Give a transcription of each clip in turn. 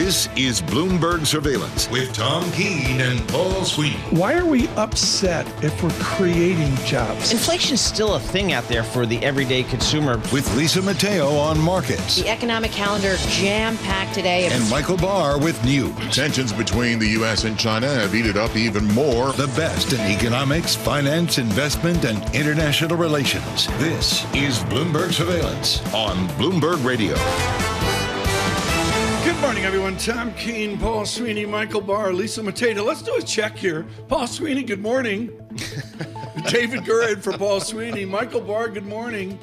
This is Bloomberg Surveillance with Tom Keene and Paul Sweeney. Why are we upset if we're creating jobs? Inflation is still a thing out there for the everyday consumer. With Lisa Mateo on markets. The economic calendar jam-packed today. And Michael Barr with news. Tensions between the U.S. and China have heated up even more. The best in economics, finance, investment, and international relations. This is Bloomberg Surveillance on Bloomberg Radio. Good morning, everyone. Tom Keene, Paul Sweeney, Michael Barr, Lisa Mateo. Let's do a check here. Paul Sweeney, good morning. David Gura in for Paul Sweeney. Michael Barr, good morning.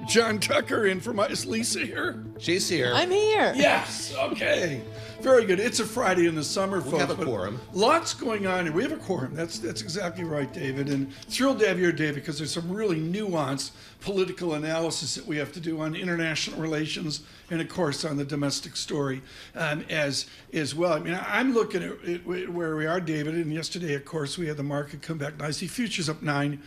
John Tucker in for is Lisa here? She's here. I'm here. Yes. Okay. Very good. It's a Friday in the summer, folks. We have a quorum. Lots going on here. We have a quorum. That's exactly right, David. And thrilled to have you here, David, because there's some really nuanced political analysis that we have to do on international relations and, of course, on the domestic story as well. I mean, I'm looking at where we are, David, and yesterday, of course, we had the market come back nicely. Futures up 9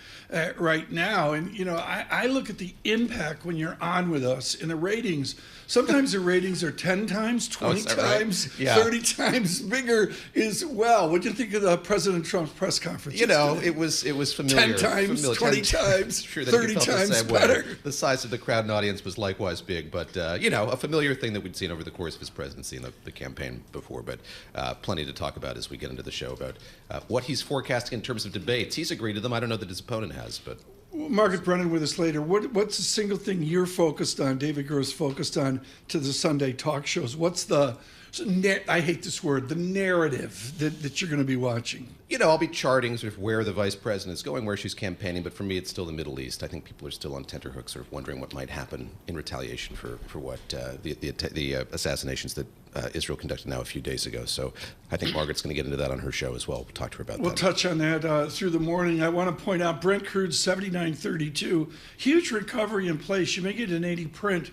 right now. And, you know, I look at the impact when you're on with us in the ratings. Sometimes the ratings are 10 times, 20 times, right? Yeah. 30 times bigger as well. What do you think of the President Trump's press conference? You know, it was familiar. 10 times, familiar. 20 times, Sure that 30 you felt times the same better. Way. The size of the crowd and audience was likewise big, but, you know, a familiar thing that we'd seen over the course of his presidency and the campaign before, but plenty to talk about as we get into the show about what he's forecasting in terms of debates. He's agreed to them. I don't know that his opponent has, but... Margaret Brennan with us later. What's the single thing you're focused on, David Gura's focused on to the Sunday talk shows? What's the, I hate this word, the narrative that you're going to be watching? You know, I'll be charting sort of where the vice president is going, where she's campaigning, but for me, it's still the Middle East. I think people are still on tenterhooks, sort of wondering what might happen in retaliation for what the assassinations that Israel conducted now a few days ago. So I think Margaret's going to get into that on her show as well. We'll talk to her about that. We'll touch on that through the morning. I want to point out Brent crude 79.32. Huge recovery in place. You may get an 80 print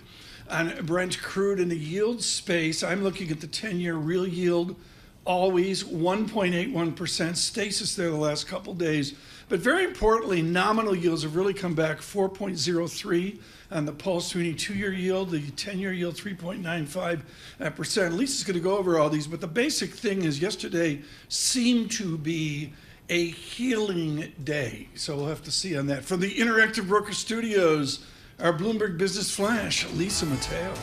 on Brent crude in the yield space. I'm looking at the 10-year real yield. Always 1.81%, stasis there the last couple days. But very importantly, nominal yields have really come back, 4.03 on the Paul Sweeney 2-year yield, the 10-year yield 3.95%. Lisa's going to go over all these, but the basic thing is yesterday seemed to be a healing day. So we'll have to see on that. From the Interactive Broker Studios, our Bloomberg Business Flash, Lisa Mateo.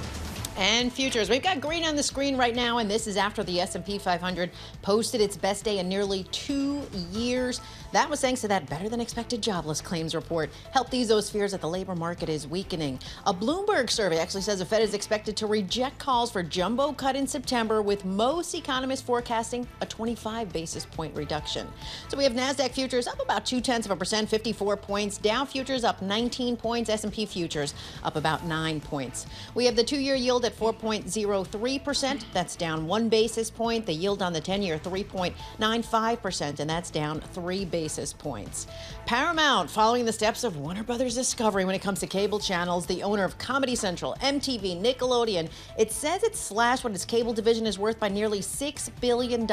And futures. We've got green on the screen right now, and this is after the S&P 500 posted its best day in nearly 2 years. That was thanks to that better-than-expected jobless claims report. Helped ease those fears that the labor market is weakening. A Bloomberg survey actually says the Fed is expected to reject calls for jumbo cut in September, with most economists forecasting a 25 basis point reduction. So we have NASDAQ futures up about 0.2%, 54 points. Dow futures up 19 points. S&P futures up about 9 points. We have the 2-year yield at 4.03%. That's down 1 basis point. The yield on the 10-year 3.95%, and that's down 3 basis points. Paramount following the steps of Warner Brothers Discovery when it comes to cable channels. The owner of Comedy Central, MTV, Nickelodeon, it says it slashed what its cable division is worth by nearly $6 billion,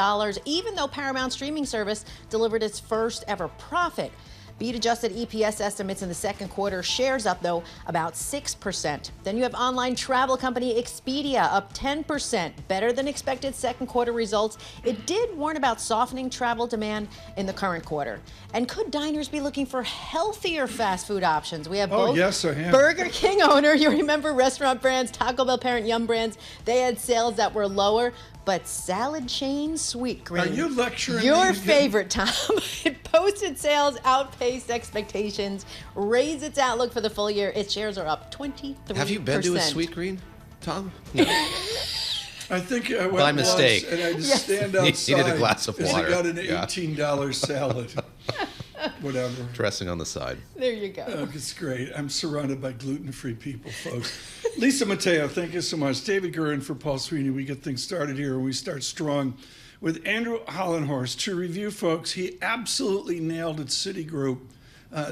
even though Paramount's streaming service delivered its first ever profit. Beat-adjusted EPS estimates in the second quarter. Shares up, though, about 6%. Then you have online travel company Expedia up 10%. Better than expected second quarter results. It did warn about softening travel demand in the current quarter. And could diners be looking for healthier fast food options? We have both. Yes, I am. Burger King owner, you remember restaurant brands, Taco Bell parent Yum Brands, they had sales that were lower. But salad chain Sweetgreen. Are you lecturing your me? favorite, Tom? It posted sales outpaced expectations, raised its outlook for the full year. Its shares are up 23%. Have you been to a Sweetgreen, Tom? No. I think I went by mistake. once and I just stand outside. Needed a glass of water. I got an $18 salad. Whatever. Dressing on the side. There you go. Oh, it's great. I'm surrounded by gluten-free people, folks. Lisa Mateo, thank you so much. David Gura for Paul Sweeney. We get things started here, and we start strong with Andrew Hollenhorst. To review, folks, he absolutely nailed at Citigroup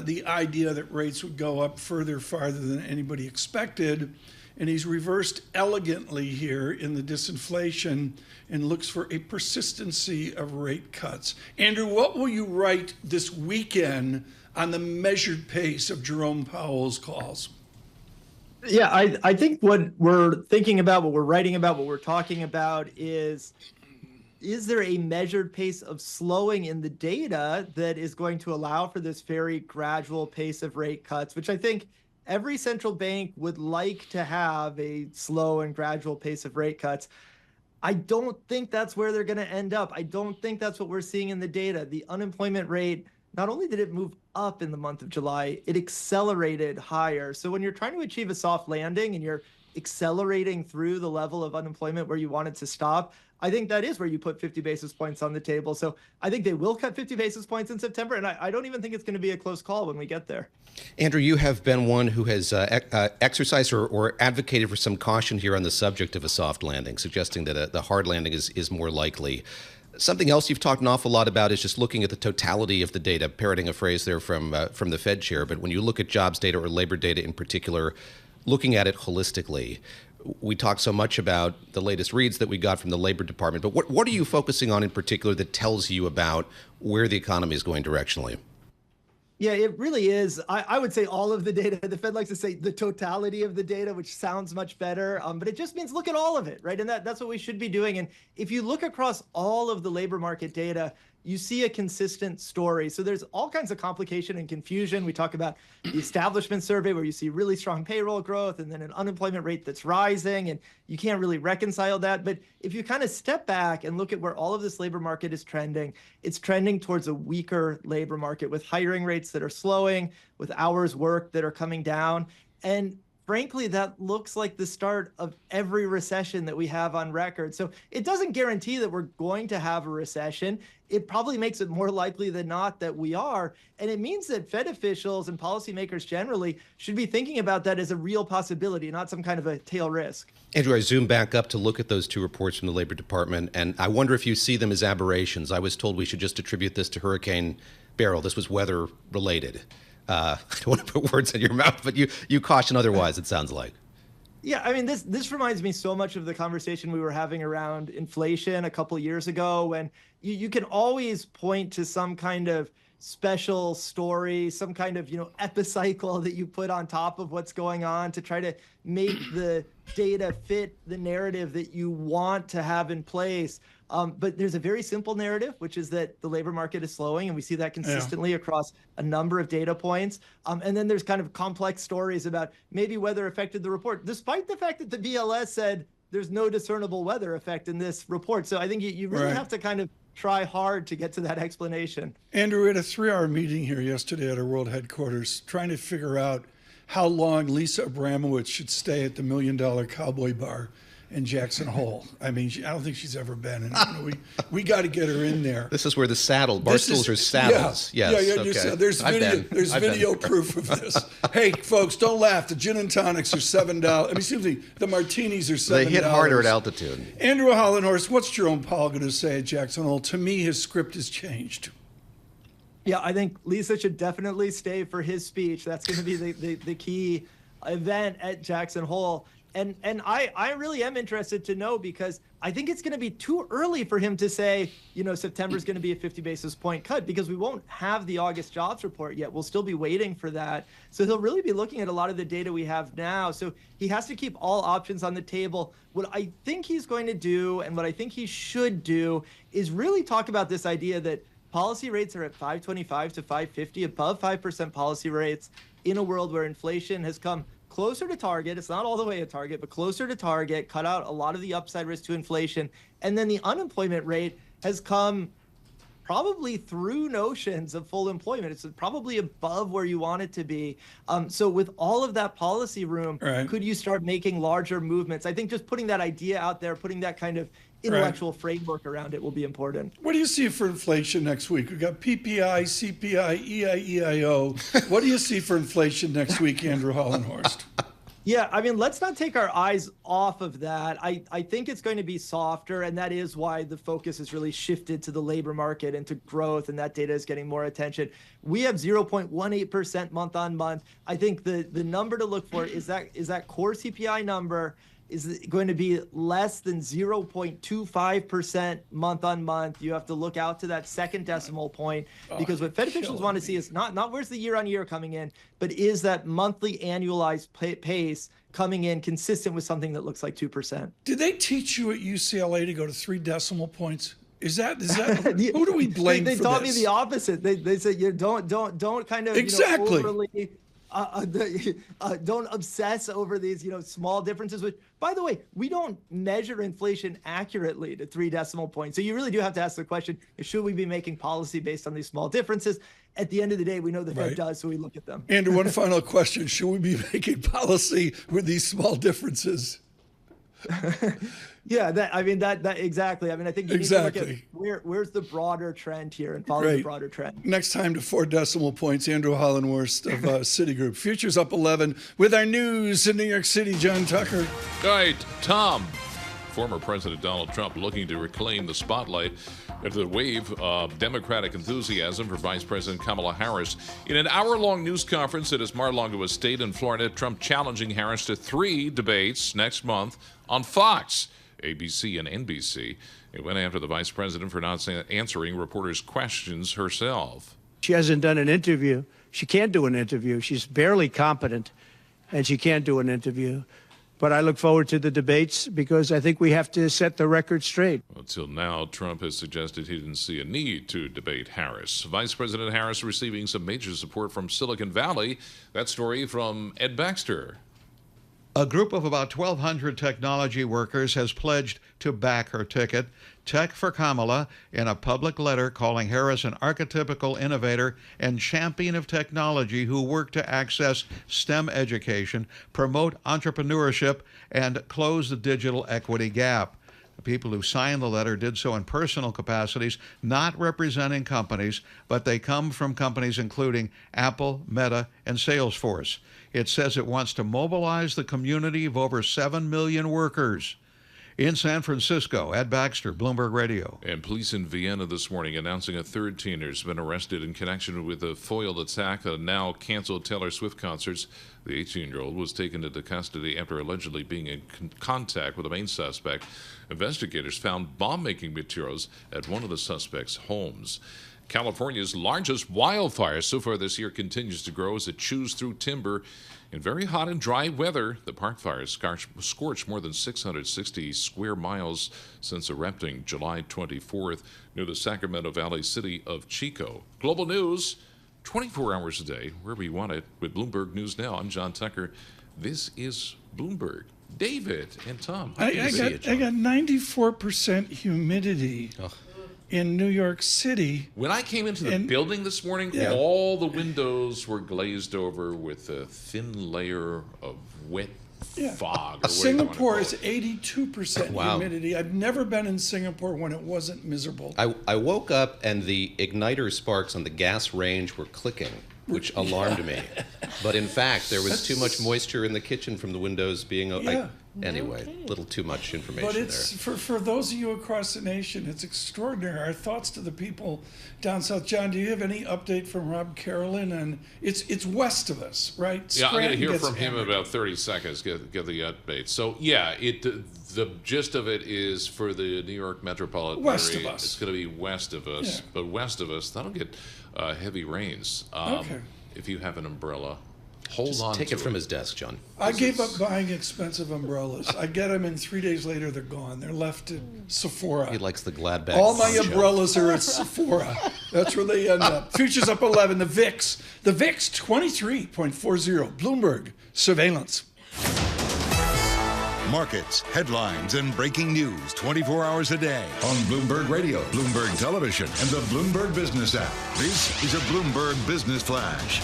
the idea that rates would go up farther than anybody expected. And he's reversed elegantly here in the disinflation and looks for a persistency of rate cuts. Andrew, what will you write this weekend on the measured pace of Jerome Powell's calls? Yeah, I think what we're thinking about, what we're writing about, what we're talking about is there a measured pace of slowing in the data that is going to allow for this very gradual pace of rate cuts, which I think every central bank would like to have a slow and gradual pace of rate cuts. I don't think that's where they're going to end up. I don't think that's what we're seeing in the data. The unemployment rate, not only did it move up in the month of July, it accelerated higher. So when you're trying to achieve a soft landing and you're accelerating through the level of unemployment where you want it to stop, I think that is where you put 50 basis points on the table. So I think they will cut 50 basis points in September, and I don't even think it's going to be a close call when we get there. Andrew, you have been one who has exercised or advocated for some caution here on the subject of a soft landing, suggesting that the hard landing is more likely. Something else you've talked an awful lot about is just looking at the totality of the data, parroting a phrase there from the Fed chair. But when you look at jobs data or labor data in particular, looking at it holistically, we talk so much about the latest reads that we got from the Labor Department, but what are you focusing on in particular that tells you about where the economy is going directionally? Yeah, it really is. I would say all of the data. The Fed likes to say the totality of the data, which sounds much better, but it just means look at all of it, right? And that's what we should be doing. And if you look across all of the labor market data, you see a consistent story. So there's all kinds of complication and confusion. We talk about the establishment survey where you see really strong payroll growth and then an unemployment rate that's rising, and you can't really reconcile that. But if you kind of step back and look at where all of this labor market is trending, it's trending towards a weaker labor market with hiring rates that are slowing, with hours worked that are coming down. And frankly, that looks like the start of every recession that we have on record. So it doesn't guarantee that we're going to have a recession. It probably makes it more likely than not that we are. And it means that Fed officials and policymakers generally should be thinking about that as a real possibility, not some kind of a tail risk. Andrew, I zoom back up to look at those two reports from the Labor Department, and I wonder if you see them as aberrations. I was told we should just attribute this to Hurricane Beryl. This was weather related. I don't want to put words in your mouth, but you caution otherwise, it sounds like. Yeah, I mean, this reminds me so much of the conversation we were having around inflation a couple of years ago, when you can always point to some kind of special story, some kind of, epicycle that you put on top of what's going on to try to make the data fit the narrative that you want to have in place. But there's a very simple narrative, which is that the labor market is slowing, and we see that consistently across a number of data points. And then there's kind of complex stories about maybe weather affected the report, despite the fact that the BLS said there's no discernible weather effect in this report. So I think you really have to kind of try hard to get to that explanation. Andrew, we had a 3-hour meeting here yesterday at our world headquarters trying to figure out how long Lisa Abramowitz should stay at the $1 Million Cowboy Bar in Jackson Hole. I mean, I don't think she's ever been. And we got to get her in there. This is where the bar stools are saddles. Yeah, okay. There's video proof of this. Hey, folks, don't laugh. The gin and tonics are $7. I mean, excuse me, the martinis are $7. They hit harder at altitude. Andrew Hollenhorst, what's Jerome Powell going to say at Jackson Hole? To me, his script has changed. Yeah, I think Lisa should definitely stay for his speech. That's going to be the key event at Jackson Hole. And I really am interested to know, because I think it's going to be too early for him to say, September is going to be a 50 basis point cut, because we won't have the August jobs report yet. We'll still be waiting for that. So he'll really be looking at a lot of the data we have now. So he has to keep all options on the table. What I think he's going to do, and what I think he should do, is really talk about this idea that policy rates are at 525 to 550, above 5% policy rates, in a world where inflation has come closer to target. It's not all the way at target, but closer to target, cut out a lot of the upside risk to inflation. And then the unemployment rate has come probably through notions of full employment. It's probably above where you want it to be. So with all of that policy room, could you start making larger movements? I think just putting that idea out there, putting that kind of intellectual framework around it will be important. What do you see for inflation next week? We've got PPI, CPI, EIEIO. What do you see for inflation next week, Andrew Hollenhorst? Yeah, I mean, let's not take our eyes off of that. I think it's going to be softer, and that is why the focus has really shifted to the labor market and to growth, and that data is getting more attention. We have 0.18% month on month. I think the number to look for is that core CPI number is going to be less than 0.25% month on month. You have to look out to that second decimal point, because what Fed officials want to see is not where's the year on year coming in, but is that monthly annualized pace coming in consistent with something that looks like 2%. Did they teach you at UCLA to go to 3 decimal points? Is that who do we blame they for taught this? me the opposite. They said you don't kind of exactly. Overly, don't obsess over these small differences. Which, by the way, we don't measure inflation accurately to 3 decimal points. So you really do have to ask the question: should we be making policy based on these small differences? At the end of the day, we know the Fed does, so we look at them. Andrew, one final question: should we be making policy with these small differences? Yeah, that exactly. I mean, I think you need to look at where's the broader trend here and follow the broader trend. Next time to 4 decimal points, Andrew Hollenworst of Citigroup. Futures up 11 with our news in New York City, John Tucker. All right, Tom. Former President Donald Trump looking to reclaim the spotlight after the wave of Democratic enthusiasm for Vice President Kamala Harris. In an hour-long news conference at his Mar-a-Lago estate in Florida, Trump challenging Harris to 3 debates next month on Fox, ABC, and NBC. It went after the vice president for not answering reporters' questions herself. She hasn't done an interview. She can't do an interview. She's barely competent, and she can't do an interview. But I look forward to the debates because I think we have to set the record straight. Until now, Trump has suggested he didn't see a need to debate Harris. Vice President Harris receiving some major support from Silicon Valley. That story from Ed Baxter. A group of about 1,200 technology workers has pledged to back her ticket. Tech for Kamala, in a public letter calling Harris an archetypical innovator and champion of technology who worked to access STEM education, promote entrepreneurship, and close the digital equity gap. The people who signed the letter did so in personal capacities, not representing companies, but they come from companies including Apple, Meta, and Salesforce. It says it wants to mobilize the community of over 7 million workers. In San Francisco, Ed Baxter, Bloomberg Radio. And police in Vienna this morning announcing a third teener has been arrested in connection with a foiled attack at now canceled Taylor Swift concerts. The 18-year-old was taken into custody after allegedly being in contact with the main suspect. Investigators found bomb-making materials at one of the suspect's homes. California's largest wildfire so far this year continues to grow as it chews through timber. In very hot and dry weather, the park fire scorched more than 660 square miles since erupting July 24th near the Sacramento Valley city of Chico. Global news, 24 hours a day, wherever you want it, with Bloomberg News Now. I'm John Tucker. This is Bloomberg. David and Tom. I got 94% humidity. In New York City. When I came into the building this morning, all the windows were glazed over with a thin layer of wet fog. Singapore is 82% humidity. I've never been in Singapore when it wasn't miserable. I woke up and the igniter sparks on the gas range were clicking, which alarmed me. But in fact, there was too much moisture in the kitchen from the windows being anyway, a little too much information there. But it's for those of you across the nation, it's extraordinary. Our thoughts to the people down south. John, do you have any update from Rob Carolyn? And it's west of us, right? Yeah, I'm going to hear from him in about 30 seconds. Get the update. So yeah, the gist of it is for the New York metropolitan area. It's going to be west of us, but west of us that'll get heavy rains. If you have an umbrella, hold on. Take it from his desk, John. I gave up buying expensive umbrellas. I get them, and 3 days later they're gone. They're left at Sephora. He likes the glad bag. All my umbrellas are at Sephora. That's where they end up. Futures up 11. The VIX 23.40. Bloomberg Surveillance. Markets, headlines, and breaking news 24 hours a day on Bloomberg Radio, Bloomberg Television, and the Bloomberg Business app. This is a Bloomberg Business Flash.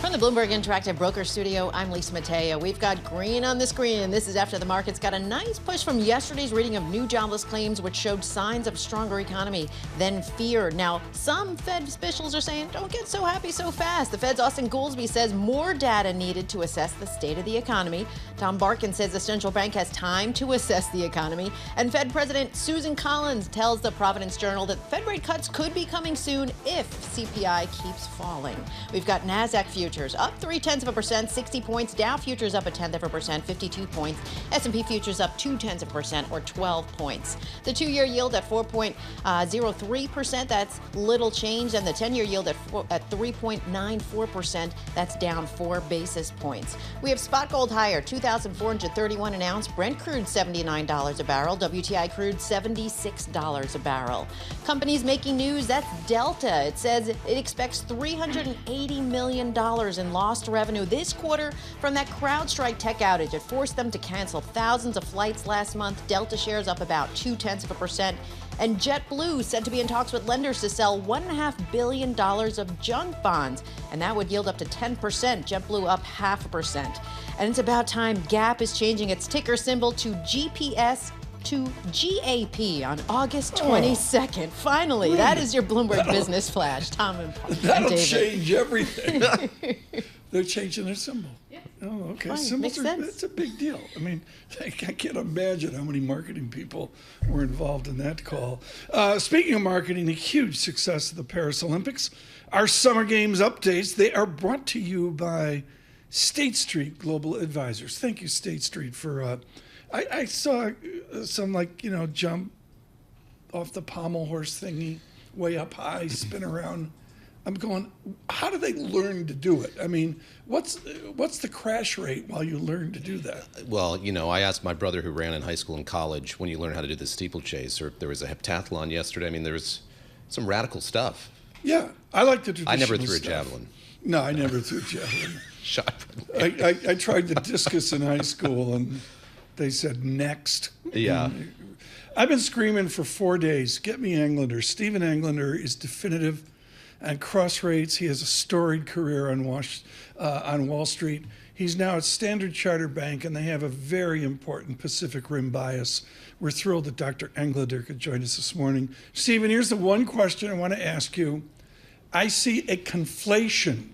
From the Bloomberg Interactive Broker Studio, I'm Lisa Mateo. We've got green on the screen. This is after the markets got a nice push from yesterday's reading of new jobless claims, which showed signs of stronger economy than feared. Now, some Fed officials are saying, don't get so happy so fast. The Fed's Austin Goolsbee says more data needed to assess the state of the economy. Tom Barkin says the central bank has time to assess the economy. And Fed President Susan Collins tells the Providence Journal that Fed rate cuts could be coming soon if CPI keeps falling. We've got NASDAQ futures futures up 0.3%, 60 points. Dow futures up 0.1%, 52 points. S&P futures up 0.2%, or 12 points. The 2-year yield at 4.03%. That's little change, and the 10-year yield at 3.94%. That's down 4 basis points. We have spot gold higher, $2,431 an ounce. Brent crude $79 a barrel. WTI crude $76 a barrel. Companies making news. That's Delta. It says it expects $380 million in lost revenue this quarter from that CrowdStrike tech outage. It forced them to cancel thousands of flights last month. Delta shares up about 0.2%. And JetBlue said to be in talks with lenders to sell $1.5 billion of junk bonds, and that would yield up to 10%. JetBlue up 0.5%. And it's about time Gap is changing its ticker symbol to GPS to GAP on August 22nd. Finally, that is your Bloomberg Business Flash. Tom and That'll David. change everything. They're changing their symbol. Yeah. Oh, okay. Fine. Symbols Makes sense. It's a big deal. I mean, I can't imagine how many marketing people were involved in that call. Speaking of marketing, a huge success of the Paris Olympics. Our Summer Games updates, they are brought to you by State Street Global Advisors. Thank you, State Street, for... I saw some, jump off the pommel horse thingy, way up high, spin around. I'm going, how do they learn to do it? I mean, what's the crash rate while you learn to do that? Well, I asked my brother who ran in high school and college when you learn how to do the steeplechase, or there was a heptathlon yesterday. I mean, there's some radical stuff. Yeah, I like the traditional I never threw stuff. a javelin. No, I never threw a javelin. Shot. I tried the discus in high school, and they said next. Yeah. I've been screaming for 4 days, get me Englander. Stephen Englander is definitive and cross rates. He has a storied career on Wall Street. He's now at Standard Chartered Bank, and they have a very important Pacific Rim bias. We're thrilled that Dr. Englander could join us this morning. Stephen, here's the one question I want to ask you. I see a conflation,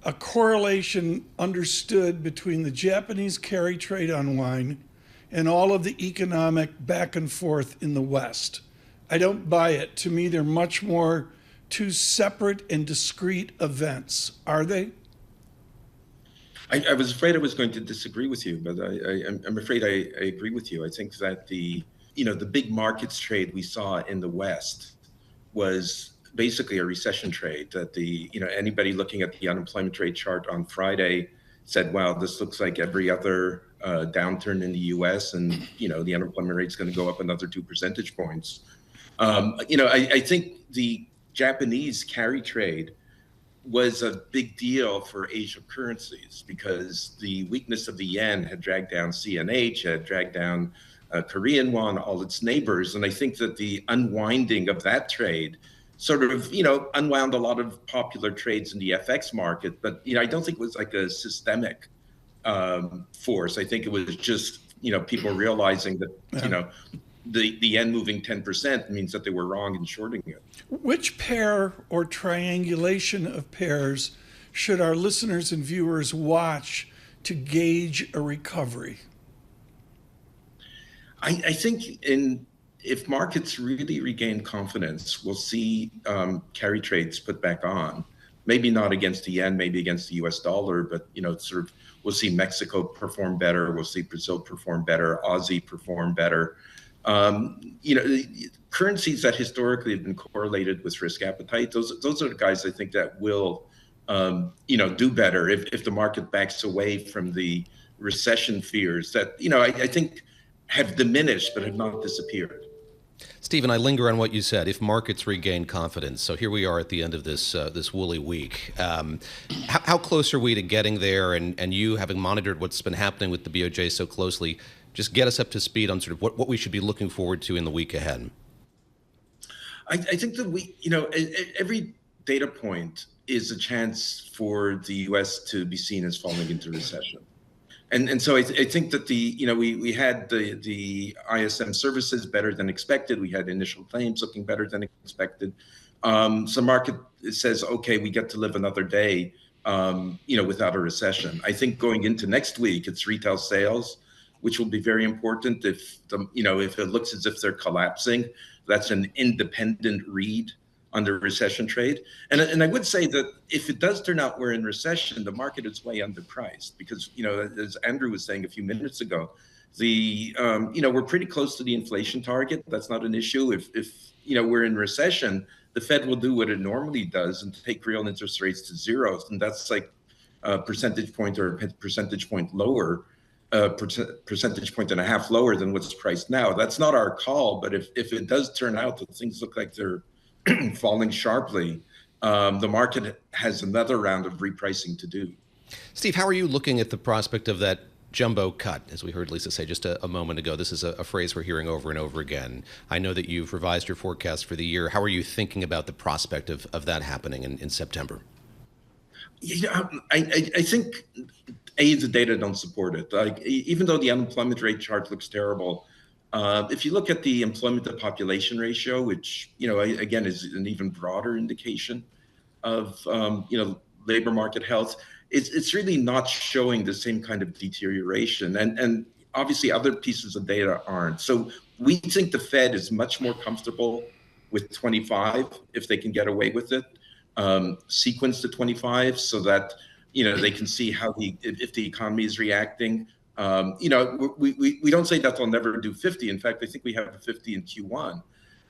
a correlation understood between the Japanese carry trade on wine and all of the economic back and forth in the West. I don't buy it. To me, they're much more two separate and discrete events. Are they? I was afraid I was going to disagree with you, but I'm afraid I agree with you. I think that the big markets trade we saw in the West was basically a recession trade. That anybody looking at the unemployment rate chart on Friday said, "Wow, this looks like every other downturn in the U.S. and the unemployment rate's going to go up another 2 percentage points." I think the Japanese carry trade was a big deal for Asian currencies because the weakness of the yen had dragged down CNH, had dragged down Korean won, all its neighbors. And I think that the unwinding of that trade sort of, unwound a lot of popular trades in the FX market. But, I don't think it was like a systemic force. I think it was just, people realizing that, the yen moving 10% means that they were wrong in shorting it. Which pair or triangulation of pairs should our listeners and viewers watch to gauge a recovery? I think if markets really regain confidence, we'll see carry trades put back on. Maybe not against the yen, maybe against the US dollar, but we'll see Mexico perform better, we'll see Brazil perform better, Aussie perform better. Currencies that historically have been correlated with risk appetite, those are the guys I think that will, do better if the market backs away from the recession fears that, I think have diminished but have not disappeared. Stephen, I linger on what you said. If markets regain confidence, so here we are at the end of this woolly week. How close are we to getting there? And you, having monitored what's been happening with the BOJ so closely, just get us up to speed on sort of what we should be looking forward to in the week ahead. I think that every data point is a chance for the U.S. to be seen as falling into recession. And so I think that we had the ISM services better than expected. We had initial claims looking better than expected. So market says, okay, we get to live another day, without a recession. I think going into next week, it's retail sales, which will be very important. If it looks as if they're collapsing, that's an independent read on the recession trade. And I would say that if it does turn out we're in recession, the market is way underpriced because, as Andrew was saying a few minutes ago, we're pretty close to the inflation target. That's not an issue. If we're in recession, the Fed will do what it normally does and take real interest rates to zero. And that's like a percentage point or a percentage point lower, percentage point and a half lower than what's priced now. That's not our call, but if it does turn out that things look like they're falling sharply, the market has another round of repricing to do. Steve, how are you looking at the prospect of that jumbo cut, as we heard Lisa say just a moment ago? This is a phrase we're hearing over and over again. I know that you've revised your forecast for the year. How are you thinking about the prospect of that happening in September? I think, the data don't support it. Like, even though the unemployment rate chart looks terrible, if you look at the employment to population ratio, which, again, is an even broader indication of, labor market health, it's really not showing the same kind of deterioration. And obviously other pieces of data aren't. So we think the Fed is much more comfortable with 25 if they can get away with it, sequence to 25 so that, they can see how if the economy is reacting. We don't say that they'll never do 50. In fact, I think we have a 50 in Q1.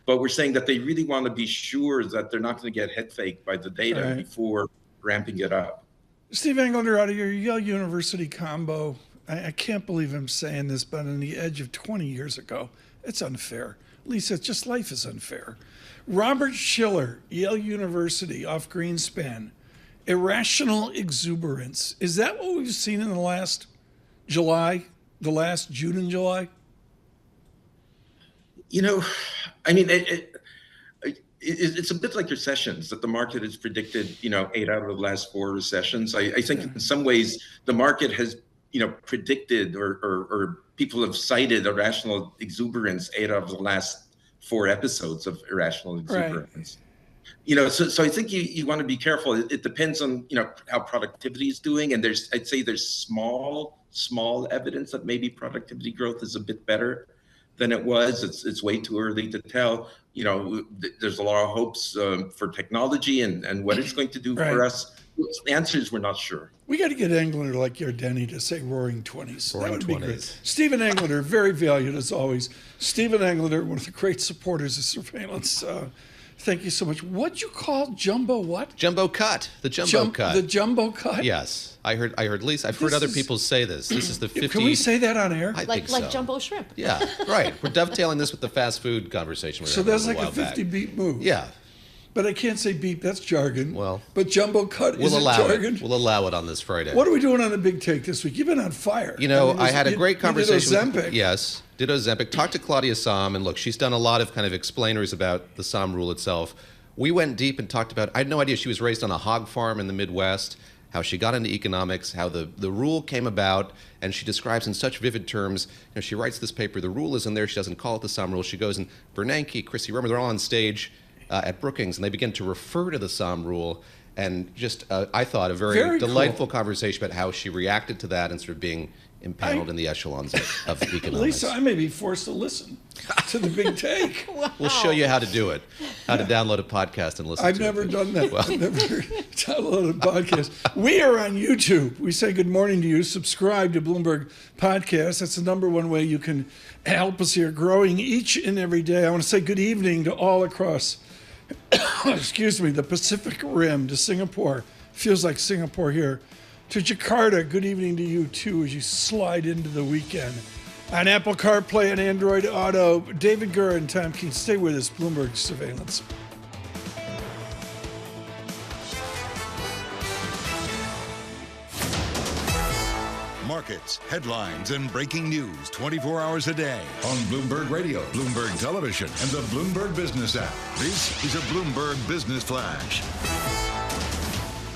But we're saying that they really want to be sure that they're not going to get head faked by the data before ramping it up. Steve Englender, out of your Yale University combo, I can't believe I'm saying this, but on the edge of 20 years ago, it's unfair. Lisa, it's just life is unfair. Robert Schiller, Yale University, off Greenspan, irrational exuberance. Is that what we've seen in the last June and July? It's a bit like recessions that the market has predicted, 8 out of the last 4 recessions. I think in some ways the market has, predicted or people have cited irrational exuberance 8 out of the last 4 episodes of irrational exuberance. Right. So I think you want to be careful. It depends on, how productivity is doing. And I'd say there's small evidence that maybe productivity growth is a bit better than it was. It's way too early to tell. There's a lot of hopes for technology and what it's going to do for us. The answer is we're not sure. We got to get Englender like Yardeni to say roaring 20s. That would be great. Stephen Englender, very valued as always. Stephen Englender, one of the great supporters of surveillance. Thank you so much. What'd you call jumbo what? Jumbo cut. The jumbo cut. The jumbo cut? Yes. I heard Lisa. I've heard other people say this. This is the 50. Can we say that on air? I think so. Like jumbo shrimp. Yeah, right. We're dovetailing this with the fast food conversation. So that's like a 50-beat move. Yeah. But I can't say beep, that's jargon. Well, but jumbo cut is jargon. We'll allow it on this Friday. What are we doing on the big take this week? You've been on fire. I had a great conversation. Did Ozempic. Yes, did Ozempic. Talked to Claudia Sahm, and look, she's done a lot of kind of explainers about the Sahm rule itself. We went deep and talked about, I had no idea she was raised on a hog farm in the Midwest, how she got into economics, how the rule came about, and she describes in such vivid terms. She writes this paper, the rule is in there, she doesn't call it the Sahm rule. She goes, and Bernanke, Chrissy Romer, they're all on stage at Brookings, and they begin to refer to the Sahm rule, and just, I thought, a very delightful conversation about how she reacted to that and sort of being impaneled in the echelons of economics. Lisa, I may be forced to listen to the big take. Wow. We'll show you how to do it, how to download a podcast and listen to it. I've never done that. I've never downloaded a podcast. We are on YouTube. We say good morning to you. Subscribe to Bloomberg Podcast. That's the #1 way you can help us here, growing each and every day. I want to say good evening to all across, the Pacific Rim, to Singapore. Feels like Singapore here. To Jakarta, good evening to you, too, as you slide into the weekend. On Apple CarPlay and Android Auto, David Gura and Tom Keene. Stay with us, Bloomberg Surveillance. Markets, headlines, and breaking news 24 hours a day on Bloomberg Radio, Bloomberg Television, and the Bloomberg Business app. This is a Bloomberg Business Flash.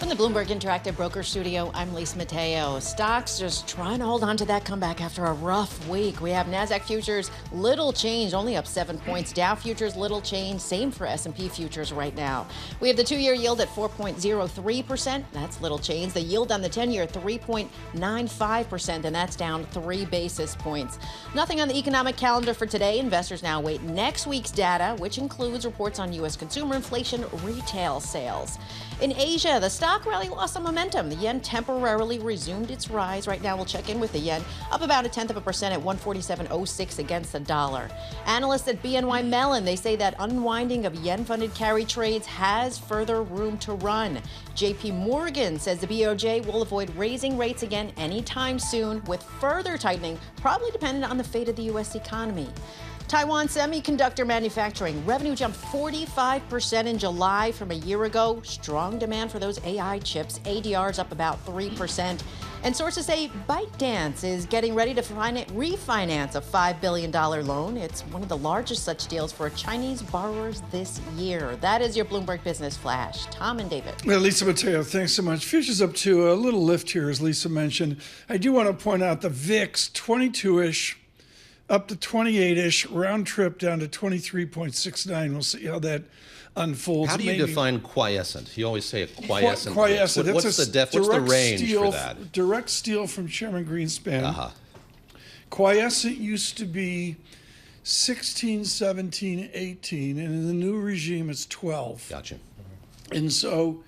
From the Bloomberg Interactive Broker Studio, I'm Lisa Mateo. Stocks just trying to hold on to that comeback after a rough week. We have NASDAQ futures, little change, only up 7 points. Dow futures, little change. Same for S&P futures right now. We have the 2-year yield at 4.03%. That's little change. The yield on the 10-year, 3.95%, and that's down 3 basis points. Nothing on the economic calendar for today. Investors now await next week's data, which includes reports on U.S. consumer inflation, retail sales. In Asia, the stock rally lost some momentum. The yen temporarily resumed its rise. Right now, we'll check in with the yen, up about 0.1% at 147.06 against the dollar. Analysts at BNY Mellon, they say that unwinding of yen-funded carry trades has further room to run. JP Morgan says the BOJ will avoid raising rates again anytime soon, with further tightening probably dependent on the fate of the U.S. economy. Taiwan semiconductor manufacturing revenue jumped 45% in July from a year ago. Strong demand for those AI chips. ADR's up about 3%. And sources say ByteDance is getting ready to refinance a $5 billion loan. It's one of the largest such deals for Chinese borrowers this year. That is your Bloomberg Business Flash. Tom and David. Well, Lisa Mateo, thanks so much. Futures up to a little lift here, as Lisa mentioned. I do want to point out the VIX, 22-ish. Up to 28-ish, round trip down to 23.69. We'll see how that unfolds. How do you define quiescent? You always say a quiescent. Quiescent. What's the range for that? Direct steal from Chairman Greenspan. Quiescent used to be 16, 17, 18, and in the new regime it's 12. Gotcha. And so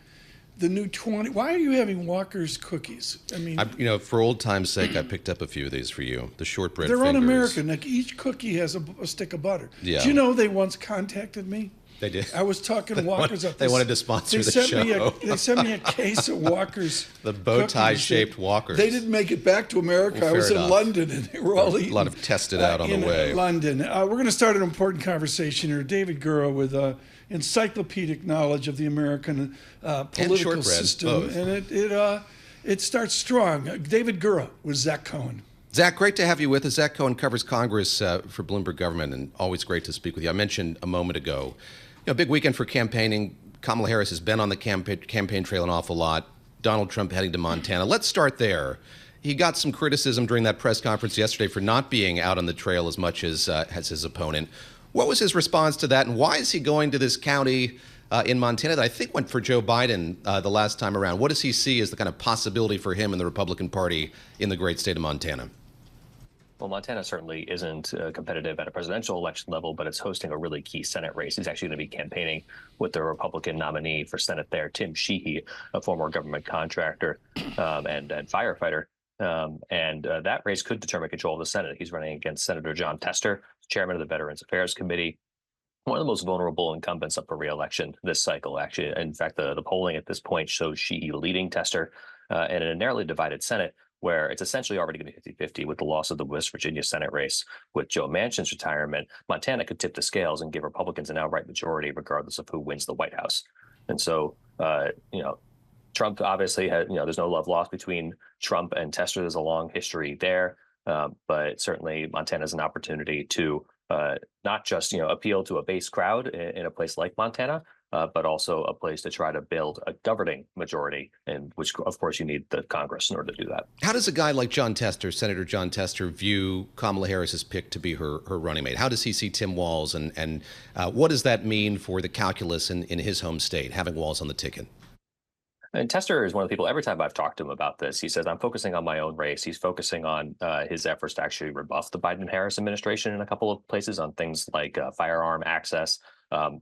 the new 20. Why are you having Walker's cookies? I mean, for old time's sake, I picked up a few of these for you. The shortbread they're fingers. un-American. Like each cookie has a stick of butter. Yeah. Do you know they once contacted me? They did. I was talking to Walker's. They wanted to sponsor the show. They sent me a case of Walker's. The bow tie shaped Walkers. They didn't make it back to America. Well, I was enough. in London, and they were all eating. A lot of tested out on the way. London. We're going to start an important conversation here. David Gura with encyclopedic knowledge of the American political system, and it starts strong. David Gura with Zach Cohen. Zach, great to have you with us. Zach Cohen covers Congress for Bloomberg Government, and always great to speak with you. I mentioned a moment ago, big weekend for campaigning. Kamala Harris has been on the campaign trail an awful lot. Donald Trump heading to Montana. Let's start there. He got some criticism during that press conference yesterday for not being out on the trail as much as his opponent. What was his response to that, and why is he going to this county in Montana that I think went for Joe Biden the last time around? What does he see as the kind of possibility for him and the Republican Party in the great state of Montana? Well, Montana certainly isn't competitive at a presidential election level, but it's hosting a really key Senate race. He's actually going to be campaigning with the Republican nominee for Senate there, Tim Sheehy, a former government contractor and firefighter. That race could determine control of the Senate. He's running against Senator Jon Tester, chairman of the Veterans Affairs Committee, one of the most vulnerable incumbents up for re-election this cycle, actually. In fact, the polling at this point shows Sheehy leading Tester, and in a narrowly divided Senate, where it's essentially already going to be 50-50 with the loss of the West Virginia Senate race. With Joe Manchin's retirement, Montana could tip the scales and give Republicans an outright majority regardless of who wins the White House. And so, Trump obviously had, there's no love lost between Trump and Tester. There's a long history there. But certainly Montana is an opportunity to not just, appeal to a base crowd in a place like Montana, but also a place to try to build a governing majority, in which, of course, you need the Congress in order to do that. How does a guy like Jon Tester, Senator Jon Tester, view Kamala Harris's pick to be her running mate? How does he see Tim Walz, and what does that mean for the calculus in his home state, having Walz on the ticket? And Tester is one of the people, every time I've talked to him about this, he says, I'm focusing on my own race. He's focusing on his efforts to actually rebuff the Biden-Harris administration in a couple of places on things like firearm access,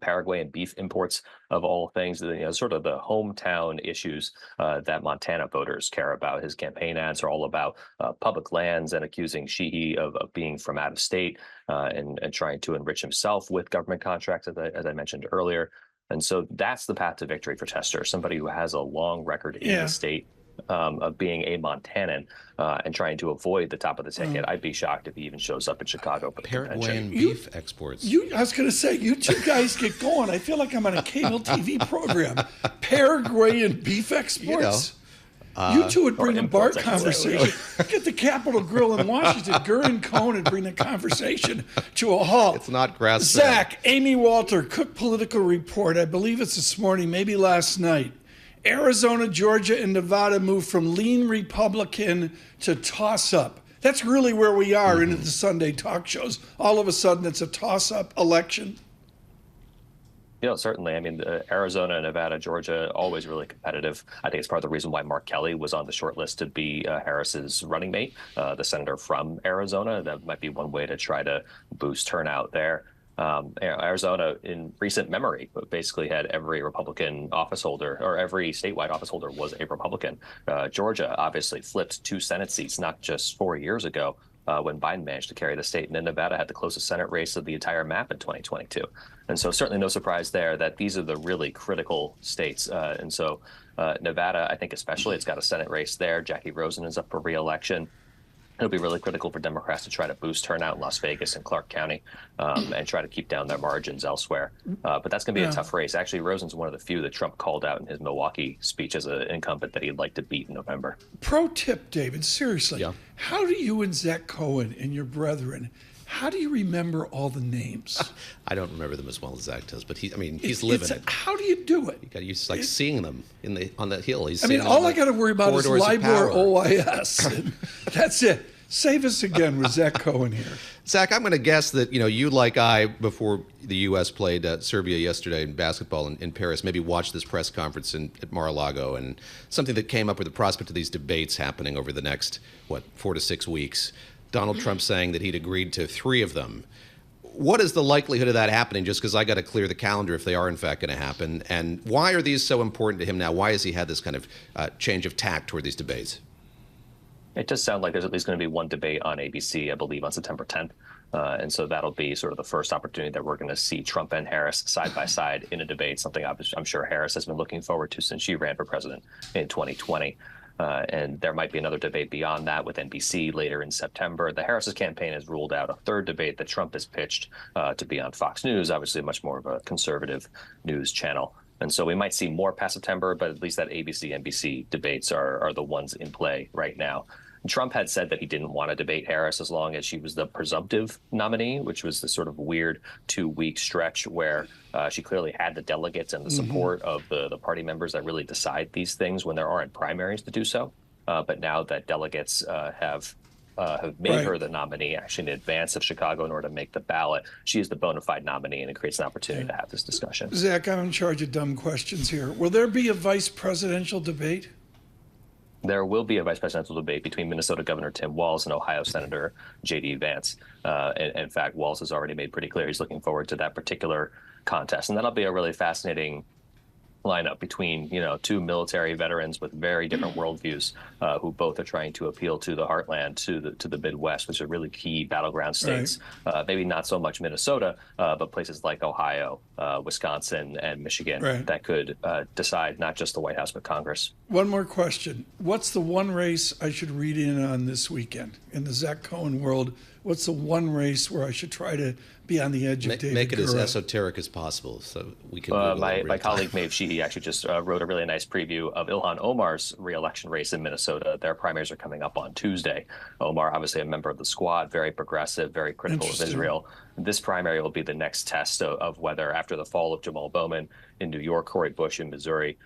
Paraguayan beef imports, of all things, sort of the hometown issues that Montana voters care about. His campaign ads are all about public lands and accusing Sheehy of being from out of state and trying to enrich himself with government contracts, as I mentioned earlier. And so that's the path to victory for Tester, somebody who has a long record in the state of being a Montanan and trying to avoid the top of the ticket. I'd be shocked if he even shows up in Chicago for the Paraguayan beef exports. I was going to say, you two guys get going. I feel like I'm on a cable TV program. Paraguayan beef exports? You two would bring the bar conversation. Get the Capitol Grill in Washington. Gura and Cohen would bring the conversation to a halt. It's not grass-fed. Zach, Amy Walter, Cook Political Report. I believe it's this morning, maybe last night. Arizona, Georgia, and Nevada move from lean Republican to toss-up. That's really where we are in the Sunday talk shows. All of a sudden, it's a toss-up election. Certainly. I mean, Arizona, Nevada, Georgia, always really competitive. I think it's part of the reason why Mark Kelly was on the short list to be Harris's running mate, the senator from Arizona. That might be one way to try to boost turnout there. Arizona, in recent memory, basically had every Republican office holder, or every statewide office holder was a Republican. Georgia obviously flipped 2 Senate seats not just 4 years ago when Biden managed to carry the state. And then Nevada had the closest Senate race of the entire map in 2022. And so certainly no surprise there that these are the really critical states. And so Nevada, I think especially, it's got a Senate race there. Jackie Rosen is up for re-election. It'll be really critical for Democrats to try to boost turnout in Las Vegas and Clark County and try to keep down their margins elsewhere. But that's going to be a tough race. Actually, Rosen's one of the few that Trump called out in his Milwaukee speech as an incumbent that he'd like to beat in November. Pro tip, David, seriously. How do you and Zach Cohen and your brethren, how do you remember all the names? I don't remember them as well as Zach does, but he's living it. How do you do it? You got to use seeing them on that hill. All I got to worry about is LIBOR OIS. That's it. Save us again with Zach Cohen here. Zach, I'm going to guess that you, like I, before the U.S. played Serbia yesterday in basketball in Paris, maybe watched this press conference at Mar-a-Lago, and something that came up with the prospect of these debates happening over the next 4 to 6 weeks. Donald Trump saying that he'd agreed to 3 of them. What is the likelihood of that happening? Just because I got to clear the calendar if they are in fact going to happen, and why are these so important to him now? Why has he had this kind of change of tack toward these debates? It does sound like there's at least going to be one debate on ABC, I believe, on September 10th. And so that'll be sort of the first opportunity that we're going to see Trump and Harris side by side in a debate, something I'm sure Harris has been looking forward to since she ran for president in 2020. And there might be another debate beyond that with NBC later in September. The Harris's campaign has ruled out a third debate that Trump has pitched to be on Fox News, obviously much more of a conservative news channel. And so we might see more past September, but at least that ABC-NBC debates are the ones in play right now. Trump had said that he didn't want to debate Harris as long as she was the presumptive nominee, which was the sort of weird 2-week stretch where she clearly had the delegates and the support of the party members that really decide these things when there aren't primaries to do so. But now that delegates have made her the nominee actually in advance of Chicago in order to make the ballot, she is the bona fide nominee, and it creates an opportunity to have this discussion. Zach, I'm in charge of dumb questions here. Will there be a vice presidential debate? There will be a vice presidential debate between Minnesota Governor Tim Walz and Ohio Senator J.D. Vance. In fact, Walz has already made pretty clear he's looking forward to that particular contest. And that'll be a really fascinating lineup between, 2 military veterans with very different worldviews who both are trying to appeal to the heartland, to the Midwest, which are really key battleground states. Right. Maybe not so much Minnesota, but places like Ohio, Wisconsin, and Michigan that could decide not just the White House, but Congress. One more question. What's the one race I should read in on this weekend? In the Zach Cohen world, what's the one race where I should try to be on the edge of David Gura? Make it as esoteric as possible so we can my colleague Maeve Sheehy actually just wrote a really nice preview of Ilhan Omar's re-election race in Minnesota. Their primaries are coming up on Tuesday. Omar, obviously a member of the Squad, very progressive, very critical of Israel. This primary will be the next test of whether, after the fall of Jamal Bowman in New York, Cori Bush in Missouri,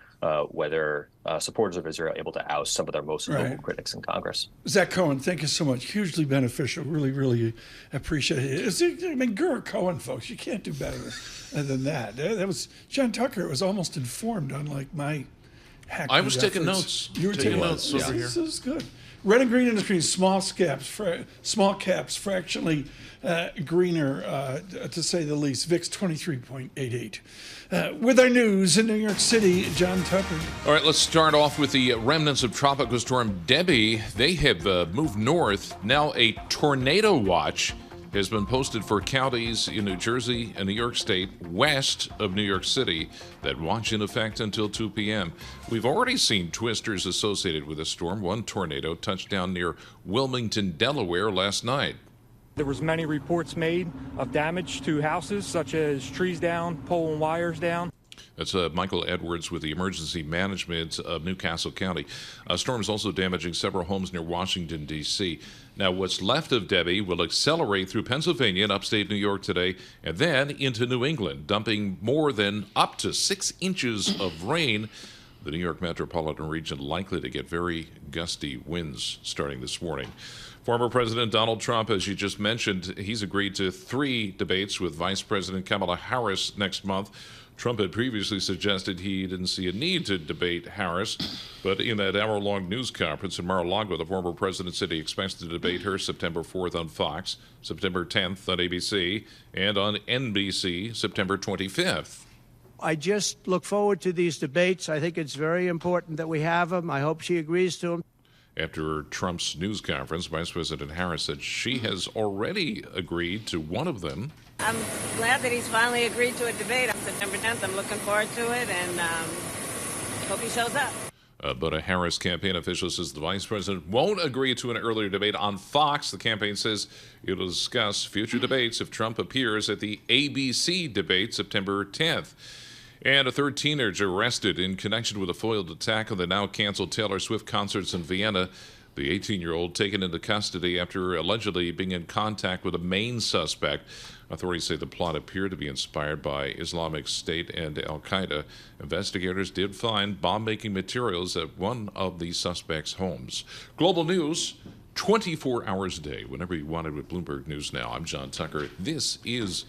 whether supporters of Israel are able to oust some of their most vocal critics in Congress. Zach Cohen, thank you so much. Hugely beneficial. Really, really appreciate it. Gura Cohen, folks, you can't do better than that. That was John Tucker. It was almost informed, unlike my hackneyed I was taking efforts. notes. You were taking notes over here. This is good. Red and green in the screen, small caps, fractionally greener, to say the least. VIX 23.88. With our news in New York City, John Tucker. All right, let's start off with the remnants of Tropical Storm Debbie. They have moved north. Now a tornado watch has been posted for counties in New Jersey and New York State west of New York City. That watch in effect until 2 p.m. We've already seen twisters associated with the storm. One tornado touched down near Wilmington, Delaware last night. There was many reports made of damage to houses, such as trees down, pole and wires down. That's Michael Edwards with the Emergency Management of Newcastle County. Storm's also damaging several homes near Washington, D.C. Now, what's left of Debbie will accelerate through Pennsylvania and upstate New York today, and then into New England, dumping more than up to 6 inches of rain. The New York metropolitan region likely to get very gusty winds starting this morning. Former President Donald Trump, as you just mentioned, he's agreed to 3 debates with Vice President Kamala Harris next month. Trump had previously suggested he didn't see a need to debate Harris, but in that hour-long news conference in Mar-a-Lago, the former president said he expects to debate her September 4th on Fox, September 10th on ABC, and on NBC September 25th. I just look forward to these debates. I think it's very important that we have them. I hope she agrees to them. After Trump's news conference, Vice President Harris said she has already agreed to one of them. I'm glad that he's finally agreed to a debate on September 10th. I'm looking forward to it, and hope he shows up. But a Harris campaign official says the vice president won't agree to an earlier debate on Fox. The campaign says it'll discuss future debates if Trump appears at the ABC debate September 10th. And a third teenager arrested in connection with a foiled attack on the now-canceled Taylor Swift concerts in Vienna. The 18-year-old taken into custody after allegedly being in contact with a main suspect. Authorities say the plot appeared to be inspired by Islamic State and al-Qaeda. Investigators did find bomb-making materials at one of the suspects' homes. Global news, 24 hours a day, whenever you want it with Bloomberg News Now. I'm John Tucker. This is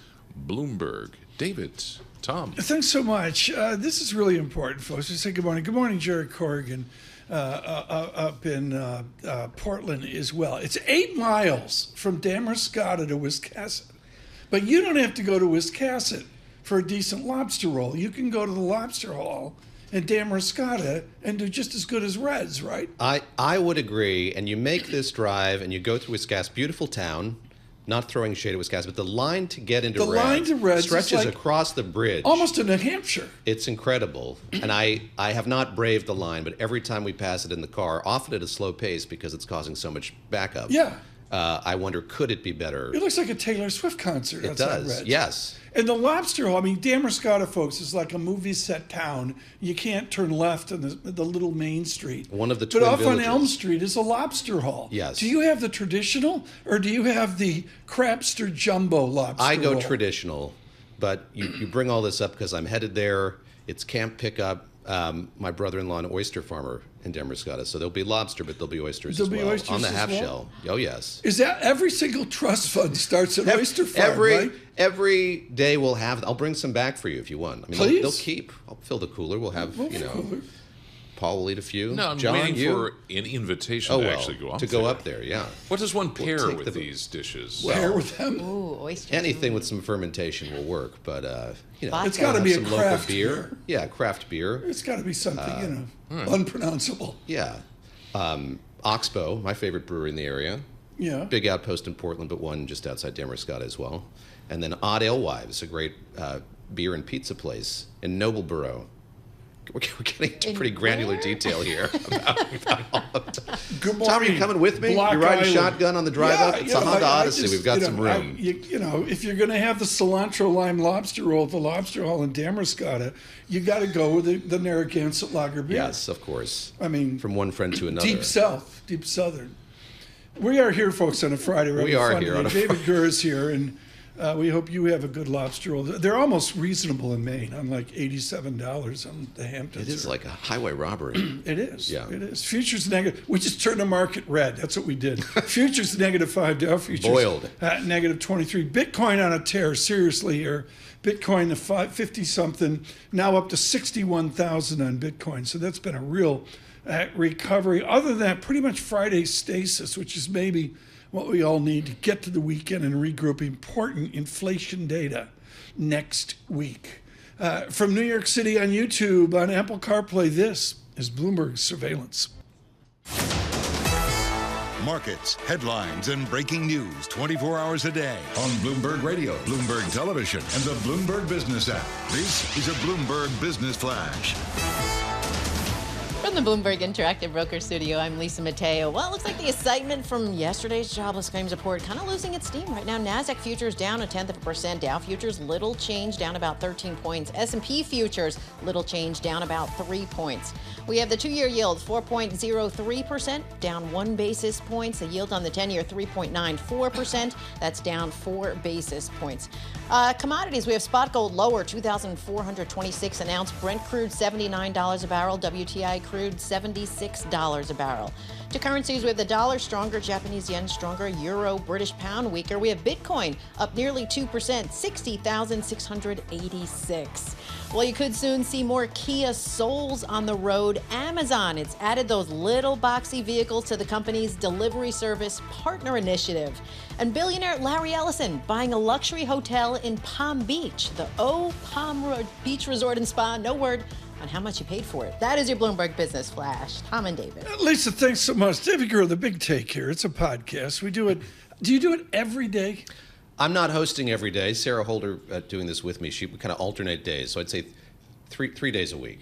Bloomberg. David, Tom. Thanks so much. This is really important, folks. Just say good morning. Good morning, Jared Corrigan. Up in Portland as well. It's 8 miles from Damariscotta to Wiscasset. But you don't have to go to Wiscasset for a decent lobster roll. You can go to the lobster hall in Damariscotta and do just as good as Red's, right? I would agree. And you make this drive and you go through Wiscasset, beautiful town. Not throwing shade at Wiscasset, but the line to get into Red's stretches like across the bridge. Almost to New Hampshire. It's incredible. And I have not braved the line, but every time we pass it in the car, often at a slow pace because it's causing so much backup. Yeah. I wonder, could it be better? It looks like a Taylor Swift concert. It does, Red's. yes. And the lobster hall, I mean, Damariscotta, folks, is like a movie set town. You can't turn left on the little main street. One of the twin But off villages. on Elm Street is a lobster hall. Yes. Do you have the traditional, or do you have the Crapster Jumbo lobster I go roll? traditional, but you bring all this up because I'm headed there. It's camp pickup. My brother-in-law, an oyster farmer in Damariscotta, so there'll be lobster, but there'll be oysters There'll as be well oysters on the as half well? shell. Oh yes. Is that every single trust fund starts at oyster farm, right? Every day we'll have. I'll bring some back for you if you want. I mean, Please? they'll keep. I'll fill the cooler. We'll have Cooler. Paul will eat a few. No, I'm John, waiting you? for an invitation to actually go up to go up there. Yeah. What does one pair take with these dishes? Pair with them? Ooh, oysters. Anything with some fermentation will work, but It's got to be a some local craft beer. Yeah, craft beer. It's got to be something, unpronounceable. Yeah. Oxbow, my favorite brewery in the area. Yeah. Big outpost in Portland, but one just outside Damariscotta as well. And then Odd Alewives, a great beer and pizza place in Nobleboro. We're getting into pretty granular detail here. Good morning. Tom, are you coming with me? Block You're riding Island. shotgun on the drive up? It's a Honda Odyssey. just, We've got some room. If you're going to have the cilantro lime lobster roll at the lobster hall in Damariscotta, you got to go with the Narragansett lager beer. Yes, of course. I mean, from one friend to another. Deep South, deep Southern. We are here, folks, on a Friday. We are here on a David Gura is here, and we hope you have a good lobster roll. They're almost reasonable in Maine, unlike $87 on the Hamptons. It is like a highway robbery. It is. Yeah. It is. Futures negative. We just turned the market red. That's what we did. Futures -5. Dow futures Boiled. at -23. Bitcoin on a tear. Seriously here. Bitcoin to 50-something. Now up to 61,000 on Bitcoin. So that's been a real recovery. Other than that, pretty much Friday stasis, which is maybe what we all need to get to the weekend and regroup. Important inflation data next week. From New York City on YouTube, on Apple CarPlay, this is Bloomberg Surveillance. Markets, headlines, and breaking news 24 hours a day on Bloomberg Radio, Bloomberg Television, and the Bloomberg Business app. This is a Bloomberg Business Flash. From the Bloomberg Interactive Broker Studio, I'm Lisa Mateo. Well, it looks like the excitement from yesterday's jobless claims report kind of losing its steam right now. NASDAQ futures down 0.1%. Dow futures, little change, down about 13 points. S&P futures, little change, down about 3 points. We have the 2-year yield, 4.03%, down 1 basis points. The yield on the 10-year, 3.94%. That's down 4 basis points. Commodities, we have spot gold lower, 2,426 an ounce. Brent crude, $79 a barrel. WTI crude, $76 a barrel. To currencies, we have the dollar stronger, Japanese yen stronger, euro, British pound weaker. We have Bitcoin up nearly 2%, 60,686. Well, you could soon see more Kia Souls on the road. Amazon, it's added those little boxy vehicles to the company's delivery service partner initiative. And billionaire Larry Ellison buying a luxury hotel in Palm Beach, the Palm Beach Resort and Spa. No word on how much you paid for it. That is your Bloomberg Business Flash. Tom and David. Lisa, thanks so much. David Gura, The Big Take here. It's a podcast. We do it. Do you do it every day? I'm not hosting every day. Sarah Holder doing this with me. We kind of alternate days. So I'd say three days a week.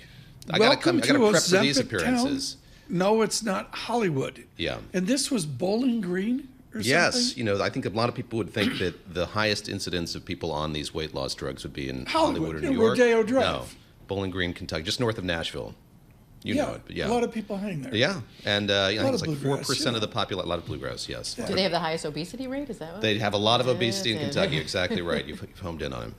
I got to prep for these appearances. Town? No, it's not Hollywood. Yeah. And this was Bowling Green? Yes, I think a lot of people would think that the highest incidence of people on these weight loss drugs would be in Hollywood or New York. Rodeo Drive. No, Bowling Green, Kentucky, just north of Nashville. You know it, but yeah. A lot of people hang there. Yeah, and I think it's like 4% of the population. A lot of bluegrass, yes. Do they have the highest obesity rate? Is that what? They have a lot of obesity in Kentucky. Exactly right. You've homed in on him.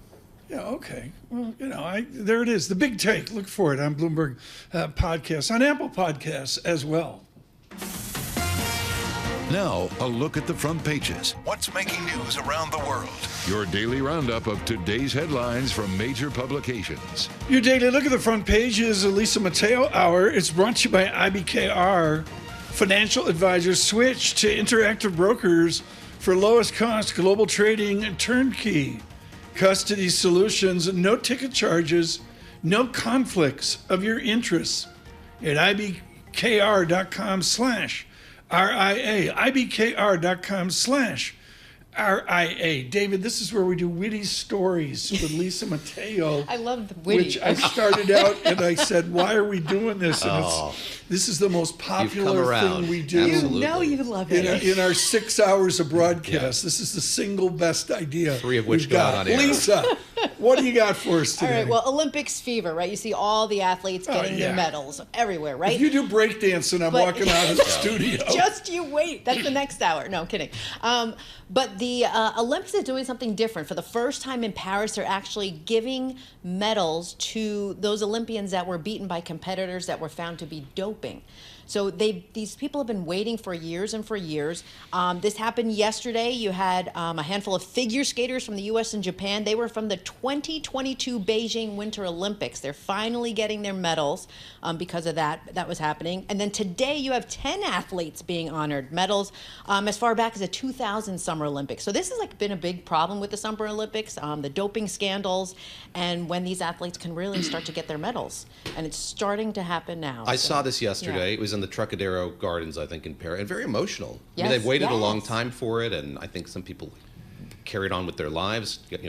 Yeah, okay. Well, there it is. The Big Take. Look for it on Bloomberg Podcasts, on Apple Podcasts as well. Now, a look at the front pages. What's making news around the world? Your daily roundup of today's headlines from major publications. Your daily look at the front page is a Lisa Mateo Hour. It's brought to you by IBKR. Financial advisors switch to Interactive Brokers for lowest cost global trading and turnkey. Custody solutions, no ticket charges, no conflicts of your interests at IBKR.com/RIA, IBKR.com/RIA. David, this is where we do witty stories with Lisa Mateo. I love the witty. Which I started out and I said, why are we doing this? And this is the most popular thing we do. Absolutely. You know you love it. In our 6 hours of broadcast, this is the single best idea. 3 of which got on air. Lisa, what do you got for us today? All right, well, Olympics fever, right? You see all the athletes getting their medals everywhere, right? If you do breakdancing, I'm walking out of the studio. Just you wait. That's the next hour. No, I'm kidding. But the Olympics is doing something different. For the first time in Paris, they're actually giving medals to those Olympians that were beaten by competitors that were found to be doping. So these people have been waiting for years and for years. This happened yesterday. You had a handful of figure skaters from the U.S. and Japan. They were from the 2022 Beijing Winter Olympics. They're finally getting their medals because of that. That was happening. And then today you have 10 athletes being honored medals as far back as the 2000 Summer Olympics. So this has been a big problem with the Summer Olympics, the doping scandals, and when these athletes can really start to get their medals. And it's starting to happen now. I saw this yesterday. It was in the Trocadero Gardens, I think, in Paris, and very emotional. Yes, I mean, they've waited a long time for it, and I think some people carried on with their lives. They're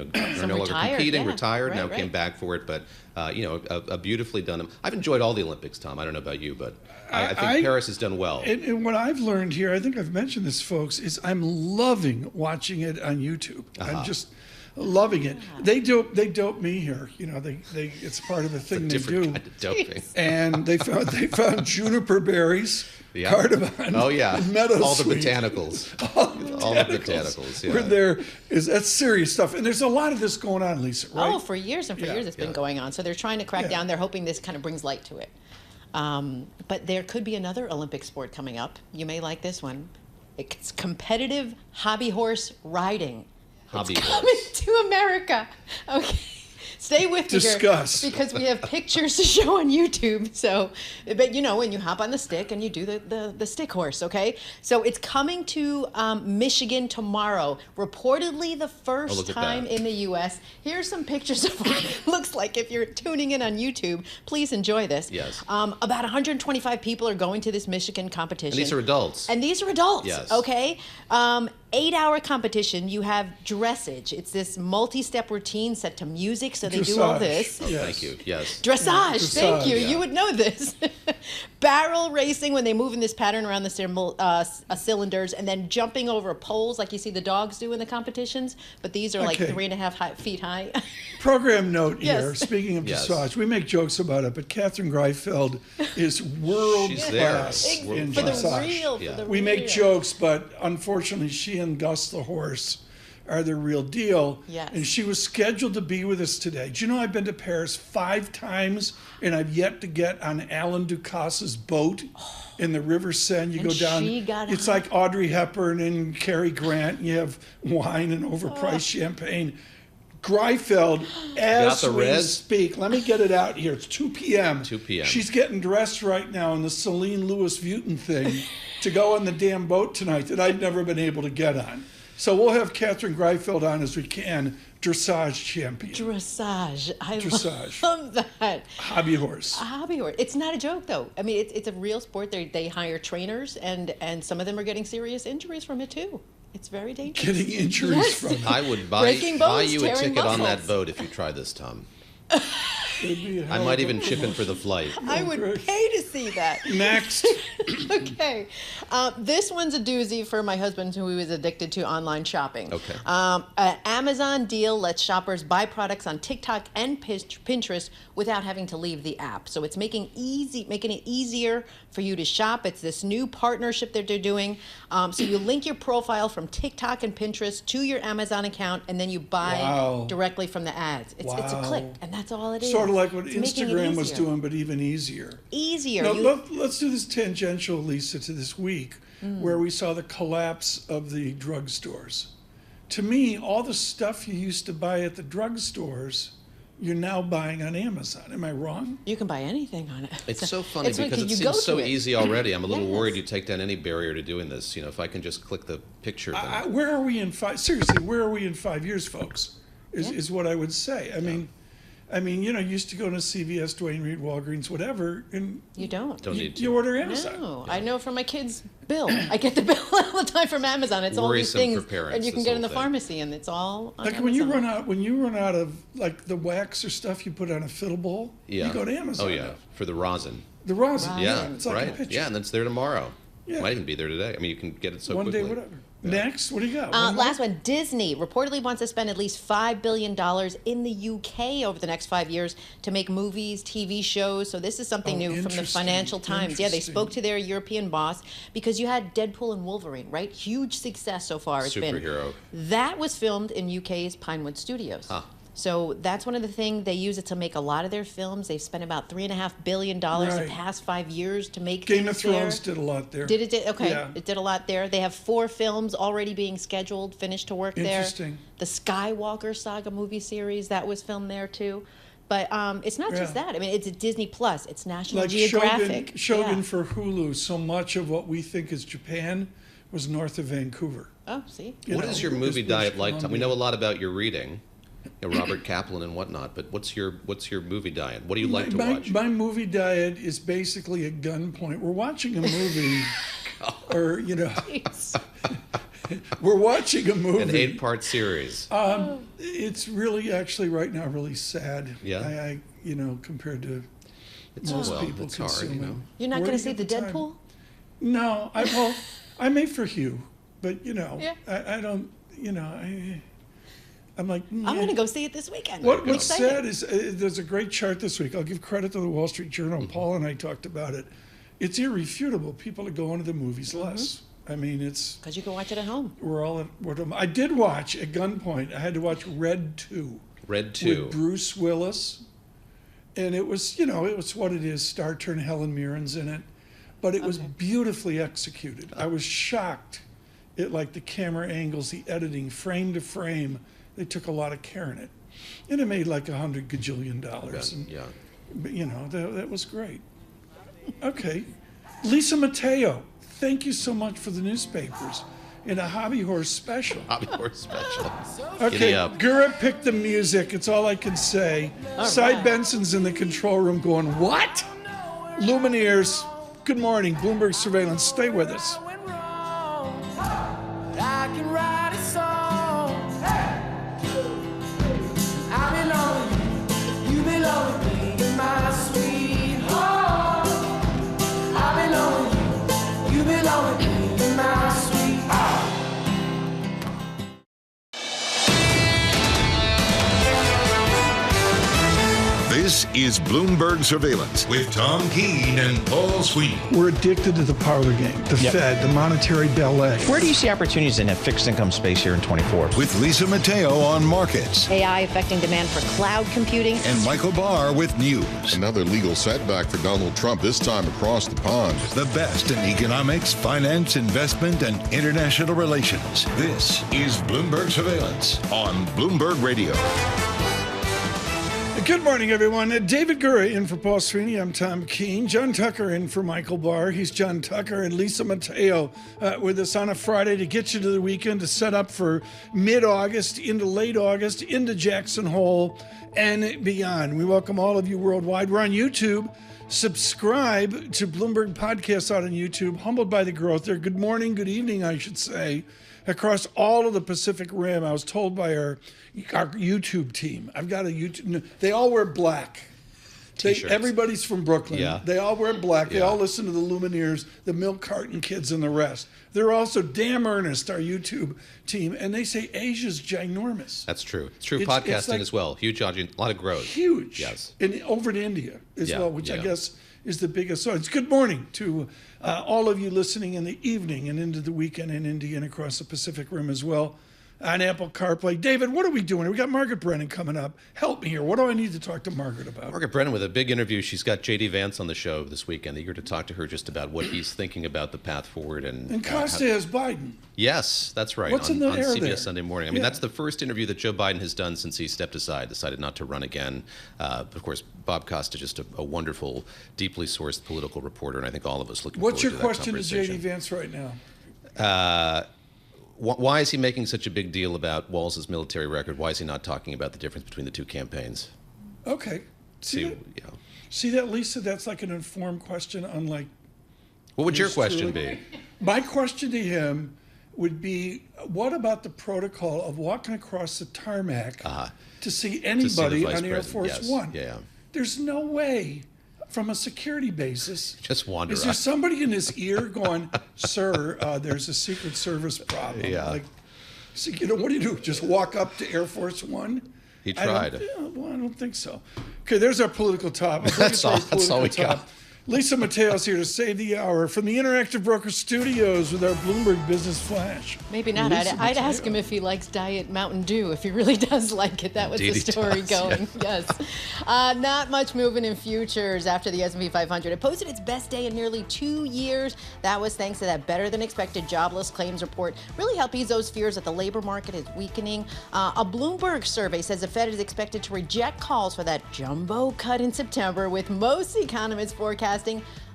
no longer competing, retired, now came back for it. But a beautifully done. I've enjoyed all the Olympics, Tom. I don't know about you, but I think Paris has done well. And what I've learned here, I think I've mentioned this, folks, is I'm loving watching it on YouTube. I'm just loving it. They dope me here. It's part of the thing they do. Kind of doping. And they found juniper berries, cardamom, meadow all the botanicals. All the botanicals. Yeah. That's serious stuff. And there's a lot of this going on, Lisa, right? Oh, for years and for years it's been going on. So they're trying to crack down. They're hoping this kind of brings light to it. But there could be another Olympic sport coming up. You may like this one. It's competitive hobby horse riding. It's coming to America. Okay. Stay with me here because we have pictures to show on YouTube. So, but when you hop on the stick and you do the stick horse, okay? So it's coming to Michigan tomorrow. Reportedly the first time in the U.S. Here's some pictures of what it looks like if you're tuning in on YouTube. Please enjoy this. Yes. About 125 people are going to this Michigan competition. And these are adults. Yes. Okay. 8-hour competition. You have dressage. It's this multi-step routine set to music, so they do all this. Oh, thank you. Yes. Dressage. Thank you. Yeah. You would know this. Barrel racing, when they move in this pattern around the cylinders, and then jumping over poles like you see the dogs do in the competitions. But these are like 3.5 feet high. Program note Yes. here. Speaking of dressage, we make jokes about it, but Katherine Greifeld is world class in For the dressage. real, for the We make real. jokes, but unfortunately, she and Gus the horse are the real deal. Yes. And she was scheduled to be with us today. Do you know I've been to Paris 5 times, and I've yet to get on Alan Ducasse's boat in the River Seine. You And go down. she got It's like Audrey Hepburn and Cary Grant. And you have wine and overpriced champagne. Greifeld, as the we res? speak, let me get it out here. It's 2 p.m. 2 p.m. She's getting dressed right now in the Celine Louis Vuitton thing to go on the damn boat tonight that I'd never been able to get on. So we'll have Katherine Greifeld on as we can, dressage champion. Dressage. I Dressage. love that. Hobby horse. A hobby horse. It's not a joke, though. I mean, it's a real sport. They hire trainers, and some of them are getting serious injuries from it, too. It's very dangerous. Getting injuries from it. I would buy Breaking bones, you a tearing ticket on that muscles. boat if you try this, Tom. It'd be a I hell might of a even chip in for the flight. I would pay to see that. Next. Okay. This one's a doozy for my husband, who is addicted to online shopping. Okay. An Amazon deal lets shoppers buy products on TikTok and Pinterest without having to leave the app. So it's making it easier for you to shop. It's this new partnership that they're doing. So you link your profile from TikTok and Pinterest to your Amazon account, and then you buy directly from the ads. It's a click, and that's all it is. Sort of like what It's making it Instagram was easier. doing, but even easier. Easier. Now, let's do this tangential, Lisa, to this week, where we saw the collapse of the drugstores. To me, all the stuff you used to buy at the drugstores, you're now buying on Amazon. Am I wrong? You can buy anything on it. It's so funny like because it you go seems so to it. easy already. I'm a little Yes. worried you take down any barrier to doing this. You know, if I can just click the picture. Then Where are we in 5? Seriously, where are we in 5 years, folks? Is what I would say. I mean, you know, you used to go to CVS, Duane Reade, Walgreens, whatever, and You don't. need to. you order Amazon. No, I know from my kid's bill. I get the bill all the time from Amazon. It's all these Worrisome things, for parents, and you can this get in whole the thing. pharmacy, and it's all on Like Amazon. when you run out of like the wax or stuff you put on a fiddle bowl, yeah. you go to Amazon. Oh yeah, for the rosin. The rosin. Yeah, It's like a right. picture. Yeah, and then it's there tomorrow. Yeah. Might even be there today. I mean, you can get it so One quickly. day, whatever. Next, what do you got? One more? Last one, Disney reportedly wants to spend at least $5 billion in the UK over the next 5 years to make movies, TV shows. So this is something new from the interesting, Financial Times. Yeah, they interesting. spoke to their European boss because you had Deadpool and Wolverine, right? Huge success so far. It's been. Superhero. That was filmed in UK's Pinewood Studios. Huh. So that's one of the things they use it to make a lot of their films. They've spent about $3.5 billion the Right. past 5 years to make Game of things there. Thrones did a lot there. Did it? Okay, Yeah. it did a lot there. They have 4 films already being scheduled, finished to work there. Interesting. The Skywalker Saga movie series that was filmed there too. But it's not just Yeah. that. I mean, it's a Disney Plus. It's National Like Geographic. Shogun Yeah. for Hulu. So much of what we think is Japan was north of Vancouver. Oh, see. What is your movie British diet like, Tom? We Columbia. know a lot about your reading, you know, Robert Kaplan and whatnot. But what's your movie diet? What do you like to watch? My movie diet is basically a gunpoint. We're watching a movie, or you know, we're watching a movie. An 8-part series. It's really, actually, right now, really sad. Yeah? I you know, compared to It's most well, people it's hard, you consuming. know. You're not Where going do to you see the get time? Deadpool? No, I made for Hugh, but you know, Yeah. I don't, you know, I'm like. I'm going to go see it this weekend. What's I'm excited. sad is there's a great chart this week. I'll give credit to the Wall Street Journal. Mm-hmm. Paul and I talked about it. It's irrefutable. People are going to the movies Mm-hmm. less. I mean, it's. Because you can watch it at home. We're all I did watch at gunpoint. I had to watch Red 2. Red 2. With Bruce Willis. And it was, you know, it was what it is. Star Turn Helen Mirren's in it. But it was beautifully executed. I was shocked at like the camera angles, the editing, frame to frame. They took a lot of care in it. And it made like $100 gajillion. And, Yeah. but, you know, that was great. Okay. Lisa Mateo, thank you so much for the newspapers in a Hobby Horse special. Hobby Horse special. Okay, Giddy up. Gura picked the music. It's all I can say. Cy Benson's in the control room going, what? Lumineers, good morning. Bloomberg Surveillance. Stay with us. I can ride somebody's soul. Hey! I belong with you, you belong with me, you're my sweetheart. I belong with you, you belong with me, you're my sweetheart. This is Bloomberg Surveillance with Tom Keene and Paul Sweeney. We're addicted to the parlor game, the Fed, the monetary ballet. Where do you see opportunities in that fixed income space here in 24? With Lisa Mateo on markets. AI affecting demand for cloud computing. And Michael Barr with news. Another legal setback for Donald Trump, this time across the pond. The best in economics, finance, investment, and international relations. This is Bloomberg Surveillance on Bloomberg Radio. Good morning, everyone. David Gura in for Paul Sweeney. I'm Tom Keene. John Tucker in for Michael Barr. He's John Tucker. And Lisa Mateo with us on a Friday to get you to the weekend, to set up for mid-August, into late August, into Jackson Hole, and beyond. We welcome all of you worldwide. We're on YouTube. Subscribe to Bloomberg Podcasts out on YouTube. Humbled by the growth there. Good morning, good evening, I should say. Across all of the Pacific Rim, I was told by our YouTube team. I've got a YouTube. They all wear black. Everybody's from Brooklyn. Yeah. They all wear black. They all listen to the Lumineers, the Milk Carton Kids, and the rest. They're also damn earnest, our YouTube team, and they say Asia's ginormous. That's true. It's true. Podcasting like, as well. Huge audience, a lot of growth. Huge. Yes. And over to India as well, which I guess is the biggest. So it's good morning to all of you listening in the evening and into the weekend in India and across the Pacific Rim as well on Apple CarPlay. David, what are we doing? We got Margaret Brennan coming up. Help me here. What do I need to talk to Margaret about? Margaret Brennan with a big interview. She's got J.D. Vance on the show this weekend. Eager to talk to her just about what he's thinking about the path forward. And Costa has Biden. Yes, that's right. What's in the air CBS there? Sunday Morning. I mean, that's the first interview that Joe Biden has done since he stepped aside, decided not to run again. Of course, Bob Costa, just a wonderful, deeply sourced political reporter, and I think all of us looking forward to that conversation. What's your question to J.D. Vance right now? Why is he making such a big deal about Walz's military record? Why is he not talking about the difference between the two campaigns? Okay. See that, Lisa? That's like an informed question, unlike. What would your question be? My question to him would be, what about the protocol of walking across the tarmac to see anybody on Air Force One? Yeah. There's no way, from a security basis, just wander. Is there somebody in his ear going, "Sir, there's a Secret Service problem"? Yeah. Like, so, what do you do? Just walk up to Air Force One? He tried. I don't think so. Okay, there's our political topic. That's all we got. Lisa Mateo's here to save the hour from the Interactive Broker Studios with our Bloomberg Business Flash. Maybe not. I'd ask him if he likes Diet Mountain Dew, if he really does like it. That was the story going. Yeah. Yes. Not much moving in futures after the S&P 500. It posted its best day in nearly 2 years. That was thanks to that better-than-expected jobless claims report. Really helped ease those fears that the labor market is weakening. A Bloomberg survey says the Fed is expected to reject calls for that jumbo cut in September, with most economists forecasting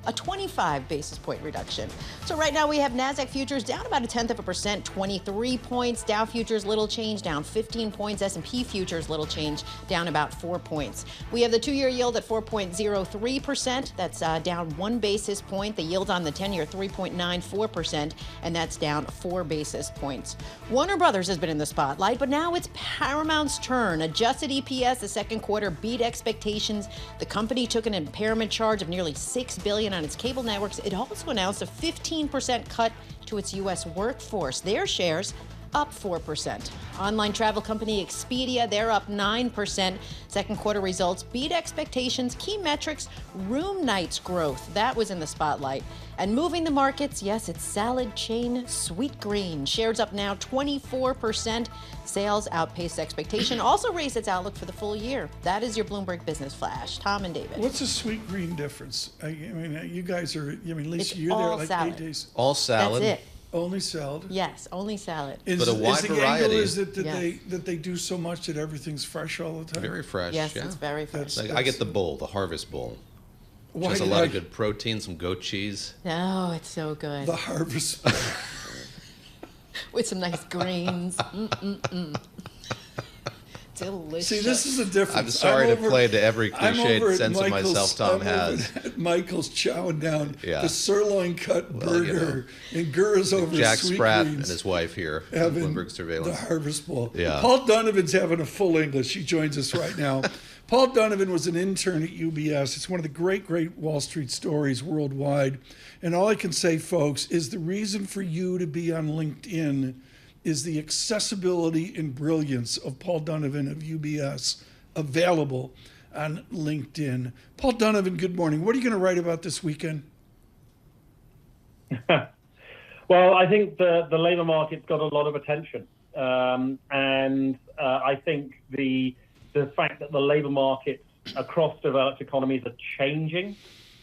a 25 basis point reduction. So right now we have NASDAQ futures down about 0.1%, 23 points. Dow futures little change, down 15 points. S&P futures little change, down about 4 points. We have the 2-year yield at 4.03%. That's down 1 basis point. The yield on the 10-year 3.94%, and that's down 4 basis points. Warner Brothers has been in the spotlight, but now it's Paramount's turn. Adjusted EPS the second quarter beat expectations. The company took an impairment charge of nearly $6 billion on its cable networks. It also announced a 15% cut to its U.S. workforce. Their shares up 4%. Online travel company Expedia, they're up 9%. Second quarter results beat expectations. Key metrics, room nights growth, that was in the spotlight. And moving the markets, yes, it's salad chain Sweetgreen. Shares up now 24%. Sales outpaced expectation. Also raised its outlook for the full year. That is your Bloomberg Business Flash. Tom and David. What's the Sweetgreen difference? I mean, you guys are, Lisa, you're there like salad. 8 days. All salad? That's it. Only salad? Yes, only salad. But a wide variety. Is that they do so much that everything's fresh all the time? Very fresh, yes, it's very fresh. I get the bowl, the Harvest Bowl. Which has a lot of good protein, some goat cheese. Oh, it's so good. The Harvest Bowl. With some nice greens. Delicious. See, this is the difference. I'm sorry to play to every cliched sense of myself Tom has. Michael's chowing down Yeah. the sirloin cut burger, and Gura's over Jack Sweet Spratt Greens and his wife here at having Bloomberg Surveillance. the Harvest Bowl. Yeah. Paul Donovan's having a full English. He joins us right now. Paul Donovan was an intern at UBS. It's one of the great Wall Street stories worldwide. And all I can say, folks, is the reason for you to be on LinkedIn is the accessibility and brilliance of Paul Donovan of UBS, available on LinkedIn. Paul Donovan, good morning. What are you going to write about this weekend? Well, I think the labor market's got a lot of attention. And I think the fact that the labor markets across developed economies are changing,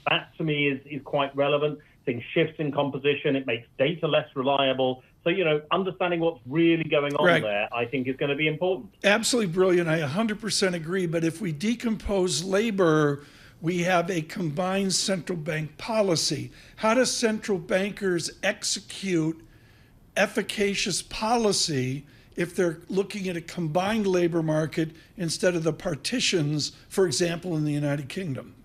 that to me is quite relevant. Things shifts in composition, it makes data less reliable. So, understanding what's really going on there, I think, is going to be important. Absolutely brilliant. I 100% agree. But if we decompose labor, we have a combined central bank policy. How do central bankers execute efficacious policy if they're looking at a combined labor market instead of the partitions, for example, in the United Kingdom?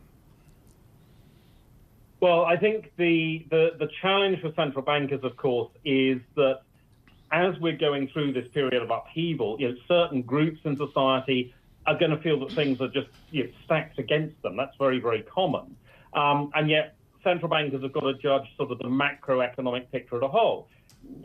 Well, I think the challenge for central bankers, of course, is that as we're going through this period of upheaval, certain groups in society are going to feel that things are just stacked against them. That's very, very common. And yet central bankers have got to judge sort of the macroeconomic picture as a whole.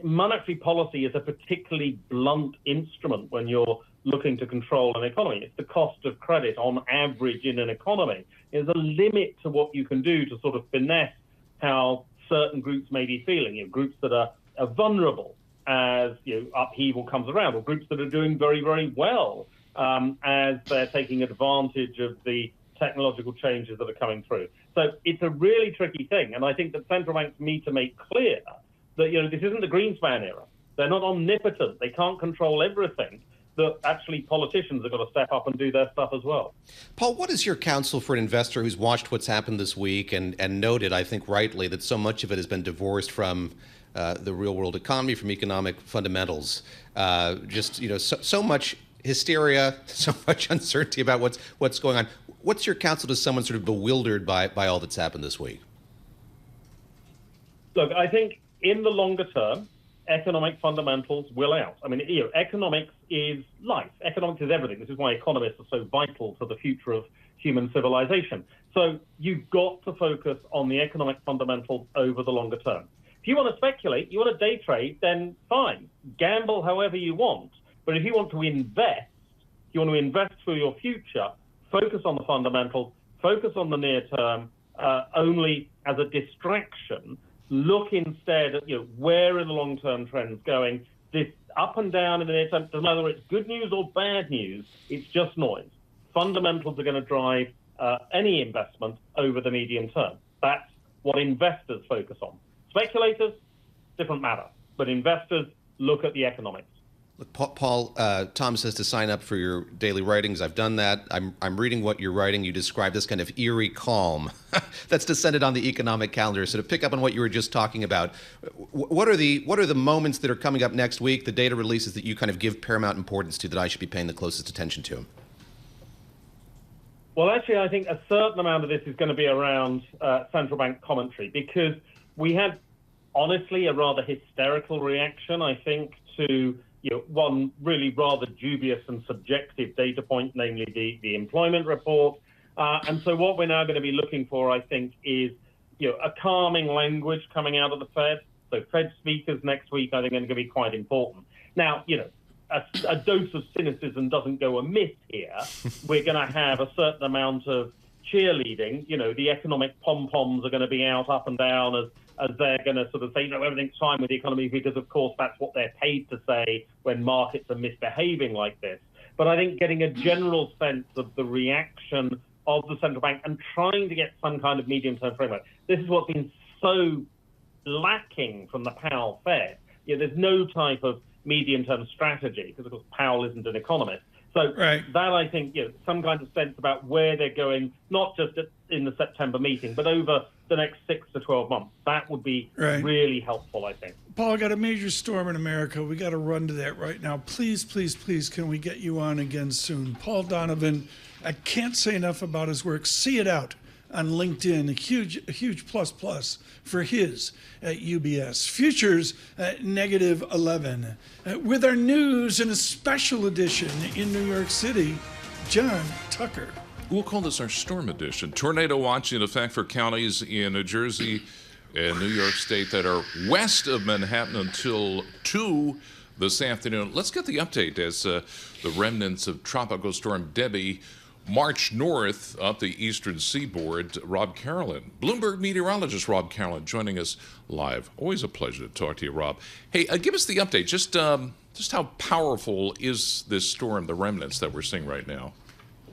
Monetary policy is a particularly blunt instrument when you're looking to control an economy. It's the cost of credit on average in an economy. There's a limit to what you can do to sort of finesse how certain groups may be feeling. Groups that are vulnerable as upheaval comes around, or groups that are doing very, very well as they're taking advantage of the technological changes that are coming through. So it's a really tricky thing, and I think that central banks need to make clear that this isn't the Greenspan era. They're not omnipotent. They can't control everything. That actually politicians have got to step up and do their stuff as well. Paul, what is your counsel for an investor who's watched what's happened this week and noted, I think rightly, that so much of it has been divorced from the real world economy, from economic fundamentals? So much hysteria, so much uncertainty about what's going on. What's your counsel to someone sort of bewildered by all that's happened this week? Look, I think in the longer term, economic fundamentals will out. I mean, economics is life. Economics is everything. This is why economists are so vital to the future of human civilization. So you've got to focus on the economic fundamentals over the longer term. If you want to speculate, you want to day trade, then fine. Gamble however you want. But if you want to invest, for your future, focus on the fundamentals, focus on the near term, only as a distraction. Look instead at where are the long-term trends going. This up and down in the near term, doesn't matter whether it's good news or bad news, it's just noise. Fundamentals are going to drive any investment over the medium term. That's what investors focus on. Speculators, different matter. But investors look at the economics. Look, Paul, Tom says to sign up for your daily writings. I've done that. I'm reading what you're writing. You describe this kind of eerie calm that's descended on the economic calendar. So to pick up on what you were just talking about, what are the moments that are coming up next week, the data releases that you kind of give paramount importance to, that I should be paying the closest attention to? Well, actually, I think a certain amount of this is going to be around central bank commentary, because we had, honestly, a rather hysterical reaction, I think, to one really rather dubious and subjective data point, namely the employment report. And so what we're now going to be looking for, I think, is a calming language coming out of the Fed. So Fed speakers next week, I think, are going to be quite important. Now, a dose of cynicism doesn't go amiss here. We're going to have a certain amount of cheerleading. The economic pom-poms are going to be out up and down as they're going to sort of say, everything's fine with the economy, because, of course, that's what they're paid to say when markets are misbehaving like this. But I think getting a general sense of the reaction of the central bank and trying to get some kind of medium-term framework. This is what's been so lacking from the Powell Fed. There's no type of medium-term strategy, because, of course, Powell isn't an economist. So that, I think, some kind of sense about where they're going, not just in the September meeting, but over the next 6 to 12 months. That would be really helpful, I think. Paul, got a major storm in America. We got to run to that right now. Please, please, please, can we get you on again soon? Paul Donovan, I can't say enough about his work. See it out on LinkedIn. A huge plus for his at UBS. Futures at negative 11. With our news in a special edition in New York City, John Tucker. We'll call this our storm edition. Tornado watch in effect for counties in New Jersey and New York State that are west of Manhattan until 2 this afternoon. Let's get the update as the remnants of Tropical Storm Debbie march north up the eastern seaboard. Rob Carolyn, Bloomberg meteorologist Rob Carolyn, joining us live. Always a pleasure to talk to you, Rob. Hey, give us the update. Just how powerful is this storm, the remnants that we're seeing right now?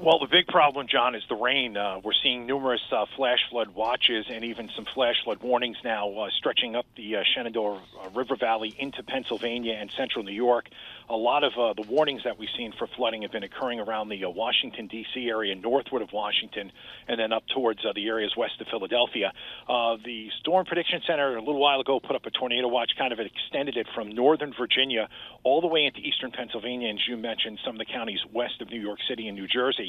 Well, the big problem, John, is the rain. We're seeing numerous flash flood watches and even some flash flood warnings now stretching up the Shenandoah River Valley into Pennsylvania and central New York. A lot of the warnings that we've seen for flooding have been occurring around the Washington, D.C. area, northward of Washington, and then up towards the areas west of Philadelphia. The Storm Prediction Center a little while ago put up a tornado watch, kind of extended it from northern Virginia all the way into eastern Pennsylvania, and as you mentioned, some of the counties west of New York City and New Jersey.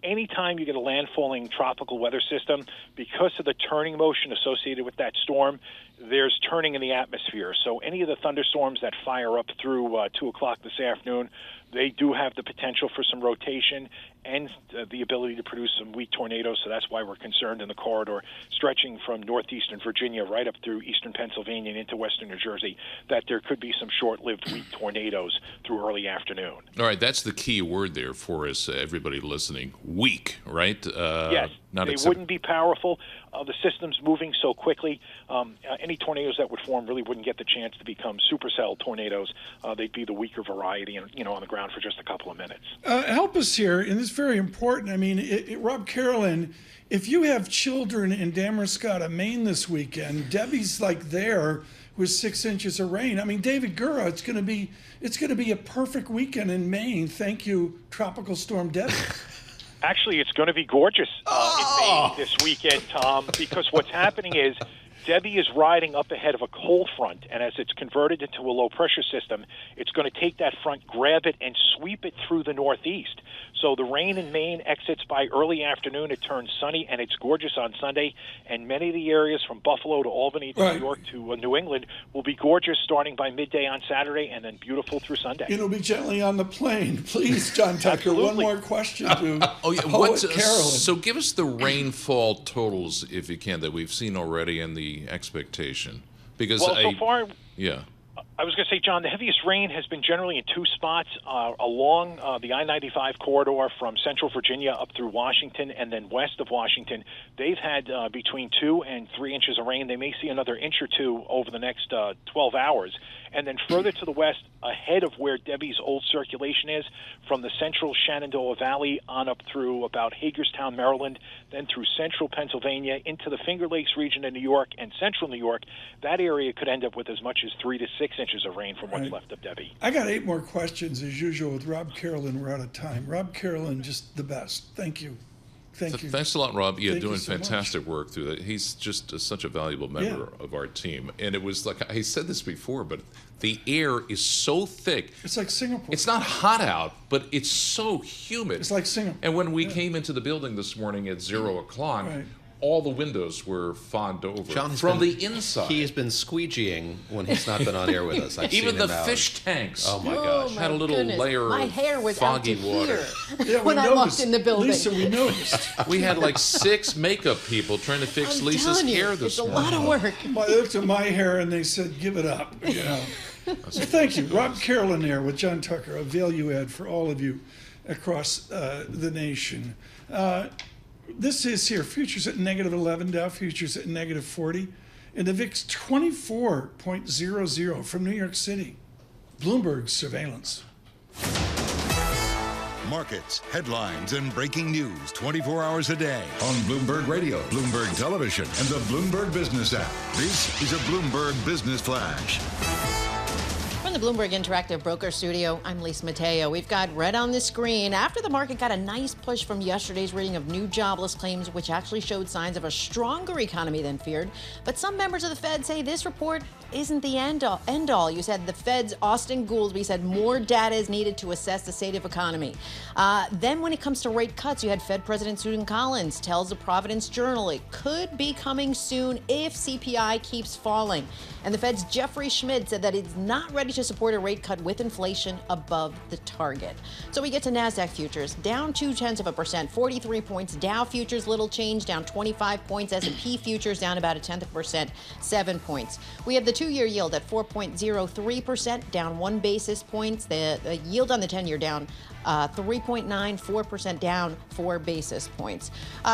Anytime you get a landfalling tropical weather system, because of the turning motion associated with that storm, there's turning in the atmosphere. So any of the thunderstorms that fire up through 2 o'clock this afternoon, they do have the potential for some rotation and the ability to produce some weak tornadoes. So that's why we're concerned in the corridor stretching from northeastern Virginia right up through eastern Pennsylvania and into western New Jersey, that there could be some short-lived weak tornadoes through early afternoon. All right, that's the key word there for us, everybody listening. Weak, right? Yes, they wouldn't be powerful. The system's moving so quickly. Any tornadoes that would form really wouldn't get the chance to become supercell tornadoes. They'd be the weaker variety, and on the ground for just a couple of minutes. Help us here, and this is very important. I mean, Rob Carolyn, if you have children in Damascotta, Maine this weekend, Debbie's like there with 6 inches of rain. I mean, David Gura, it's going to be a perfect weekend in Maine. Thank you, Tropical Storm Debbie. Actually, it's going to be gorgeous in Maine this weekend, Tom, because what's happening is Debbie is riding up ahead of a cold front, and as it's converted into a low-pressure system, it's going to take that front, grab it, and sweep it through the northeast. So the rain in Maine exits by early afternoon. It turns sunny, and it's gorgeous on Sunday. And many of the areas from Buffalo to Albany to New York to New England will be gorgeous starting by midday on Saturday and then beautiful through Sunday. It'll be gently on the plane. Please, John Tucker, Absolutely. one more question to Carolyn. So give us the rainfall totals, if you can, that we've seen already and the expectation. Because so far, yeah. I was going to say, John, the heaviest rain has been generally in 2 spots along the I-95 corridor from central Virginia up through Washington and then west of Washington. They've had between 2 and 3 inches of rain. They may see another inch or 2 over the next 12 hours. And then further to the west, ahead of where Debbie's old circulation is, from the central Shenandoah Valley on up through about Hagerstown, Maryland, then through central Pennsylvania into the Finger Lakes region of New York and central New York, that area could end up with as much as 3 to 6 inches of rain from what's left of Debbie. I got 8 more questions as usual with Rob Carolyn. We're out of time. Rob Carolyn, just the best. Thank you. Thank you. Thanks a lot, Rob. Yeah, Thank doing you so fantastic work through that. He's just such a valuable member of our team. And it was like, I said this before, but the air is so thick. It's like Singapore. It's not hot out, but it's so humid. It's like Singapore. And when we came into the building this morning at 0 o'clock, all the windows were fogged over from the inside. He has been squeegeeing when he's not been on air with us. I've Even seen the him fish tanks. Oh my gosh! Had a little layer My of hair was foggy out to water. here when I walked in the building. Lisa, we noticed. We had like 6 makeup people trying to fix I'm Lisa's telling you, hair this it's morning. a lot of work. I looked at my hair and they said, "Give it up." You know. So thank you, Rob Carolyn there with John Tucker, a value add for all of you across the nation. This is here, futures at negative 11, Dow futures at negative 40, and the VIX 24.00 from New York City. Bloomberg Surveillance. Markets, headlines, and breaking news 24 hours a day on Bloomberg Radio, Bloomberg Television, and the Bloomberg Business app. This is a Bloomberg Business Flash. From in the Bloomberg Interactive Broker Studio. I'm Lisa Mateo. We've got red on the screen after the market got a nice push from yesterday's reading of new jobless claims, which actually showed signs of a stronger economy than feared. But some members of the Fed say this report isn't the end all. You said the Fed's Austin Goolsbee said more data is needed to assess the state of economy. Then when it comes to rate cuts, you had Fed President Susan Collins tells the Providence Journal it could be coming soon if CPI keeps falling. And the Fed's Jeffrey Schmidt said that it's not ready to support a rate cut with inflation above the target. So we get to NASDAQ futures, down 0.2%, 43 points. Dow futures, little change, down 25 points. S&P futures down about 0.1%, 7 points. We have the two-year yield at 4.03%, down 1 basis point. The yield on the 10-year down 3.94%, down 4 basis points.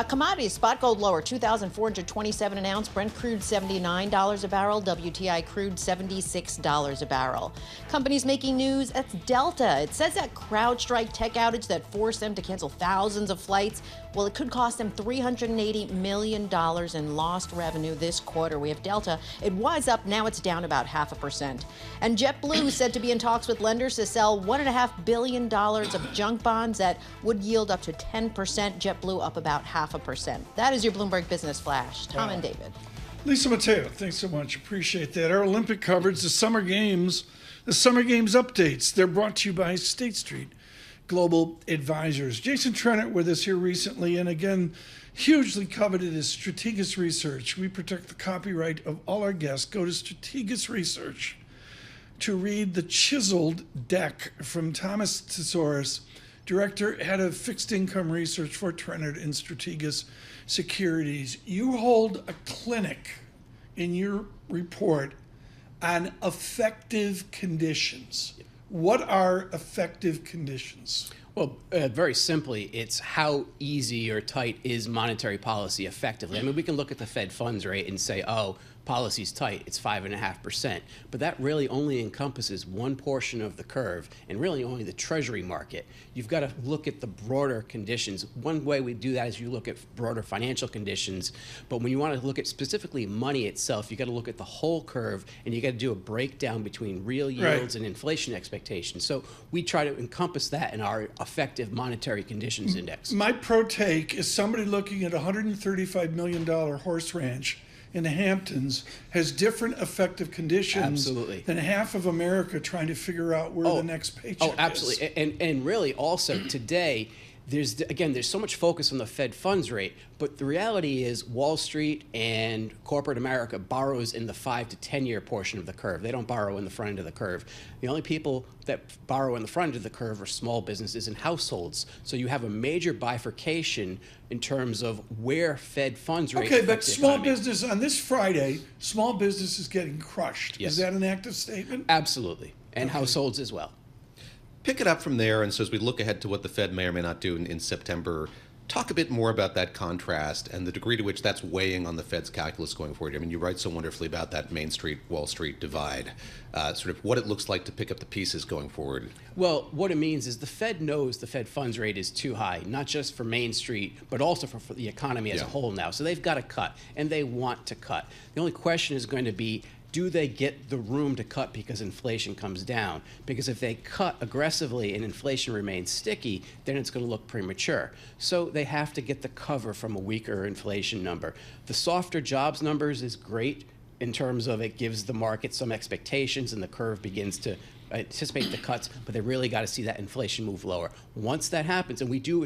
Commodities, spot gold lower, $2,427 an ounce. Brent crude $79 a barrel. WTI crude $76 a barrel. Companies making news, that's Delta. It says that CrowdStrike tech outage that forced them to cancel thousands of flights, well, it could cost them $380 million in lost revenue this quarter. We have Delta. It was up. Now it's down about 0.5%. And JetBlue said to be in talks with lenders to sell $1.5 billion of junk bonds that would yield up to 10%. JetBlue up about 0.5%. That is your Bloomberg Business Flash. Tom and David. Lisa Mateo, thanks so much. Appreciate that. Our Olympic coverage, the Summer Games updates. They're brought to you by State Street Global Advisors. Jason Trennert with us here recently, and again, hugely coveted is Strategas Research. We protect the copyright of all our guests. Go to Strategas Research to read the chiseled deck from Thomas Tesouris, Director, Head of Fixed Income Research for Trennert and Strategas Securities. You hold a clinic in your report on effective conditions. What are effective conditions? Well, very simply, it's how easy or tight is monetary policy effectively. I mean, we can look at the Fed funds rate and say, oh, policy's tight, it's 5.5%. But that really only encompasses one portion of the curve and really only the Treasury market. You've got to look at the broader conditions. One way we do that is you look at broader financial conditions. But when you want to look at specifically money itself, you got to look at the whole curve and you got to do a breakdown between real yields and inflation expectations. So we try to encompass that in our effective monetary conditions index. My pro take is somebody looking at a $135 million horse ranch in the Hamptons has different effective conditions than half of America trying to figure out where the next paycheck is. Absolutely. And really also today, there's so much focus on the Fed funds rate, but the reality is Wall Street and corporate America borrows in the 5 to 10 year portion of the curve. They don't borrow in the front end of the curve. The only people that borrow in the front end of the curve are small businesses and households. So you have a major bifurcation in terms of where Fed funds rate. Okay, but small business on this Friday, small business is getting crushed. Yes. Is that an active statement? Absolutely, and households as well. Pick it up from there, and so as we look ahead to what the Fed may or may not do in September, talk a bit more about that contrast and the degree to which that's weighing on the Fed's calculus going forward. I mean, you write so wonderfully about that Main Street, Wall Street divide, sort of what it looks like to pick up the pieces going forward. Well, what it means is the Fed knows the Fed funds rate is too high, not just for Main Street, but also for the economy as a whole now. So they've got to cut, and they want to cut. The only question is going to be, do they get the room to cut because inflation comes down? Because if they cut aggressively and inflation remains sticky, then it's going to look premature. So they have to get the cover from a weaker inflation number. The softer jobs numbers is great in terms of it gives the market some expectations and the curve begins to anticipate the cuts, but they really got to see that inflation move lower. Once that happens, and we do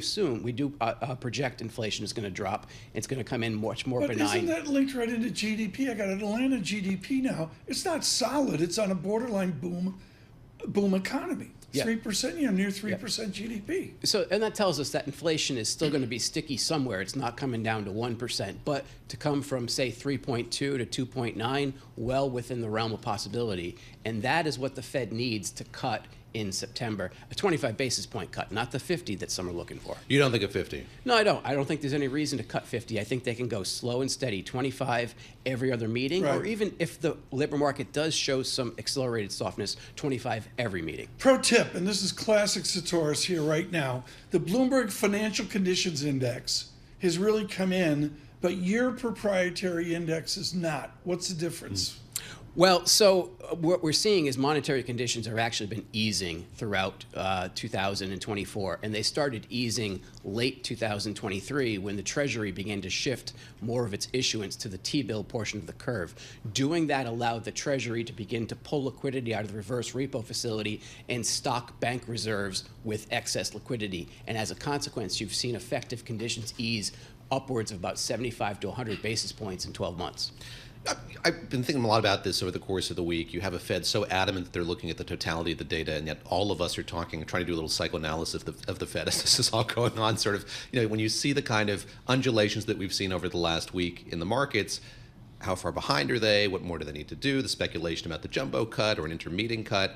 project inflation is going to drop, it's going to come in much more benign. But isn't that linked right into GDP? I got an Atlanta GDP now. It's not solid. It's on a borderline boom economy. 3%, near 3% GDP. So, and that tells us that inflation is still going to be sticky somewhere. It's not coming down to 1%, but to come from, say, 3.2 to 2.9, well within the realm of possibility. And that is what the Fed needs to cut in September, a 25 basis point cut, not the 50 that some are looking for. You don't think of 50? No, I don't. I don't think there's any reason to cut 50. I think they can go slow and steady, 25 every other meeting, or even if the labor market does show some accelerated softness, 25 every meeting. Pro tip, and this is classic Satoris here right now, the Bloomberg Financial Conditions Index has really come in, but your proprietary index is not. What's the difference? Well, so what we're seeing is monetary conditions have actually been easing throughout 2024, and they started easing late 2023 when the Treasury began to shift more of its issuance to the T-bill portion of the curve. Doing that allowed the Treasury to begin to pull liquidity out of the reverse repo facility and stock bank reserves with excess liquidity. And as a consequence, you've seen effective conditions ease upwards of about 75 to 100 basis points in 12 months. I've been thinking a lot about this over the course of the week. You have a Fed so adamant that they're looking at the totality of the data, and yet all of us are trying to do a little psychoanalysis of the Fed as this is all going on. Sort of, when you see the kind of undulations that we've seen over the last week in the markets, how far behind are they? What more do they need to do? The speculation about the jumbo cut or an intermediate cut.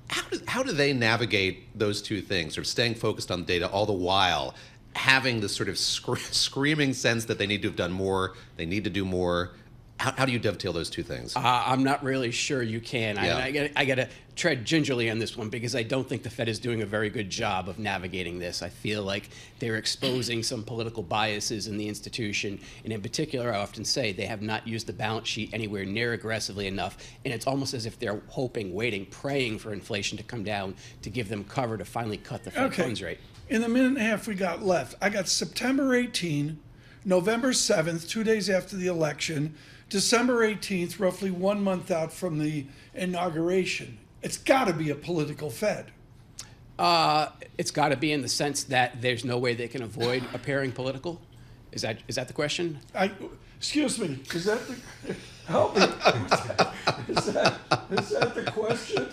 How do they navigate those two things, sort of staying focused on the data all the while having this sort of screaming sense that they need to have done more, they need to do more? How do you dovetail those two things? I'm not really sure you can. Yeah. I got to tread gingerly on this one because I don't think the Fed is doing a very good job of navigating this. I feel like they're exposing some political biases in the institution. And in particular, I often say they have not used the balance sheet anywhere near aggressively enough. And it's almost as if they're hoping, waiting, praying for inflation to come down to give them cover to finally cut the Fed funds rate. In the minute and a half we got left, I got September 18, November 7th, 2 days after the election, December 18th, roughly 1 month out from the inauguration. It's got to be a political Fed. It's got to be in the sense that there's no way they can avoid appearing political. Is that the question? Excuse me. Is that the help me? Is that the question?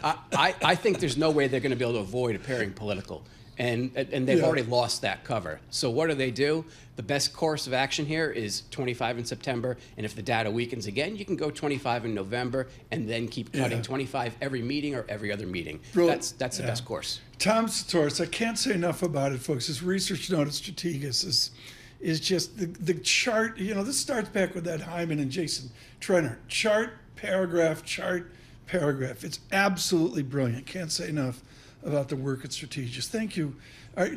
I think there's no way they're going to be able to avoid appearing political. And they've already lost that cover. So what do? The best course of action here is 25 in September, and if the data weakens again, you can go 25 in November and then keep cutting 25 every meeting or every other meeting. That's the best course. Tom Satoris, I can't say enough about it, folks. His research note at Strategas is just the chart. This starts back with that Hyman and Jason Trenner. Chart, paragraph, paragraph. It's absolutely brilliant. Can't say enough about the work at Strategas. Thank you. All right,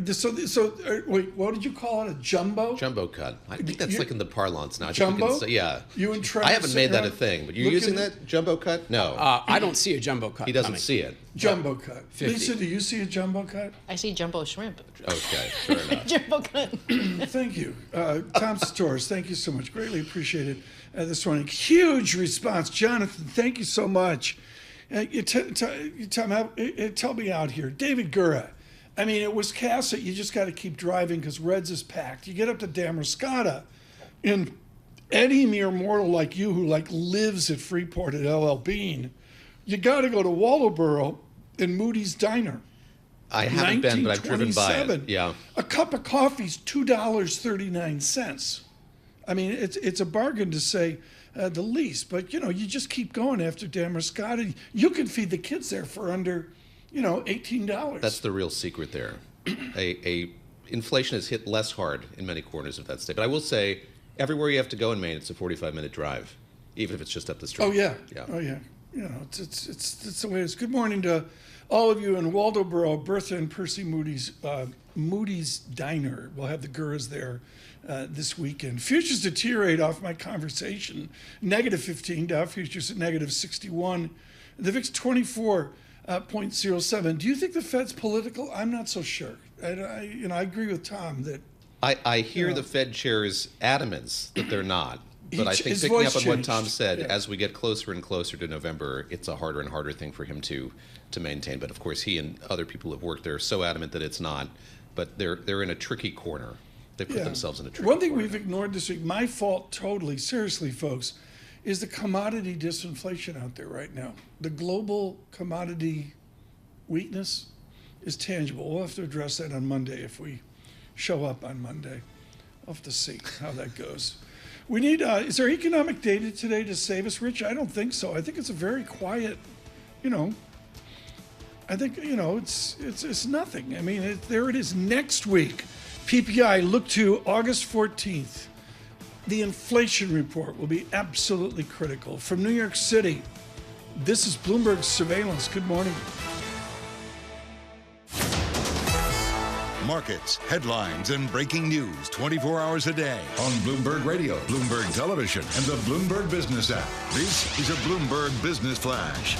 wait, what did you call it? A jumbo? Jumbo cut. I think that's like in the parlance now. Jumbo? Yeah. You and Trent. I haven't made that a thing, but you're using that jumbo cut? No. I don't see a jumbo cut. He doesn't see it. Jumbo cut. 50. Lisa, do you see a jumbo cut? I see jumbo shrimp. Okay, fair enough. Jumbo cut. Thank you. Tom Satoris, thank you so much. Greatly appreciated this morning. Huge response. Jonathan, thank you so much. You tell me out here. David Gura. I mean, at Wiscasset, you just got to keep driving because Reds is packed. You get up to Damariscotta, and any mere mortal like you who lives at Freeport at LL Bean, you got to go to Waldoboro and Moody's Diner. I haven't been, but I've driven by it. Yeah. A cup of coffee's $2.39. I mean, it's a bargain to say the least. But, you just keep going after Damariscotta. You can feed the kids there for under, $18. That's the real secret there. Inflation has hit less hard in many corners of that state. But I will say, everywhere you have to go in Maine, it's a 45-minute drive, even if it's just up the street. Oh, yeah. Oh, yeah. It's the way it is. Good morning to all of you in Waldoboro, Bertha and Percy Moody's Diner. We'll have the Guras there this weekend. Futures deteriorate off my conversation. -15, Dow futures at -61. The VIX 24.07. Do you think the Fed's political? I'm not so sure. I agree with Tom that. I hear the Fed chair's adamance that they're not. But I think picking up on what Tom said, as we get closer and closer to November, it's a harder and harder thing for him to maintain. But of course, he and other people who have worked there are so adamant that it's not. But they're in a tricky corner. They put themselves in a tricky corner. One thing we've ignored this week, my fault totally, seriously, folks, is the commodity disinflation out there right now. The global commodity weakness is tangible. We'll have to address that on Monday if we show up on Monday. We'll have to see how that goes. We need, is there economic data today to save us, Rich? I don't think so. I think it's a very quiet, I think, it's nothing. I mean, there it is next week. PPI, look to August 14th. The inflation report will be absolutely critical. From New York City, this is Bloomberg Surveillance. Good morning. markets, headlines, and breaking news 24 hours a day on Bloomberg Radio, Bloomberg Television, and the Bloomberg Business app. This is a Bloomberg Business Flash.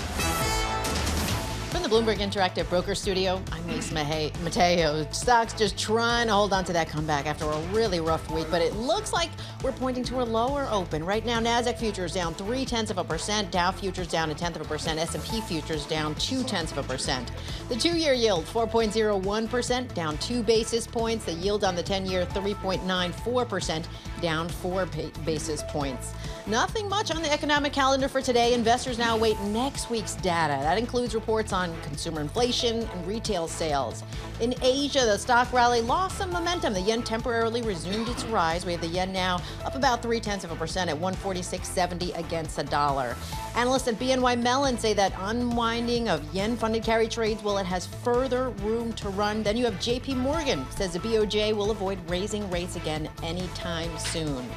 From the Bloomberg Interactive Broker Studio, I'm Lisa Mateo. Stocks just trying to hold on to that comeback after a really rough week, but it looks like we're pointing to a lower open. Right now, NASDAQ futures down 0.3%, Dow futures down 0.1%, S&P futures down 0.2%. The 2-year yield, 4.01%, down 2 basis points. The yield on the 10-year, 3.94%, down 4 basis points. Nothing much on the economic calendar for today. Investors now await next week's data. That includes reports on consumer inflation and retail sales. In Asia, the stock rally lost some momentum. The yen temporarily resumed its rise. We have the yen now up about 0.3% at 146.70 against the dollar. Analysts at BNY Mellon say that unwinding of yen-funded carry trades, well, it has further room to run. Then you have JP Morgan says the BOJ will avoid raising rates again anytime soon.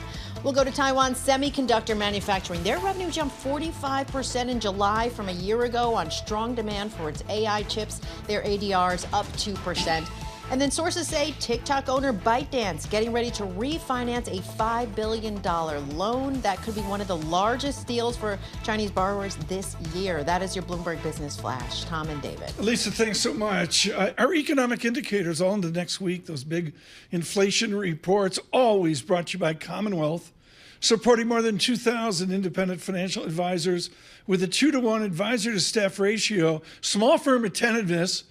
We'll go to Taiwan semiconductor manufacturing. Their revenue jumped 45% in July from a year ago on strong demand for its AI chips. Their ADRs up 2%. And then sources say TikTok owner ByteDance getting ready to refinance a $5 billion loan. That could be one of the largest deals for Chinese borrowers this year. That is your Bloomberg Business Flash. Tom and David. Lisa, thanks so much. Our economic indicators all into next week, those big inflation reports, always brought to you by Commonwealth, supporting more than 2,000 independent financial advisors with a 2-to-1 advisor-to-staff ratio, small firm attentiveness,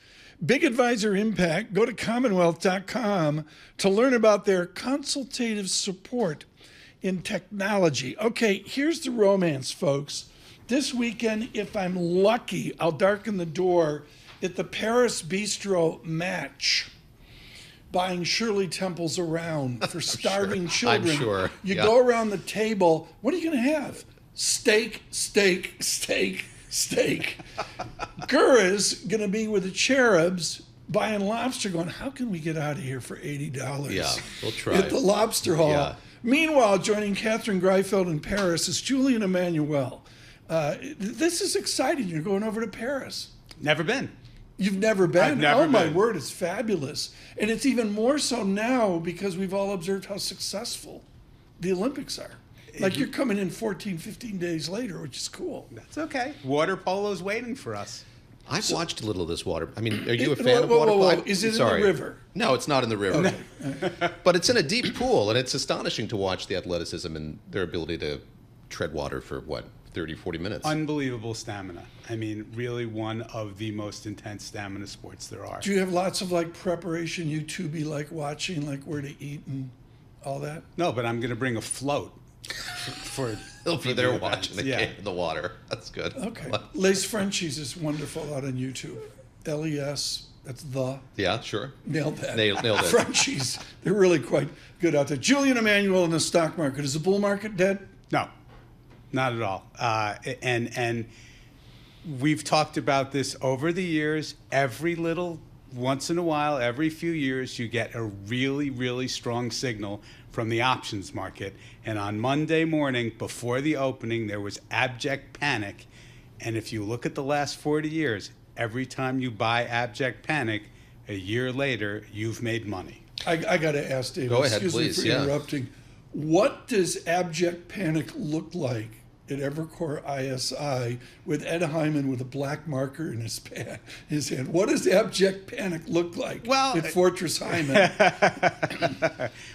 big advisor impact. Go to commonwealth.com to learn about their consultative support in technology. Okay, here's the romance, folks. This weekend, if I'm lucky, I'll darken the door at the Paris Bistro Match, buying Shirley Temples around for starving children. I'm sure. You go around the table. What are you going to have? Steak, steak, steak, steak. Gura's going to be with the cherubs buying lobster, going, how can we get out of here for $80? Yeah, we'll try. At the Lobster Hall. Yeah. Meanwhile, joining Catherine Greifeld in Paris is Julian Emanuel. This is exciting. You're going over to Paris. Never been. You've never been? I've never my been. word, it's fabulous. And it's even more so now because we've all observed how successful the Olympics are. Like you're coming in 14, 15 days later, which is cool. That's okay. Water polo's waiting for us. I've watched a little of this water. I mean, are you a fan of water polo? Is it in the river? No, it's not in the river. Okay. But it's in a deep pool, and it's astonishing to watch the athleticism and their ability to tread water for, 30, 40 minutes? Unbelievable stamina. I mean, really one of the most intense stamina sports there are. Do you have lots of preparation you two be watching, where to eat and all that? No, but I'm going to bring a float for They'll be there watching the game in the water. That's good. Okay. Les Frenchies is wonderful out on YouTube. LES, that's the. Yeah, sure. Nailed that. Nailed it. Frenchies, they're really quite good out there. Julian Emanuel in the stock market. Is the bull market dead? No, not at all. And we've talked about this over the years. Once in a while, every few years, you get a really, really strong signal from the options market. And on Monday morning, before the opening, there was abject panic. And if you look at the last 40 years, every time you buy abject panic, a year later, you've made money. I got to ask David. Go ahead, excuse please. me for interrupting. What does abject panic look like at Evercore ISI with Ed Hyman with a black marker in his hand? What does abject panic look like at Fortress Hyman?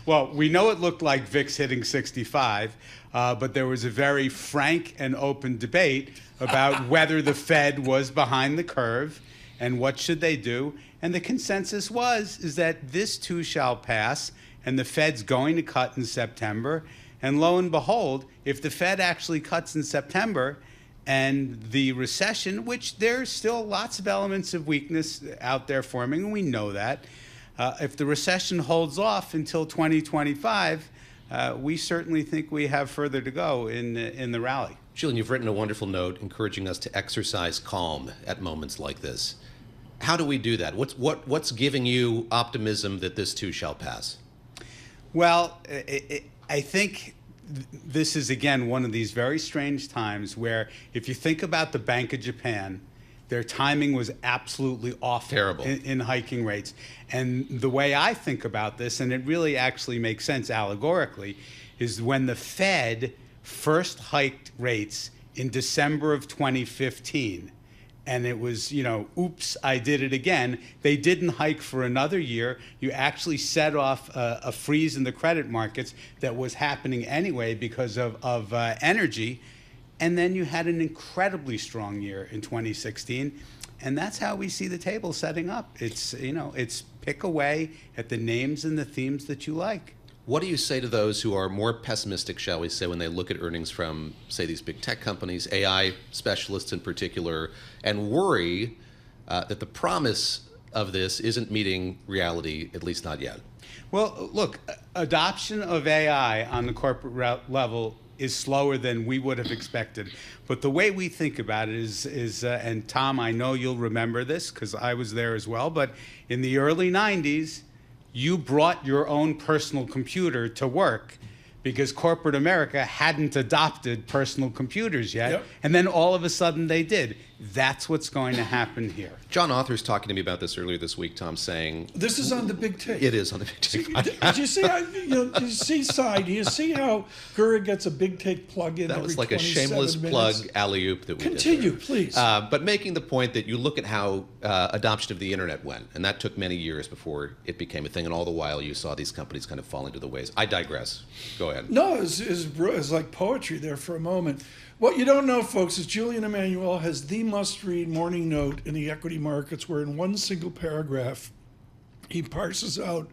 Well, we know it looked like VIX hitting 65, but there was a very frank and open debate about whether the Fed was behind the curve and what should they do. And the consensus is that this too shall pass, and the Fed's going to cut in September. And lo and behold, if the Fed actually cuts in September and the recession, which there's still lots of elements of weakness out there forming, and we know that, if the recession holds off until 2025, we certainly think we have further to go in the rally. Julian, you've written a wonderful note encouraging us to exercise calm at moments like this. How do we do that? What's giving you optimism that this too shall pass? Well, I think this is, again, one of these very strange times where if you think about the Bank of Japan, Their timing was absolutely awful. Terrible. In hiking rates. And the way I think about this, and it really actually makes sense allegorically, is when the Fed first hiked rates in December of 2015, and it was, oops, I did it again. They didn't hike for another year. You actually set off a freeze in the credit markets that was happening anyway because of energy. And then you had an incredibly strong year in 2016. And that's how we see the table setting up. It's, it's pick away at the names and the themes that you like. What do you say to those who are more pessimistic, shall we say, when they look at earnings from, say, these big tech companies, AI specialists in particular, and worry that the promise of this isn't meeting reality, at least not yet? Well, look, adoption of AI on the corporate level is slower than we would have expected. But the way we think about it is and Tom, I know you'll remember this because I was there as well, but in the early 90s, you brought your own personal computer to work because corporate America hadn't adopted personal computers yet. Yep. And then all of a sudden they did. That's what's going to happen here. John Author's talking to me about this earlier this week, Tom, saying... This is on the big take. It is on the big take. Did you see how, do you see how Gura gets a big take plug in? That was like a shameless plug alley-oop that we Continue, did. please. But making the point that you look at how adoption of the internet went, and that took many years before it became a thing, and all the while you saw these companies kind of fall into the ways. I digress. Go ahead. No, it's like poetry there for a moment. What you don't know, folks, is Julian Emanuel has the must-read morning note in the equity markets where in one single paragraph he parses out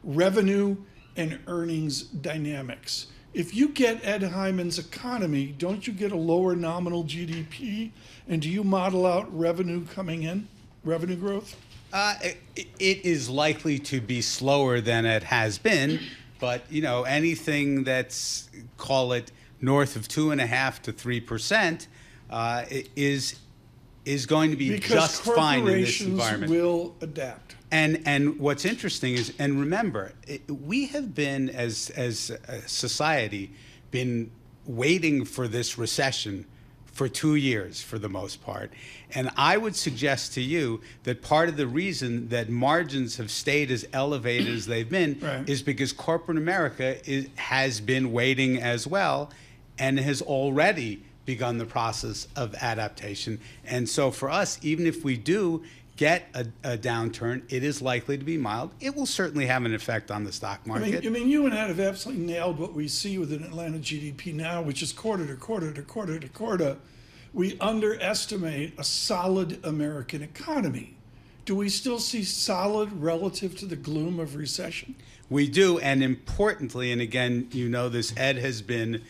revenue and earnings dynamics. If you get Ed Hyman's economy, don't you get a lower nominal GDP? And do you model out revenue coming in, revenue growth? It is likely to be slower than it has been, but anything that's, call it, north of 2.5% to 3%, is going to be because just fine in this environment. Will adapt. And what's interesting is, and remember, we have been as a society been waiting for this recession for 2 years for the most part. And I would suggest to you that part of the reason that margins have stayed as elevated as they've been is because corporate America has been waiting as well and has already begun the process of adaptation. And so for us, even if we do get a downturn, it is likely to be mild. It will certainly have an effect on the stock market. I mean, you and Ed have absolutely nailed what we see with an Atlanta GDP now, which is quarter to quarter to quarter to quarter. We underestimate a solid American economy. Do we still see solid relative to the gloom of recession? We do, and importantly, and again, this, Ed has been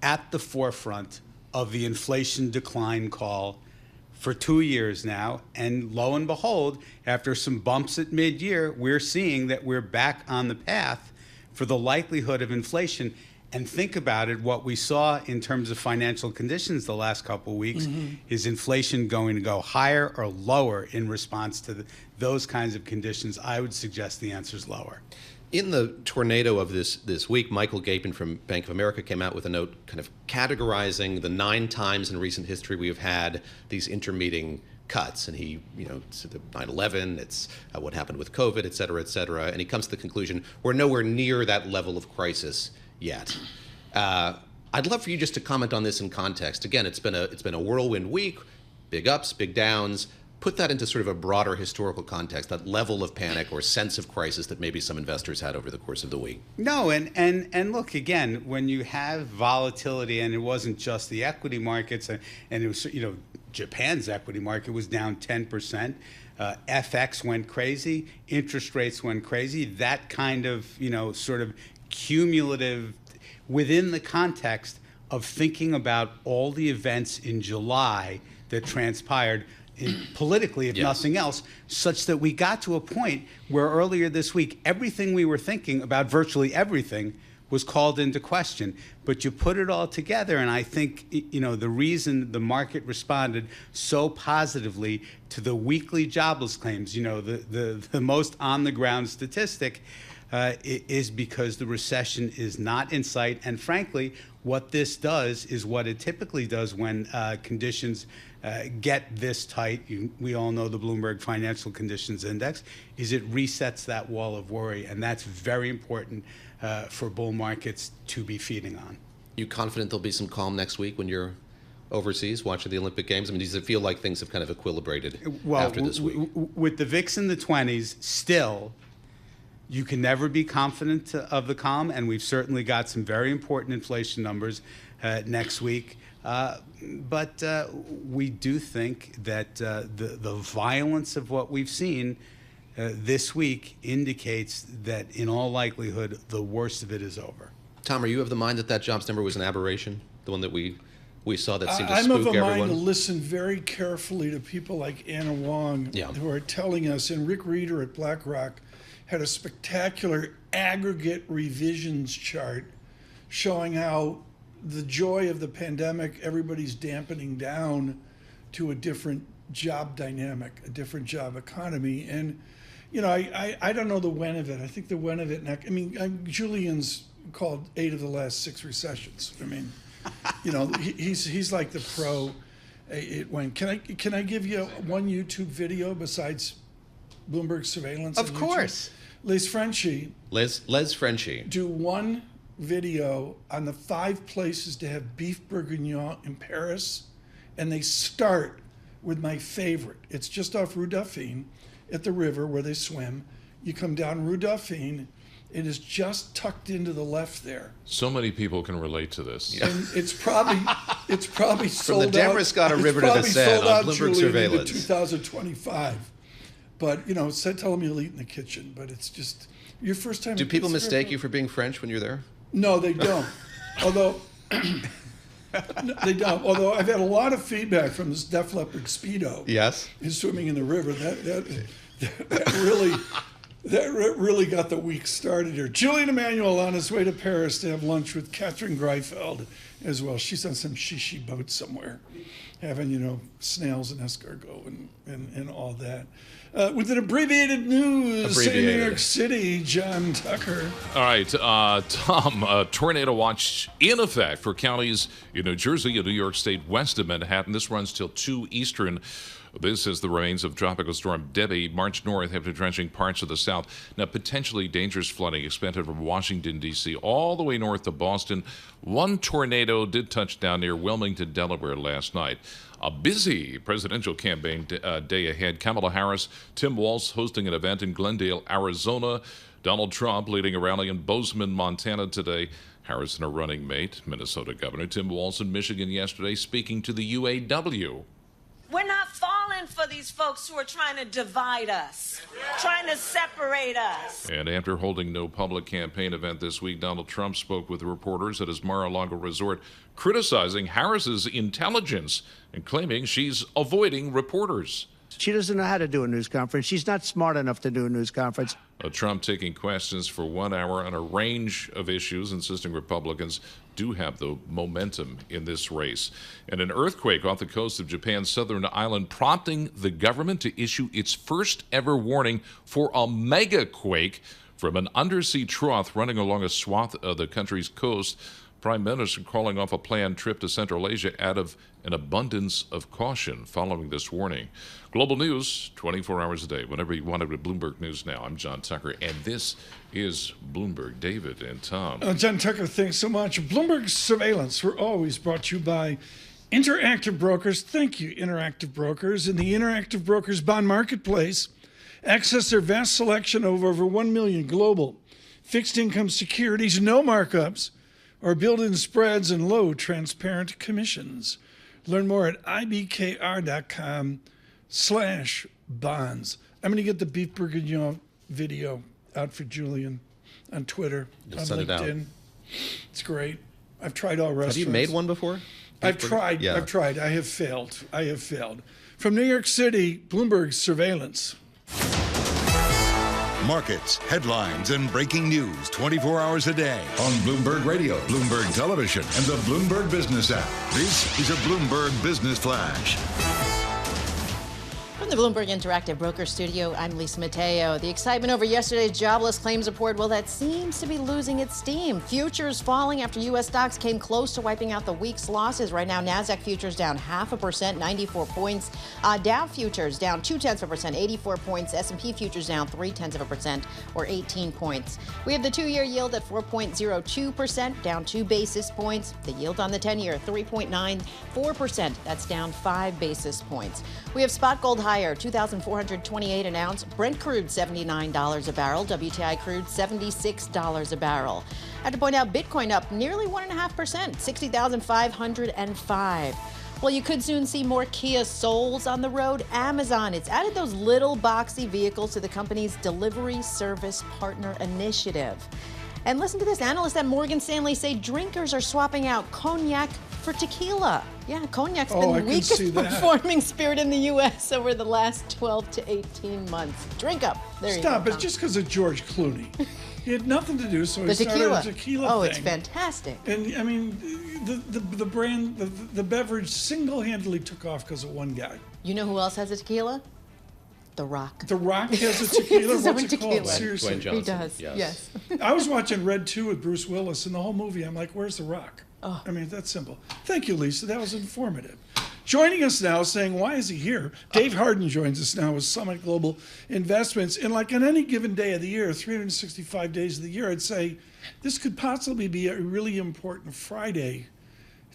at the forefront of the inflation decline call for 2 years now, and lo and behold, after some bumps at mid-year, we're seeing that we're back on the path for the likelihood of inflation. And think about it, what we saw in terms of financial conditions the last couple of weeks, is inflation going to go higher or lower in response to those kinds of conditions? I would suggest the answer is lower. In the tornado of this week, Michael Gapin from Bank of America came out with a note kind of categorizing the 9 times in recent history we have had these intermeeting cuts. And he, said the 9/11, it's what happened with COVID, et cetera, and he comes to the conclusion we're nowhere near that level of crisis yet. I'd love for you just to comment on this in context. Again, it's been a whirlwind week, big ups, big downs. Put that into sort of a broader historical context, that level of panic or sense of crisis that maybe some investors had over the course of the week. No, and look, again, when you have volatility, and it wasn't just the equity markets, and it was, Japan's equity market was down 10%. FX went crazy, interest rates went crazy. That kind of, sort of cumulative within the context of thinking about all the events in July that transpired politically, if nothing else, such that we got to a point where earlier this week, everything we were thinking about, virtually everything, was called into question. But you put it all together, and I think, the reason the market responded so positively to the weekly jobless claims, the most on-the-ground statistic, is because the recession is not in sight. And frankly, what this does is what it typically does when conditions get this tight. We all know the Bloomberg Financial Conditions Index, is it resets that wall of worry. And that's very important for bull markets to be feeding on. You confident there'll be some calm next week when you're overseas watching the Olympic Games? I mean, does it feel like things have kind of equilibrated after this week? With the VIX in the 20s, still, you can never be confident of the calm, and we've certainly got some very important inflation numbers next week. But we do think that the violence of what we've seen this week indicates that, in all likelihood, the worst of it is over. Tom, are you of the mind that that jobs number was an aberration? The one that we saw that seemed to I'm spook of a everyone? mind to listen very carefully to people like Anna Wong, who are telling us, and Rick Reeder at BlackRock had a spectacular aggregate revisions chart showing how the joy of the pandemic, everybody's dampening down to a different job dynamic, a different job economy. And, I don't know the when of it. I think the when of it, Julian's called 8 of the last 6 recessions. I mean, he's like the pro. It went. Can I give you one YouTube video besides Bloomberg Surveillance? Of course. Les Frenchie. Les Frenchie. Do one video on the 5 places to have beef bourguignon in Paris, and they start with my favorite. It's just off Rue Dauphine at the river where they swim. You come down Rue Dauphine. It is just tucked into the left there. So many people can relate to this. And it's probably sold out. From the Damariscotta River to the Seine on Bloomberg Surveillance. 2025. But, tell them you'll eat in the kitchen. But it's just your first time. Do people mistake you for being French when you're there? No, they don't. Although they don't. Although I've had a lot of feedback from this Def Leppard Speedo. Yes. Is swimming in the river. That really got the week started here. Julian Emanuel on his way to Paris to have lunch with Katherine Greifeld as well. She's on some shishi boat somewhere, having, snails and escargot and all that. With an abbreviated news in New York City, John Tucker. All right, Tom, tornado watch in effect for counties in New Jersey and New York State west of Manhattan. This runs till 2 Eastern. This is the remains of Tropical Storm Debbie marched north after drenching parts of the south. Now, potentially dangerous flooding expected from Washington, D.C. all the way north to Boston. One tornado did touch down near Wilmington, Delaware last night. A busy presidential campaign day ahead. Kamala Harris, Tim Walz hosting an event in Glendale, Arizona. Donald Trump leading a rally in Bozeman, Montana today. Harris and her running mate, Minnesota Governor Tim Walz in Michigan yesterday, speaking to the UAW. We're not falling for these folks who are trying to divide us, trying to separate us. And after holding no public campaign event this week, Donald Trump spoke with reporters at his Mar-a-Lago resort, criticizing Harris's intelligence and claiming she's avoiding reporters. She doesn't know how to do a news conference. She's not smart enough to do a news conference. Trump taking questions for 1 hour on a range of issues, insisting Republicans do have the momentum in this race. And an earthquake off the coast of Japan's southern island prompting the government to issue its first ever warning for a mega quake from an undersea trough running along a swath of the country's coast. Prime Minister calling off a planned trip to Central Asia out of an abundance of caution following this warning. Global news, 24 hours a day, whenever you want it with Bloomberg News Now. I'm John Tucker, and this is Bloomberg. David and Tom. John Tucker, thanks so much. Bloomberg Surveillance, we're always brought to you by Interactive Brokers. Thank you, Interactive Brokers. In the Interactive Brokers bond marketplace, access their vast selection of over 1 million global fixed income securities, no markups, or built-in spreads and low transparent commissions. Learn more at ibkr.com/bonds. I'm going to get the beef bourguignon video out for Julian on Twitter, You'll on send LinkedIn. it out. It's great. I've tried all restaurants. Have you made one before? I've tried. Yeah. I've tried. I have failed. From New York City, Bloomberg Surveillance. Markets, headlines, and breaking news 24 hours a day on Bloomberg Radio, Bloomberg Television, and the Bloomberg Business app. This is a Bloomberg Business Flash. From the Bloomberg Interactive Broker Studio, I'm Lisa Mateo. The excitement over yesterday's jobless claims report, well, that seems to be losing its steam. Futures falling after U.S. stocks came close to wiping out the week's losses. Right now, NASDAQ futures down 0.5%, 94 points. Dow futures down 0.2%, 84 points. S&P futures down 0.3%, or 18 points. We have the 2-year yield at 4.02%, down 2 basis points. The yield on the 10-year, 3.94%. That's down 5 basis points. We have spot gold higher, $2,428 an ounce. Brent crude, $79 a barrel. WTI crude, $76 a barrel. I have to point out Bitcoin up nearly 1.5%, 60,505. Well, you could soon see more Kia Souls on the road. Amazon, it's added those little boxy vehicles to the company's delivery service partner initiative. And listen to this. Analysts at Morgan Stanley say drinkers are swapping out cognac for tequila. Yeah, cognac's been the weakest performing spirit in the U.S. over the last 12 to 18 months. Drink up. There you go. Stop. It's just because of George Clooney. He had nothing to do, so he started a tequila thing. Oh, it's fantastic. And, I mean, the brand, the beverage single-handedly took off because of one guy. You know who else has a tequila? The Rock. The Rock has a tequila? What's it tequila. called? Seriously. Dwayne Johnson. He does, yes. I was watching Red 2 with Bruce Willis, and the whole movie, I'm like, where's The Rock? Oh. I mean, that's simple. Thank you, Lisa. That was informative. Joining us now, saying, why is he here? Dave Harden joins us now with Summit Global Investments. And like on any given day of the year, 365 days of the year, I'd say this could possibly be a really important Friday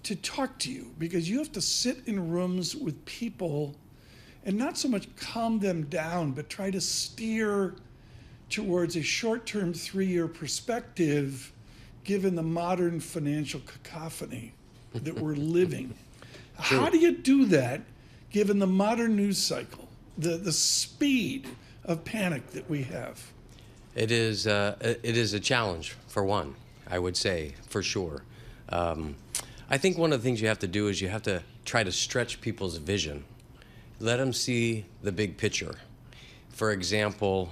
to talk to you, because you have to sit in rooms with people and not so much calm them down, but try to steer towards a short-term 3-year perspective, given the modern financial cacophony that we're living. How do you do that, given the modern news cycle, the speed of panic that we have? It is a challenge, for one, I would say, for sure. I think one of the things you have to do is you have to try to stretch people's vision. Let them see the big picture. For example,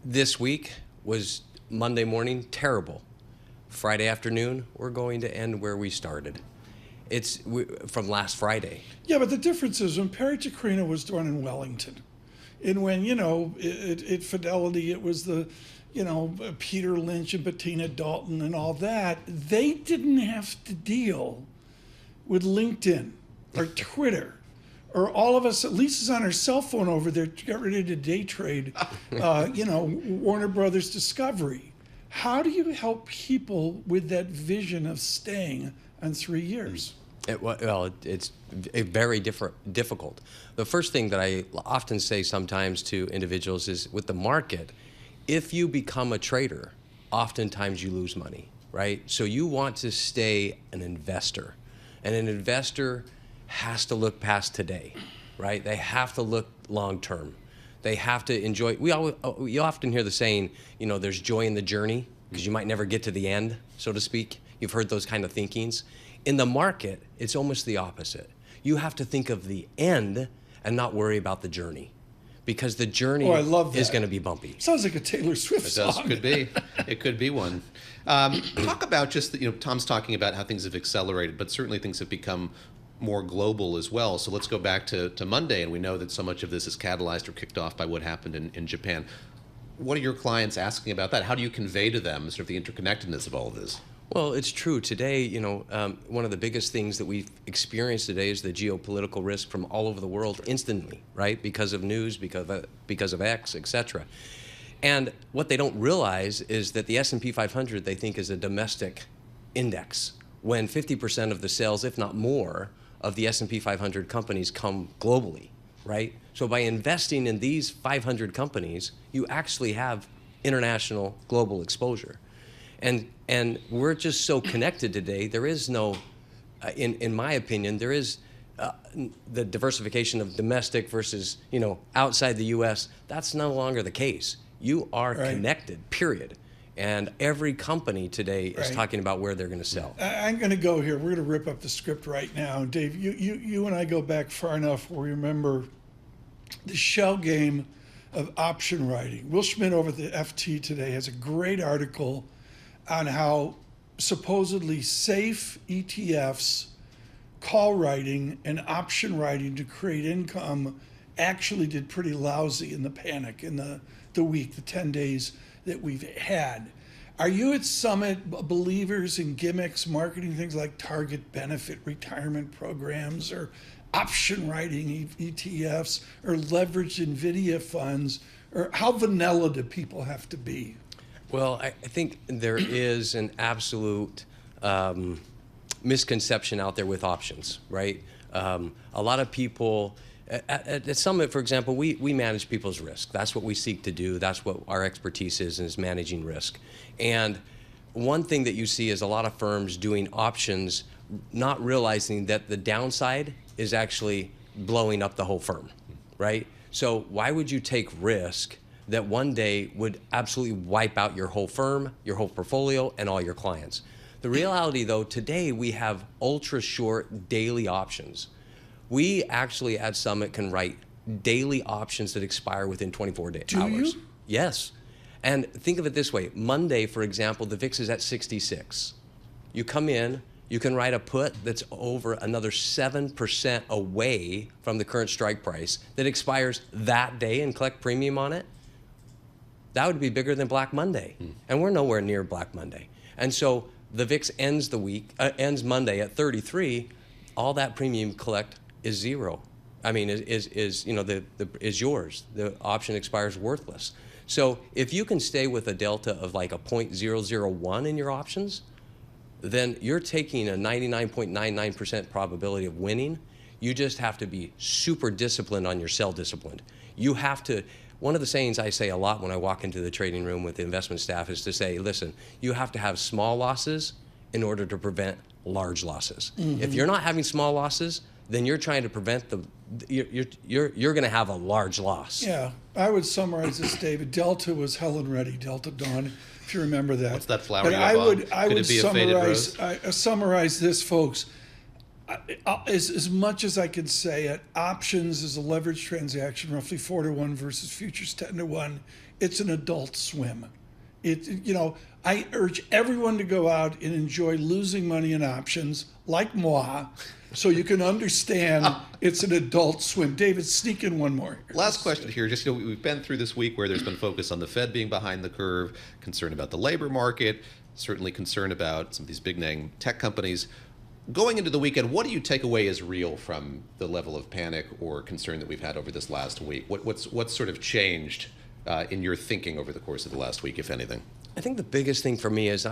this week was Monday morning, terrible. Friday afternoon, we're going to end where we started. It's from last Friday. Yeah, but the difference is when Perry Tacrina was run in Wellington, and when, at Fidelity, it was the, Peter Lynch and Bettina Dalton and all that, they didn't have to deal with LinkedIn or Twitter, or all of us. Lisa's on her cell phone over there, got ready to day trade, Warner Brothers Discovery. How do you help people with that vision of staying on 3 years? It's very difficult. The first thing that I often say sometimes to individuals is, with the market, if you become a trader, oftentimes you lose money, right? So you want to stay an investor, and an investor has to look past today, right? They have to look long term. They have to enjoy. You often hear the saying, there's joy in the journey, because you might never get to the end, so to speak. You've heard those kind of thinkings. In the market, it's almost the opposite. You have to think of the end and not worry about the journey, because the journey is going to be bumpy. Sounds like a Taylor Swift song. It could be one. Talk about just, Tom's talking about how things have accelerated, but certainly things have become more global as well. So let's go back to Monday, and we know that so much of this is catalyzed or kicked off by what happened in Japan. What are your clients asking about that? How do you convey to them sort of the interconnectedness of all of this? Well, it's true. Today, one of the biggest things that we've experienced today is the geopolitical risk from all over the world instantly, right? Because of news, because of X, et cetera. And what they don't realize is that the S&P 500, they think, is a domestic index, when 50% of the sales, if not more, of the S&P 500 companies come globally, right? So by investing in these 500 companies, you actually have international global exposure. And we're just so connected today. There is no, in my opinion, there is the diversification of domestic versus, outside the U.S. That's no longer the case. You are connected, period. And every company today is talking about where they're going to sell. I'm going to go here. We're going to rip up the script right now. Dave, you and I go back far enough where we remember the shell game of option writing. Will Schmidt over at the FT today has a great article on how supposedly safe ETFs call writing and option writing to create income actually did pretty lousy in the panic in the week, the 10 days that we've had. Are you at Summit believers in gimmicks, marketing things like target benefit retirement programs or option writing ETFs or leveraged NVIDIA funds? Or how vanilla do people have to be? Well, I think there is an absolute misconception out there with options, right? A lot of people, at Summit, for example, we manage people's risk. That's what we seek to do. That's what our expertise is managing risk. And one thing that you see is a lot of firms doing options, not realizing that the downside is actually blowing up the whole firm, right? So why would you take risk that one day would absolutely wipe out your whole firm, your whole portfolio, and all your clients? The reality, though, today we have ultra short daily options. We actually at Summit can write daily options that expire within 24 hours. Do you? Yes. And think of it this way. Monday, for example, the VIX is at 66. You come in, you can write a put that's over another 7% away from the current strike price that expires that day and collect premium on it. That would be bigger than Black Monday. And we're nowhere near Black Monday. And so the VIX ends Monday at 33. All that premium collect is zero. I mean, is yours. The option expires worthless. So if you can stay with a delta of like a 0.001 in your options, then you're taking a 99.99% probability of winning. You just have to be super disciplined on your sell discipline. You have to, one of the sayings I say a lot when I walk into the trading room with the investment staff is to say, listen, you have to have small losses in order to prevent large losses. If you're not having small losses, then you're trying to prevent you're going to have a large loss. Yeah, I would summarize this, David. Delta was Helen Reddy, Delta Dawn, if you remember that. What's that flower but you I have would, on? I Could would it be a faded rose? summarize this, folks. As much as I can say it, options is a leveraged transaction, roughly 4-to-1 versus futures 10-to-1. It's an adult swim. I urge everyone to go out and enjoy losing money in options, like moi, so you can understand it's an adult swim. David, sneak in one more. Last question here. Just we've been through this week where there's been focus on the Fed being behind the curve, concern about the labor market, certainly concern about some of these big name tech companies. Going into the weekend, what do you take away as real from the level of panic or concern that we've had over this last week? What's sort of changed in your thinking over the course of the last week, if anything? I think the biggest thing for me is,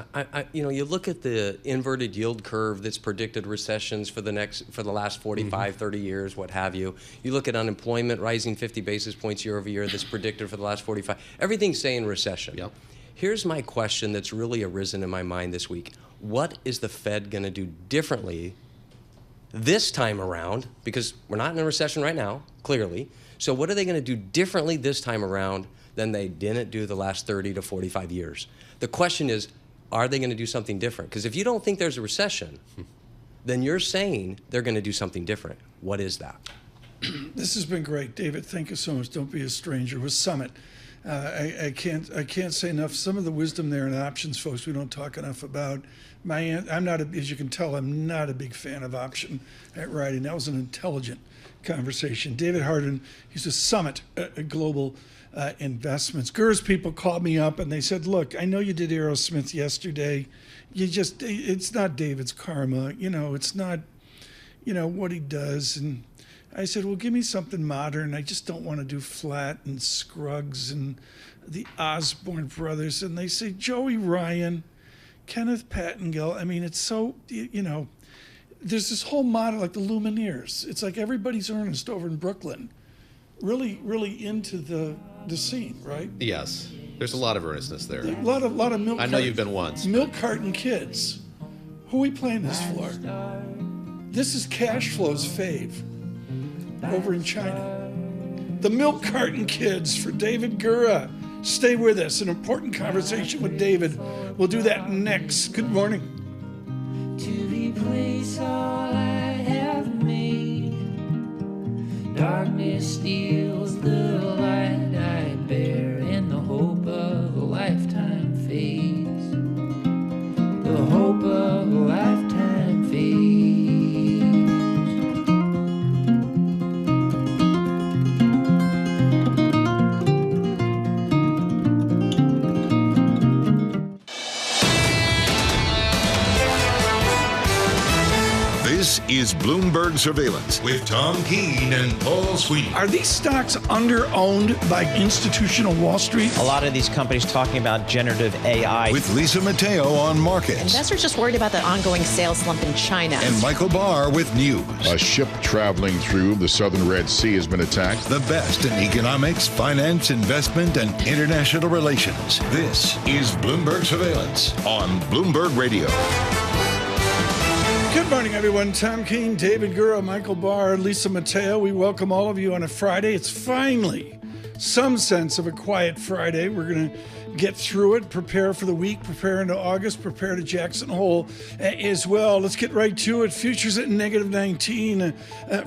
you look at the inverted yield curve that's predicted recessions for the last 45, 30 years, what have you. You look at unemployment rising 50 basis points year over year that's predicted for the last 45. Everything's saying recession. Yep. Here's my question that's really arisen in my mind this week. What is the Fed going to do differently this time around? Because we're not in a recession right now, clearly. So what are they going to do differently this time around than they didn't do the last 30 to 45 years? The question is, are they going to do something different? Because if you don't think there's a recession, then you're saying they're going to do something different. What is that? This has been great, David. Thank you so much. Don't be a stranger with Summit. I can't say enough. Some of the wisdom there in options, folks, we don't talk enough about. As you can tell, I'm not a big fan of option writing. That was an intelligent conversation. David Hardin, he's a Summit Global Investments. Gura's people called me up and they said, look, I know you did Aerosmith yesterday. It's not David's karma. It's not, what he does. And I said, well, give me something modern. I just don't want to do Flat and Scruggs and the Osborne brothers. And they say, Joey Ryan, Kenneth Pattengill. I mean, it's so, there's this whole model like the Lumineers. It's like everybody's earnest over in Brooklyn. Really, really into the scene, right? Yes. There's a lot of earnestness there. A lot of milk. I know you've been once. Milk carton kids. Who are we playing this for? This is Cash Flow's fave over in China. The Milk Carton Kids for David Gura. Stay with us. An important conversation with David. We'll do that next. Good morning. To replace all I have made, darkness steals the light I bear, and the hope of a lifetime fades. The hope of a lifetime fades. This is Bloomberg Surveillance with Tom Keene and Paul Sweeney. Are these stocks under-owned by institutional Wall Street? A lot of these companies talking about generative AI. With Lisa Mateo on markets. Investors just worried about the ongoing sales slump in China. And Michael Barr with news. A ship traveling through the southern Red Sea has been attacked. The best in economics, finance, investment, and international relations. This is Bloomberg Surveillance on Bloomberg Radio. Good morning, everyone. Tom Keene, David Gura, Michael Barr, Lisa Mateo. We welcome all of you on a Friday. It's finally some sense of a quiet Friday. We're going to get through it, prepare for the week, prepare into August, prepare to Jackson Hole as well. Let's get right to it. Futures at -19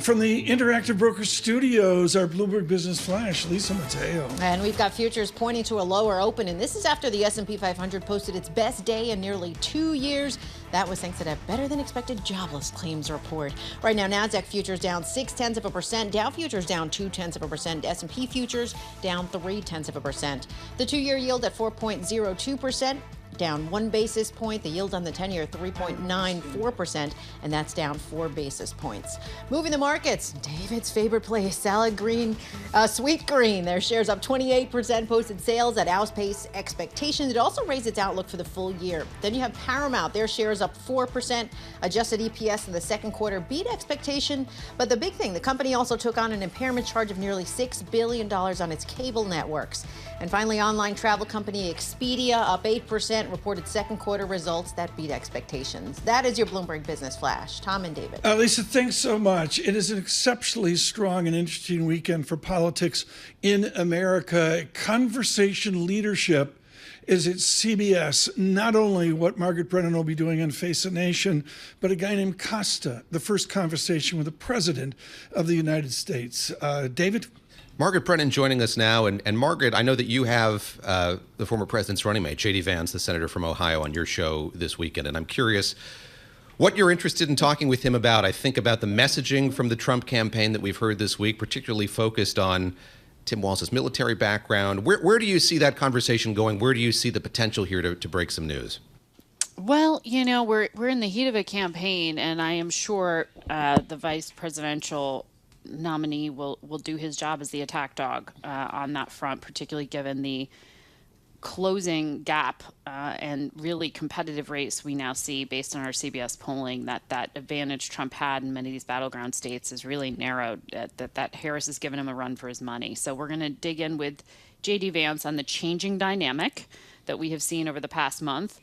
from the Interactive Brokers Studios, our Bloomberg Business Flash, Lisa Mateo. And we've got futures pointing to a lower open, and this is after the S&P 500 posted its best day in nearly 2 years. That was thanks to that better-than-expected jobless claims report. Right now, NASDAQ futures down 0.6%, Dow futures down 0.2%, S&P futures down 0.3%. The two-year yield at 4.02%, down 1 basis point. The yield on the 10-year 3.94%, and that's down 4 basis points. Moving the markets, David's favorite place, salad green, sweet green. Their shares up 28%, posted sales that outpaced expectations. It also raised its outlook for the full year. Then you have Paramount, their shares up 4%, adjusted EPS in the second quarter beat expectation. But the big thing, the company also took on an impairment charge of nearly $6 billion on its cable networks. And finally, online travel company Expedia up 8%, reported second quarter results that beat expectations. That is your Bloomberg Business Flash. Tom and David. Lisa, thanks so much. It is an exceptionally strong and interesting weekend for politics in America. Conversation leadership is at CBS. Not only what Margaret Brennan will be doing on Face the Nation, but a guy named Costa, the first conversation with the President of the United States. David? Margaret Brennan joining us now. And Margaret, I know that you have the former president's running mate, J.D. Vance, the senator from Ohio, on your show this weekend. And I'm curious what you're interested in talking with him about. I think about the messaging from the Trump campaign that we've heard this week, particularly focused on Tim Walz's military background. Where do you see that conversation going? Where do you see the potential here to break some news? Well, you know, we're in the heat of a campaign, and I am sure the vice presidential nominee will do his job as the attack dog on that front, particularly given the closing gap and really competitive race we now see based on our CBS polling that advantage Trump had in many of these battleground states is really narrowed, that Harris has given him a run for his money. So we're going to dig in with J.D. Vance on the changing dynamic that we have seen over the past month,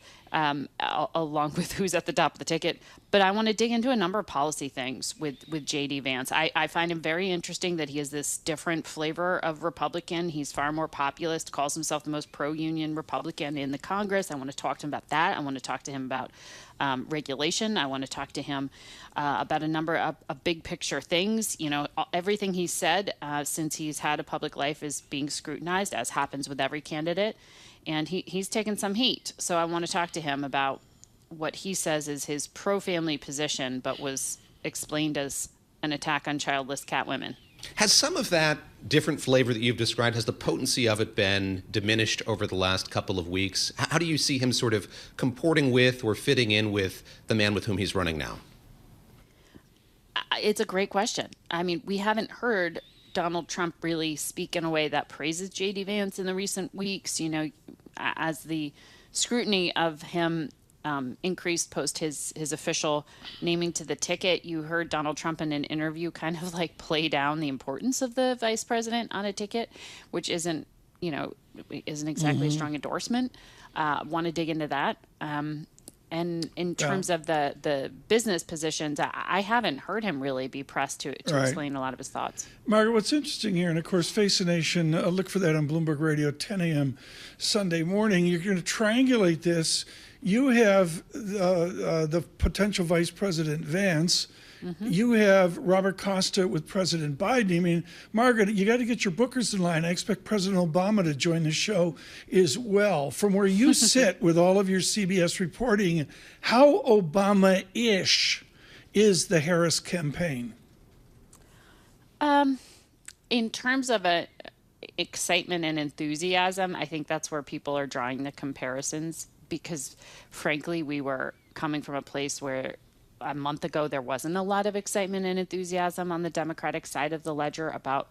along with who's at the top of the ticket. But I want to dig into a number of policy things with J.D. Vance. I find him very interesting that he has this different flavor of Republican. He's far more populist, calls himself the most pro-union Republican in the Congress. I want to talk to him about that. I want to talk to him about regulation. I want to talk to him about a number of big picture things. You know, everything he's said since he's had a public life is being scrutinized, as happens with every candidate. And he's taken some heat. So I want to talk to him about what he says is his pro-family position, but was explained as an attack on childless cat women. Has some of that different flavor that you've described, has the potency of it been diminished over the last couple of weeks? How do you see him sort of comporting with or fitting in with the man with whom he's running now? It's a great question. I mean, we haven't heard Donald Trump really speak in a way that praises J.D. Vance in the recent weeks. You know, as the scrutiny of him increased post his official naming to the ticket, you heard Donald Trump in an interview kind of like play down the importance of the vice president on a ticket, which isn't exactly a strong endorsement. Want to dig into that. And in terms of the business positions, I haven't heard him really be pressed to explain a lot of his thoughts. Margaret, what's interesting here, and of course, Face the Nation, look for that on Bloomberg Radio, 10 a.m. Sunday morning. You're going to triangulate this. You have the potential Vice President Vance. Mm-hmm. You have Robert Costa with President Biden. I mean, Margaret, you got to get your bookers in line. I expect President Obama to join the show as well. From where you sit with all of your CBS reporting, how Obama-ish is the Harris campaign? In terms of excitement and enthusiasm, I think that's where people are drawing the comparisons because, frankly, we were coming from a place where a month ago, there wasn't a lot of excitement and enthusiasm on the Democratic side of the ledger about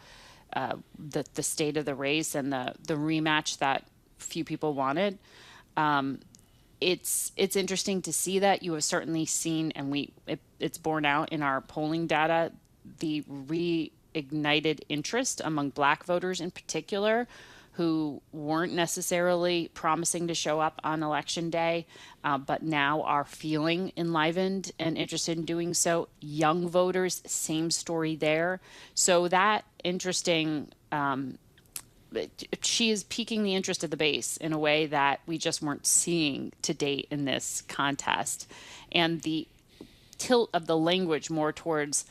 the state of the race and the rematch that few people wanted. It's interesting to see that. You have certainly seen, and it's borne out in our polling data, the reignited interest among Black voters in particular, who weren't necessarily promising to show up on Election Day, but now are feeling enlivened and interested in doing so. Young voters, same story there. So that interesting, she is piquing the interest of the base in a way that we just weren't seeing to date in this contest. And the tilt of the language more towards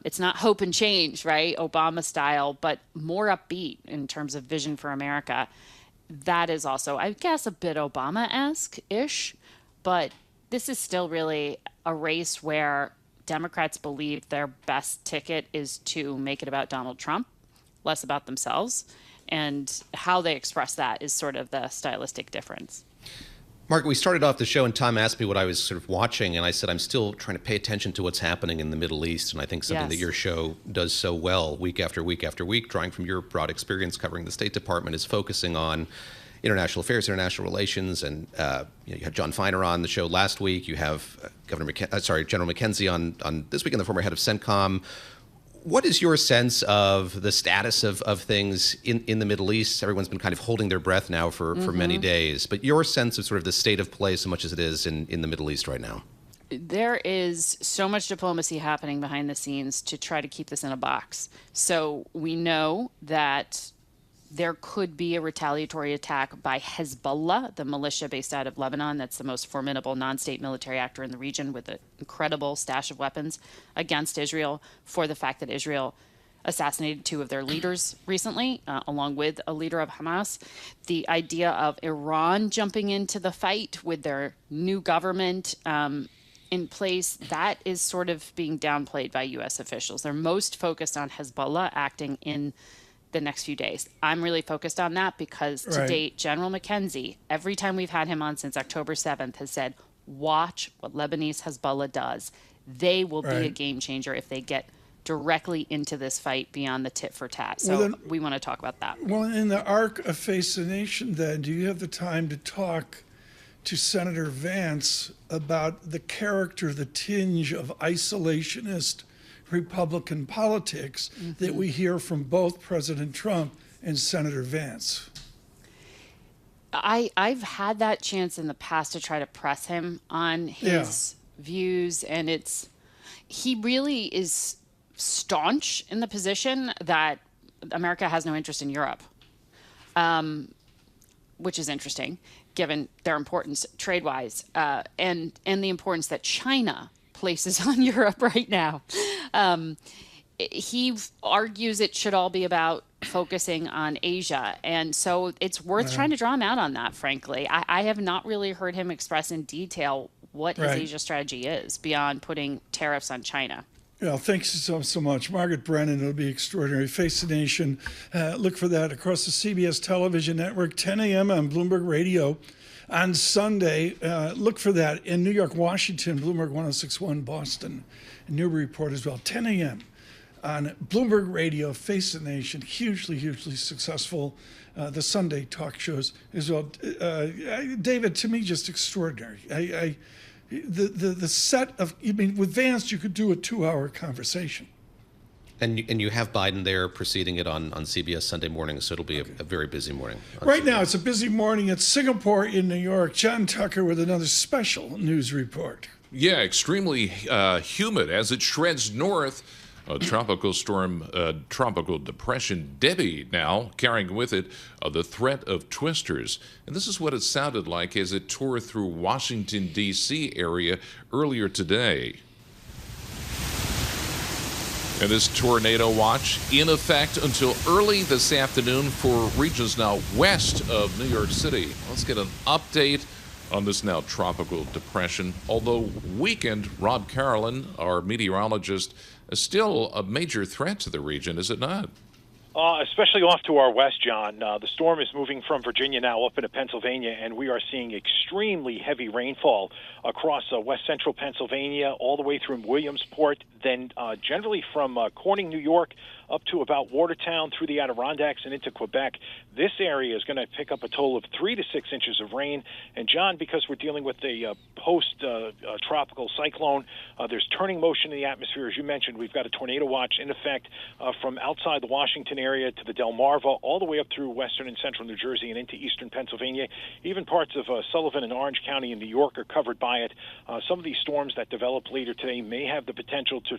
it's not hope and change, right? Obama style, but more upbeat in terms of vision for America. That is also, I guess, a bit Obama-esque-ish, but this is still really a race where Democrats believe their best ticket is to make it about Donald Trump, less about themselves, and how they express that is sort of the stylistic difference. Mark, we started off the show and Tom asked me what I was sort of watching, and I said I'm still trying to pay attention to what's happening in the Middle East, and I think something that your show does so well week after week after week, drawing from your broad experience covering the State Department, is focusing on international affairs, international relations, and you had John Feiner on the show last week. You have General McKenzie on this week, and the former head of CENTCOM. What is your sense of the status of things in the Middle East? Everyone's been kind of holding their breath now for many days, but your sense of sort of the state of play, so much as it is in the Middle East right now? There is so much diplomacy happening behind the scenes to try to keep this in a box. So we know that there could be a retaliatory attack by Hezbollah, the militia based out of Lebanon. That's the most formidable non-state military actor in the region with an incredible stash of weapons against Israel for the fact that Israel assassinated 2 of their leaders recently, along with a leader of Hamas. The idea of Iran jumping into the fight with their new government in place, that is sort of being downplayed by U.S. officials. They're most focused on Hezbollah acting in the next few days. I'm really focused on that because to date, General McKenzie, every time we've had him on since October 7th, has said, watch what Lebanese Hezbollah does. They will be a game changer if they get directly into this fight beyond the tit for tat. So we want to talk about that. Well, in the arc of Face the Nation, then, do you have the time to talk to Senator Vance about the character, the tinge of isolationist Republican politics that we hear from both President Trump and Senator Vance? I've had that chance in the past to try to press him on his views, and he really is staunch in the position that America has no interest in Europe, which is interesting given their importance trade-wise, and the importance that China places on Europe right now. He argues it should all be about focusing on Asia. And so it's worth trying to draw him out on that, frankly. I have not really heard him express in detail what his Asia strategy is beyond putting tariffs on China. Well, thanks so much. Margaret Brennan, it'll be extraordinary. Face the Nation. Look for that across the CBS television network, 10 a.m. on Bloomberg Radio. On Sunday, look for that in New York, Washington, Bloomberg 106.1, Boston, and Newburyport as well, 10 a.m. on Bloomberg Radio, Face the Nation, hugely, hugely successful. The Sunday talk shows as well. David, to me, just extraordinary. The set of, with Vance, you could do a 2-hour conversation. And you have Biden there preceding it on CBS Sunday morning, so it'll be a very busy morning. Right now, it's a busy morning at Singapore in New York. John Tucker with another special news report. Yeah, extremely humid as it shreds north. A tropical storm, tropical depression Debbie now carrying with it the threat of twisters. And this is what it sounded like as it tore through Washington, D.C. area earlier today. And this tornado watch in effect until early this afternoon for regions now west of New York City. Let's get an update on this now tropical depression. Although weakened, Rob Carolyn, our meteorologist, is still a major threat to the region, is it not? Especially off to our west, John. The storm is moving from Virginia now up into Pennsylvania, and we are seeing extremely heavy rainfall across west central Pennsylvania, all the way through Williamsport, then generally from Corning, New York, up to about Watertown, through the Adirondacks and into Quebec. This area is going to pick up a total of 3 to 6 inches of rain. And, John, because we're dealing with a post-tropical cyclone, there's turning motion in the atmosphere. As you mentioned, we've got a tornado watch in effect from outside the Washington area to the Delmarva, all the way up through western and central New Jersey and into eastern Pennsylvania. Even parts of Sullivan and Orange County in New York are covered by it. Some of these storms that develop later today may have the potential to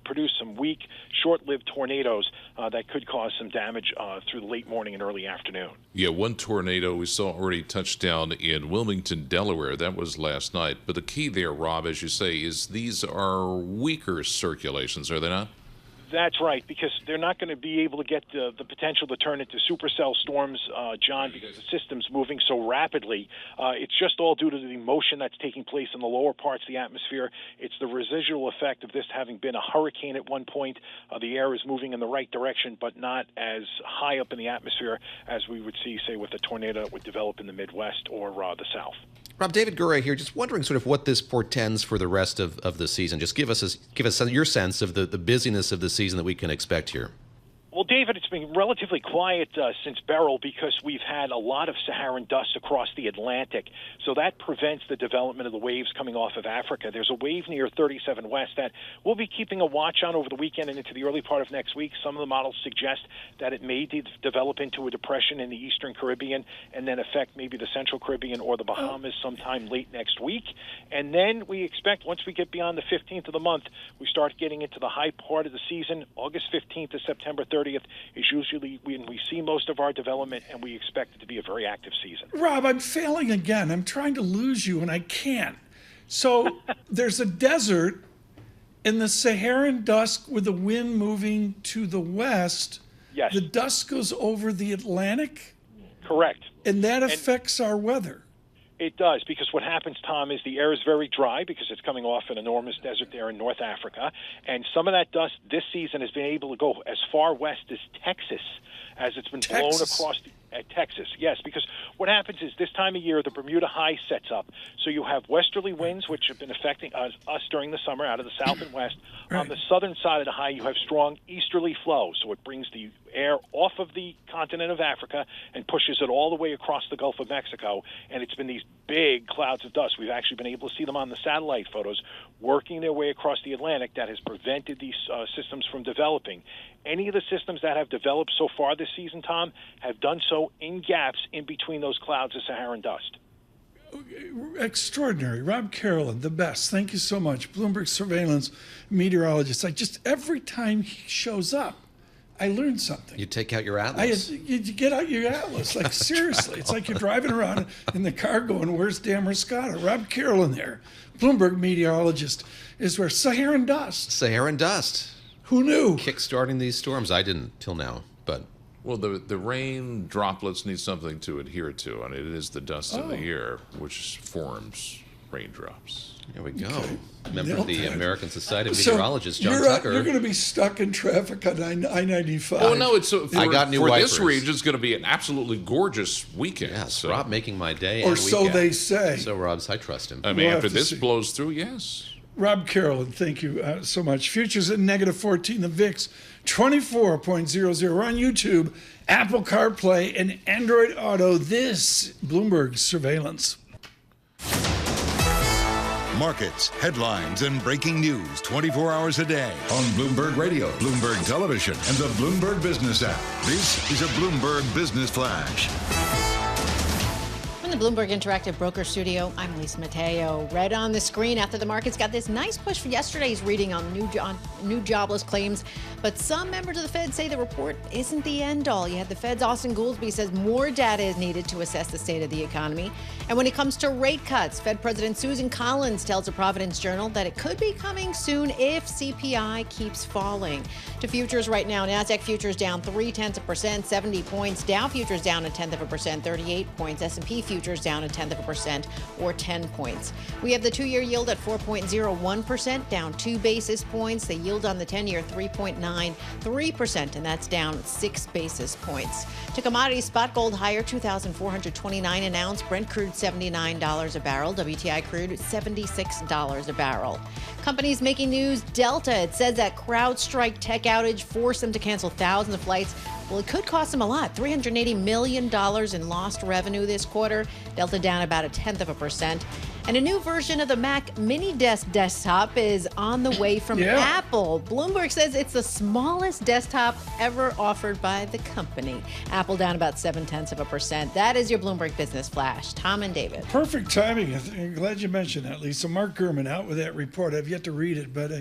produce some weak, short-lived tornadoes that could cause some damage through the late morning and early afternoon. Yeah, one tornado we saw already touch down in Wilmington, Delaware. That was last night. But the key there, Rob, as you say, is these are weaker circulations, are they not? That's right, because they're not going to be able to get the potential to turn into supercell storms, John, because the system's moving so rapidly. It's just all due to the motion that's taking place in the lower parts of the atmosphere. It's the residual effect of this having been a hurricane at one point. The air is moving in the right direction, but not as high up in the atmosphere as we would see, say, with a tornado that would develop in the Midwest or the South. Rob, David Gura here, just wondering sort of what this portends for the rest of the season. Just give us your sense of the busyness of the season that we can expect here. Well, David, it's been relatively quiet since Beryl because we've had a lot of Saharan dust across the Atlantic. So that prevents the development of the waves coming off of Africa. There's a wave near 37 West that we'll be keeping a watch on over the weekend and into the early part of next week. Some of the models suggest that it may develop into a depression in the Eastern Caribbean and then affect maybe the Central Caribbean or the Bahamas sometime late next week. And then we expect once we get beyond the 15th of the month, we start getting into the high part of the season. August 15th to September 30th is usually when we see most of our development, and we expect it to be a very active season. Rob, I'm failing again. I'm trying to lose you, and I can't. So there's a desert in the Saharan dust with the wind moving to the west. Yes. The dust goes over the Atlantic? Correct. And that affects our weather. It does, because what happens, Tom, is the air is very dry because it's coming off an enormous desert there in North Africa. And some of that dust this season has been able to go as far west as Texas, as it's been blown across Texas. Yes, because what happens is this time of year, the Bermuda High sets up. So you have westerly winds, which have been affecting us during the summer out of the south and west. Right. On the southern side of the high, you have strong easterly flow. So it brings the air off of the continent of Africa and pushes it all the way across the Gulf of Mexico. And it's been these big clouds of dust. We've actually been able to see them on the satellite photos working their way across the Atlantic that has prevented these systems from developing. Any of the systems that have developed so far this season, Tom, have done so in gaps in between those clouds of Saharan dust. Extraordinary. Rob Carolyn, the best. Thank you so much. Bloomberg Surveillance meteorologist. Every time he shows up, I learn something. You take out your atlas. You get out your atlas. Like, seriously. It's like you're driving around in the car going, where's Dan Riscotta? Rob Carolyn there. Bloomberg meteorologist is where Saharan dust. Saharan dust. Who knew? Kickstarting these storms. I didn't till now, but... Well, the rain droplets need something to adhere to, and it is the dust in the air which forms raindrops. There we go. Okay. Member of the American Society of Meteorologists, John Tucker. You're going to be stuck in traffic on I-95. Oh, no, it's I got new for wipers. this region, it's going to be an absolutely gorgeous weekend. Yes, so. Rob making my day. Or so they say. So, Rob, I trust him. I mean, after this blows through, yes. Rob Carolyn, thank you so much. Futures at -14, the VIX 24.00. We're on YouTube, Apple CarPlay, and Android Auto. This Bloomberg Surveillance. Markets, headlines, and breaking news 24 hours a day on Bloomberg Radio, Bloomberg Television, and the Bloomberg Business app. This is a Bloomberg Business Flash. In the Bloomberg Interactive Broker Studio, I'm Lisa Mateo. Red on the screen after the markets got this nice push for yesterday's reading on new jobless claims. But some members of the Fed say the report isn't the end all. You had the Fed's Austin Goolsbee says more data is needed to assess the state of the economy. And when it comes to rate cuts, Fed President Susan Collins tells the Providence Journal that it could be coming soon if CPI keeps falling. To futures right now, NASDAQ futures down 0.3%, 70 points. Dow futures down 0.1%, 38 points. S&P futures futures down 0.1% or 10 points. We have the 2-year yield at 4.01%, down 2 basis points. The yield on the 10-year 3.93%, and that's down 6 basis points. To commodities, spot gold higher, $2,429 an ounce. Brent crude $79 a barrel. WTI crude $76 a barrel. Companies making news. Delta, it says that CrowdStrike tech outage forced them to cancel thousands of flights. Well, it could cost them a lot, $380 million in lost revenue this quarter. Delta down about 0.1%. And a new version of the Mac Mini desktop is on the way from Apple. Bloomberg says it's the smallest desktop ever offered by the company. Apple down about 0.7%. That is your Bloomberg Business Flash. Tom and David. Perfect timing. I'm glad you mentioned that, Lisa. Mark Gurman out with that report. I've yet to read it, but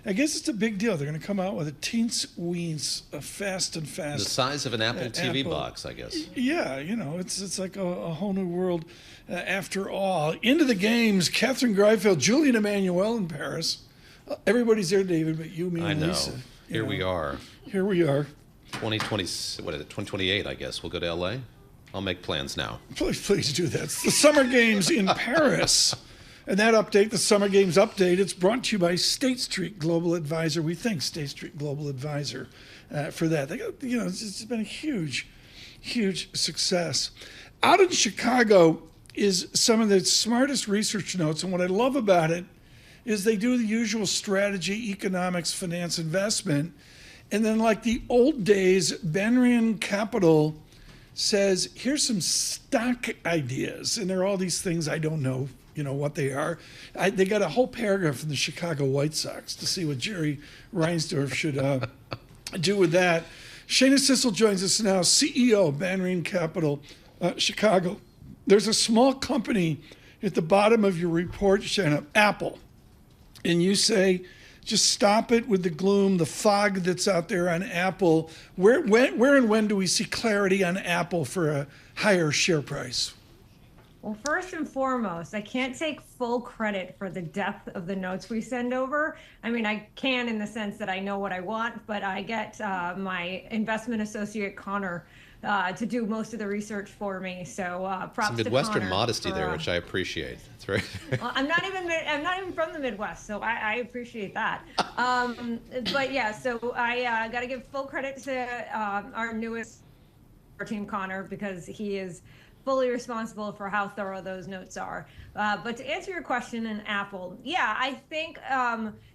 I guess it's a big deal. They're going to come out with a teens weens fast and fast. The size of an Apple TV box, I guess. Yeah, it's like a whole new world after all. Into the games, Catherine Greifeld, Julian Emanuel in Paris. Everybody's there, David, but you, me, and Lisa. Here we are. 2020, what is it, 2028, I guess. We'll go to L.A. I'll make plans now. Please do that. It's the Summer Games in Paris. And that update, the Summer Games update, it's brought to you by State Street Global Advisor. We thank State Street Global Advisor for that. It's been a huge, huge success. Out in Chicago is some of the smartest research notes, and what I love about it is they do the usual strategy, economics, finance, investment, and then like the old days, Benrian Capital says, here's some stock ideas, and there are all these things I don't know what they are. They got a whole paragraph from the Chicago White Sox to see what Jerry Reinsdorf should do with that. Shana Sissel joins us now, CEO of Benrian Capital, Chicago. There's a small company at the bottom of your report, Shana, Apple. And you say, just stop it with the gloom, the fog that's out there on Apple. Where and when do we see clarity on Apple for a higher share price? Well, first and foremost, I can't take full credit for the depth of the notes we send over. I mean, I can in the sense that I know what I want, but I get my investment associate, Connor, to do most of the research for me. So props Some to Midwestern Connor modesty there, which I appreciate. That's right. Well, I'm not even from the Midwest, so I appreciate that. But yeah, so I got to give full credit to our newest team, Connor, because he is fully responsible for how thorough those notes are. But to answer your question in Apple, yeah, I think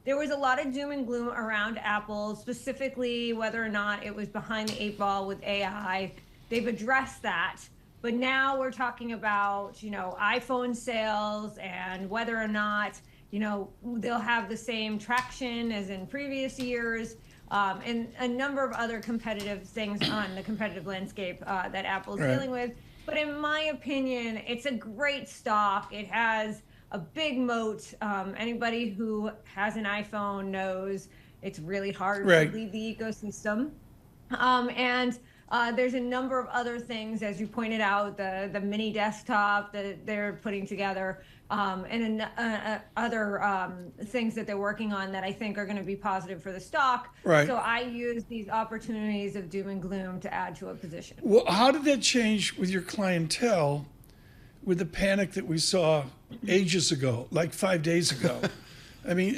there was a lot of doom and gloom around Apple, specifically whether or not it was behind the 8 ball with AI. They've addressed that. But now we're talking about, iPhone sales and whether or not, they'll have the same traction as in previous years. And a number of other competitive things on the competitive landscape that Apple's dealing with. But in my opinion, it's a great stock. It has a big moat. Anybody who has an iPhone knows it's really hard to leave the ecosystem. And there's a number of other things, as you pointed out, the mini desktop that they're putting together, and other things that they're working on that I think are going to be positive for the stock. Right. So I use these opportunities of doom and gloom to add to a position. Well, how did that change with your clientele with the panic that we saw ages ago, like 5 days ago? I mean,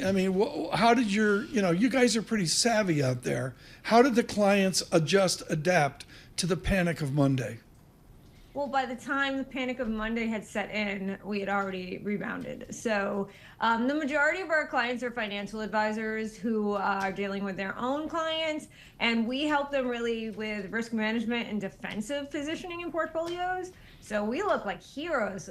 how did you guys are pretty savvy out there. How did the clients adapt to the panic of Monday? Well, by the time the panic of Monday had set in, we had already rebounded. So the majority of our clients are financial advisors who are dealing with their own clients, and we help them really with risk management and defensive positioning in portfolios. So we look like heroes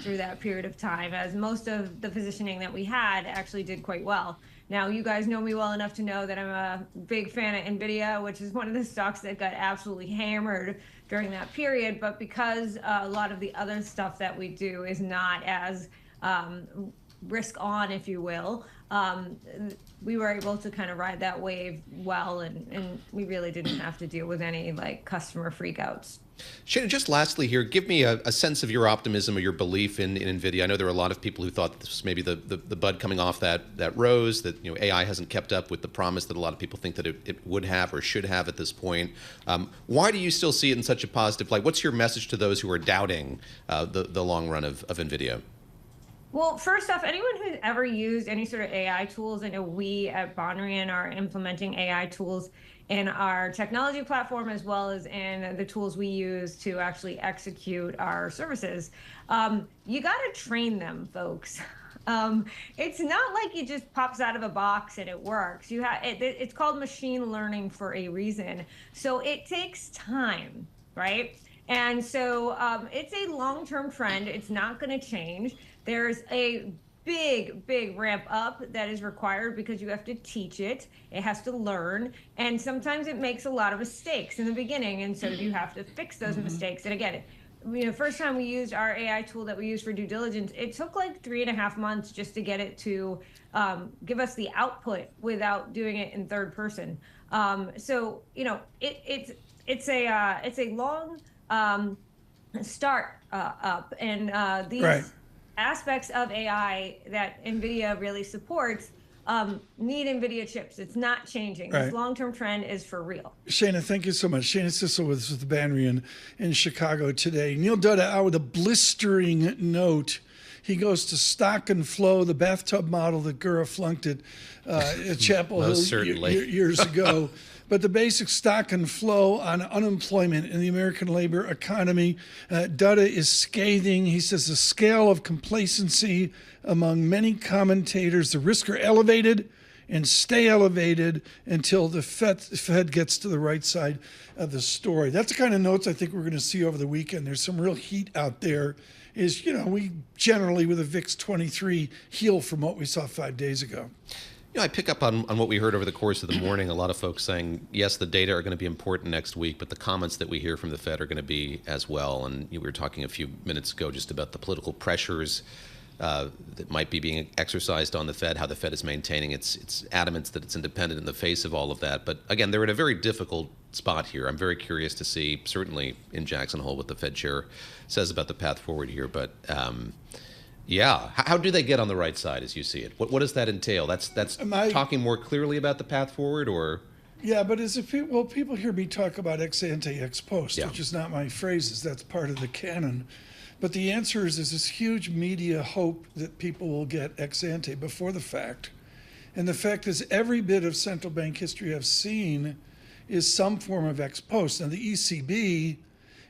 through that period of time, as most of the positioning that we had actually did quite well. Now, you guys know me well enough to know that I'm a big fan of NVIDIA, which is one of the stocks that got absolutely hammered during that period. But because a lot of the other stuff that we do is not as risk on, if you will, we were able to kind of ride that wave well, and we really didn't have to deal with any like customer freakouts. Shana, just lastly here, give me a sense of your optimism or your belief in NVIDIA. I know there were a lot of people who thought this was maybe the bud coming off that rose, that AI hasn't kept up with the promise that a lot of people think that it would have or should have at this point. Why do you still see it in such a positive light? What's your message to those who are doubting the long run of NVIDIA? Well, first off, anyone who's ever used any sort of AI tools, I know we at Bonrian are implementing AI tools in our technology platform as well as in the tools we use to actually execute our services. You got to train them, folks. It's not like it just pops out of a box and it works. It's called machine learning for a reason. So it takes time, right? And so it's a long-term trend. It's not going to change. There's a big ramp up that is required because you have to teach it. It has to learn. And sometimes it makes a lot of mistakes in the beginning. And so you have to fix those mistakes. And again, first time we used our AI tool that we use for due diligence, it took like 3.5 months just to get it to give us the output without doing it in third person. So, it's a long start up, and these aspects of AI that NVIDIA really supports need NVIDIA chips. It's not changing. This long-term trend is for real. Shana, thank you so much. Shana Sissel with Banrian in Chicago today. Neil Dutta out with a blistering note. He goes to Stock and Flow, the bathtub model that Gura flunked at Chapel Hill years ago. But the basic stock and flow on unemployment in the American labor economy, Dutta is scathing. He says the scale of complacency among many commentators, the risks are elevated and stay elevated until the Fed gets to the right side of the story. That's the kind of notes I think we're going to see over the weekend. There's some real heat out there. We generally, with a VIX 23, heal from what we saw 5 days ago. I pick up on what we heard over the course of the morning. A lot of folks saying, yes, the data are going to be important next week, but the comments that we hear from the Fed are going to be as well. And we were talking a few minutes ago just about the political pressures that might be being exercised on the Fed, how the Fed is maintaining its adamance that it's independent in the face of all of that. But again, they're in a very difficult spot here. I'm very curious to see, certainly in Jackson Hole, what the Fed chair says about the path forward here. But yeah, how do they get on the right side as you see it? What does that entail? That's talking more clearly about the path forward, or? Yeah, but people hear me talk about ex ante, ex post, which is not my phrases. That's part of the canon. But the answer is there's this huge media hope that people will get ex ante before the fact. And the fact is every bit of central bank history I've seen is some form of ex post. Now the ECB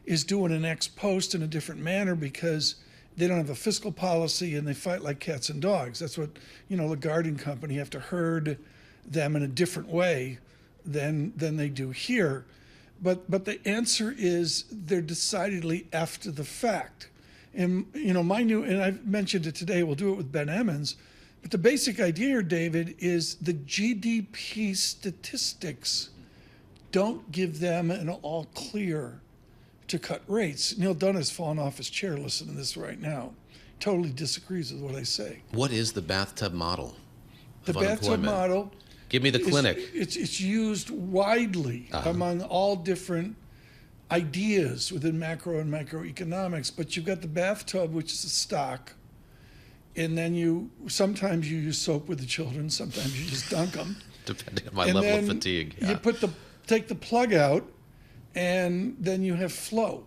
is doing an ex post in a different manner because they don't have a fiscal policy and they fight like cats and dogs. That's what, Lagarde and company have to herd them in a different way than they do here. But the answer is they're decidedly after the fact. And, and I've mentioned it today, we'll do it with Ben Emmons, but the basic idea here, David, is the GDP statistics don't give them an all clear to cut rates. Neil Dunn has fallen off his chair listening to this right now. Totally disagrees with what I say. What is the bathtub model of The bathtub model. Give me the clinic. It's used widely among all different ideas within macro and microeconomics, but you've got the bathtub, which is a stock, and then sometimes you use soap with the children, sometimes you just dunk them. Depending on my level of fatigue. Yeah. You take the plug out, and then you have flow.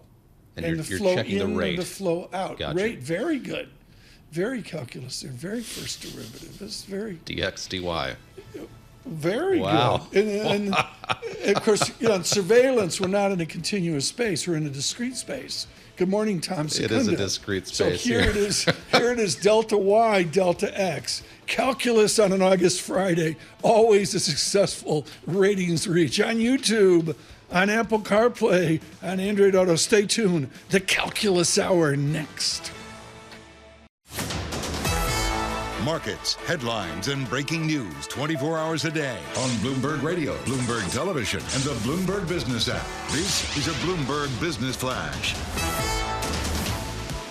And the you're flow checking in the rate. And the flow out. Gotcha. Rate, very good. Very calculus. They're very first derivative. It's very dx dy. Very wow. good. And of course, in surveillance, we're not in a continuous space. We're in a discrete space. Good morning, Tom Secunda. It is a discrete space. So here it is. Here it is, delta y, delta x. Calculus on an August Friday. Always a successful ratings reach. On YouTube, on Apple CarPlay, on Android Auto. Stay tuned. The Calculus Hour next. Markets, headlines, and breaking news 24 hours a day on Bloomberg Radio, Bloomberg Television, and the Bloomberg Business app. This is a Bloomberg Business Flash.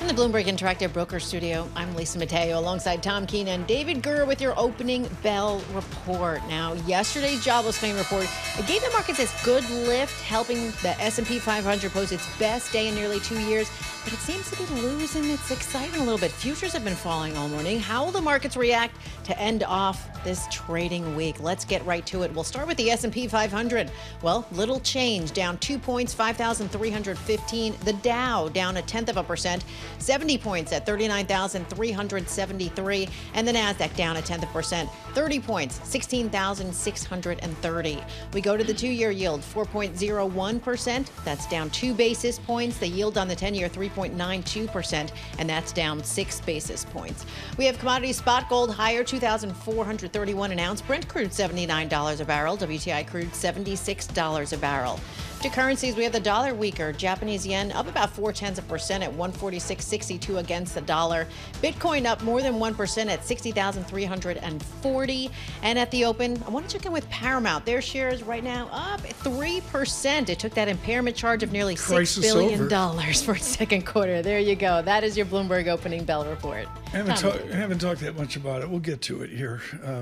In the Bloomberg Interactive Broker Studio, I'm Lisa Mateo alongside Tom Keene and David Gura with your opening bell report. Now, yesterday's jobless claim report, it gave the markets this good lift, helping the S&P 500 post its best day in nearly 2 years. But it seems to be losing its excitement a little bit. Futures have been falling all morning. How will the markets react to end off this trading week? Let's get right to it. We'll start with the S&P 500. Well, little change, down 2 points, 5,315. The Dow down 0.1%, 70 points at 39,373. And the Nasdaq down 0.1%, 30 points, 16,630. We go to the 2-year yield, 4.01%. That's down 2 basis points. The yield on the 10-year, 3.92%, and that's down 6 basis points. We have commodity spot gold higher, $2,431 an ounce. Brent crude, $79 a barrel. WTI crude, $76 a barrel. To currencies, we have the dollar weaker. Japanese yen up about 0.4% at 146.62 against the dollar. Bitcoin up more than 1% at 60,340. And at the open, I want to check in with Paramount. Their shares right now up 3%. It took that impairment charge of nearly $6 billion for its second quarter. There you go. That is your Bloomberg opening bell report. I haven't talked that much about it. We'll get to it here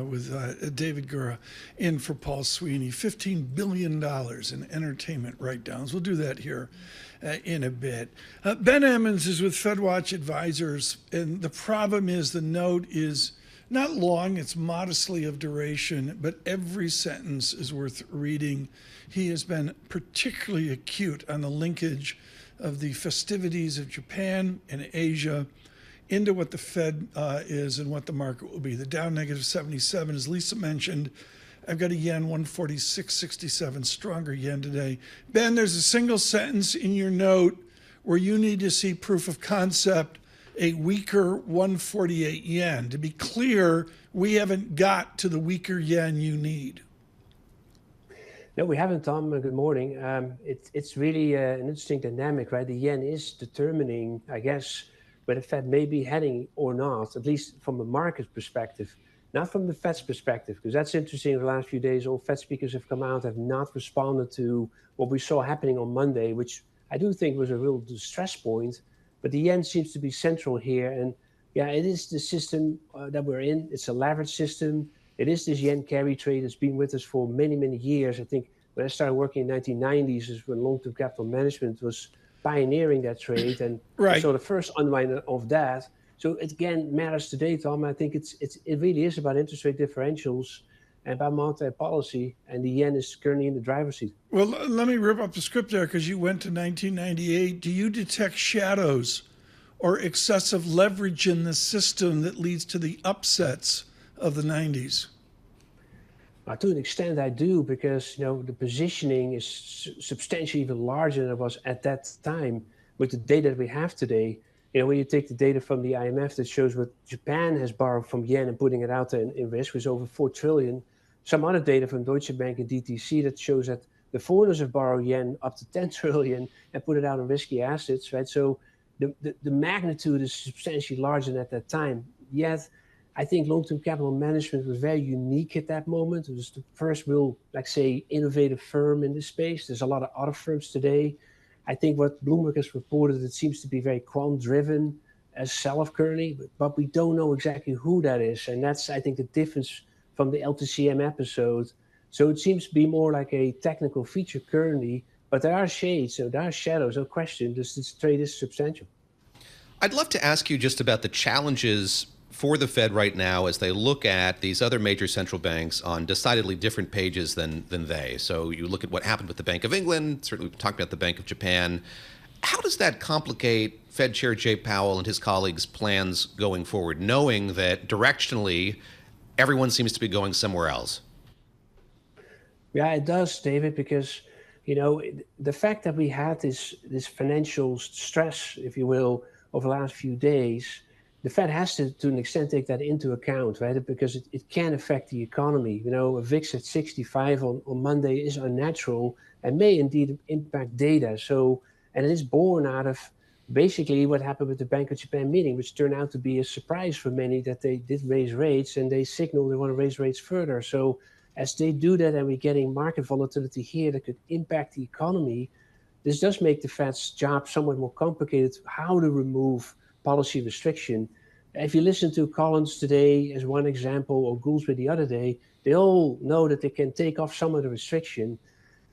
with David Gura in for Paul Sweeney. $15 billion in entertainment write-downs. We'll do that here in a bit. Ben Emmons is with FedWatch Advisors, and the problem is the note is not long. It's modestly of duration, but every sentence is worth reading. He has been particularly acute on the linkage of the festivities of Japan and Asia into what the Fed is and what the market will be. The Dow negative 77, as Lisa mentioned. I've got a yen 146.67, stronger yen today. Ben, there's a single sentence in your note where you need to see proof of concept, a weaker 148 yen. To be clear, we haven't got to the weaker yen you need. No, we haven't, Tom. Good morning. It's really an interesting dynamic, right? The yen is determining, I guess, where the Fed may be heading or not, at least from a market perspective, not from the Fed's perspective, because that's interesting. The last few days, all Fed speakers have come out, have not responded to what we saw happening on Monday, which I do think was a real distress point. But the yen seems to be central here. And yeah, it is the system that we're in. It's a leverage system. It is this yen carry trade that's been with us for many, many years. I think when I started working in the 1990s is when long-term capital management was pioneering that trade, and so the first unwind of that. So it again matters today, Tom. I think it really is about interest rate differentials and about monetary policy, and the yen is currently in the driver's seat. Well, let me rip up the script there because you went to 1998. Do you detect shadows or excessive leverage in the system that leads to the upsets of the 90s? To an extent, I do, because the positioning is substantially even larger than it was at that time with the data that we have today. When you take the data from the IMF that shows what Japan has borrowed from yen and putting it out there in risk was over 4 trillion. Some other data from Deutsche Bank and DTC that shows that the foreigners have borrowed yen up to 10 trillion and put it out in risky assets, right? So the magnitude is substantially larger than at that time. Yet, I think long-term capital management was very unique at that moment. It was the first real, innovative firm in this space. There's a lot of other firms today. I think what Bloomberg has reported, it seems to be very quant-driven as sell-off currently, but we don't know exactly who that is. And that's, I think, the difference from the LTCM episode. So it seems to be more like a technical feature currently, but there are shades, so there are shadows, no question. This trade is substantial. I'd love to ask you just about the challenges for the Fed right now as they look at these other major central banks on decidedly different pages than they. So you look at what happened with the Bank of England, certainly we've talked about the Bank of Japan. How does that complicate Fed Chair Jay Powell and his colleagues' plans going forward, knowing that directionally everyone seems to be going somewhere else? Yeah, it does, David, because the fact that we had this financial stress, if you will, over the last few days, the Fed has to an extent, take that into account, right? Because it can affect the economy. A VIX at 65 on Monday is unnatural and may indeed impact data. So, and it is born out of basically what happened with the Bank of Japan meeting, which turned out to be a surprise for many that they did raise rates and they signaled they want to raise rates further. So as they do that and we're getting market volatility here that could impact the economy, this does make the Fed's job somewhat more complicated, how to remove policy restriction. If you listen to Collins today as one example, or Goolsbee the other day, they all know that they can take off some of the restriction,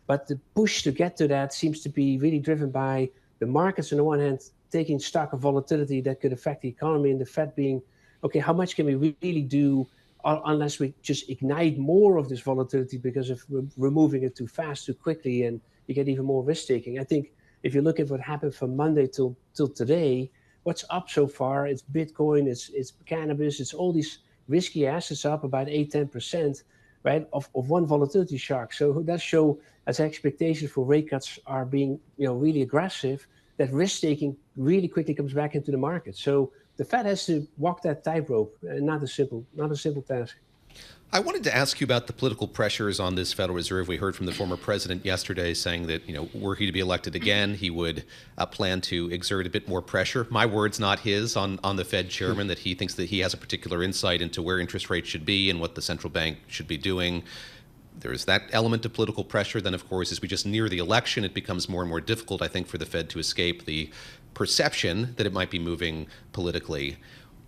but the push to get to that seems to be really driven by the markets on the one hand taking stock of volatility that could affect the economy, and the Fed being, okay, how much can we really do unless we just ignite more of this volatility because of removing it too fast, too quickly, and you get even more risk-taking. I think if you look at what happened from Monday till today, what's up so far, it's Bitcoin, it's cannabis, it's all these risky assets up about 8-10%, right, of one volatility shock. So it does show, as expectations for rate cuts are being really aggressive, that risk-taking really quickly comes back into the market. So the Fed has to walk that tightrope, and not a simple task. I wanted to ask you about the political pressures on this Federal Reserve. We heard from the former president yesterday saying that, were he to be elected again, he would plan to exert a bit more pressure. My words, not his, on the Fed chairman, that he thinks that he has a particular insight into where interest rates should be and what the central bank should be doing. There's that element of political pressure. Then, of course, as we just near the election, it becomes more and more difficult, I think, for the Fed to escape the perception that it might be moving politically.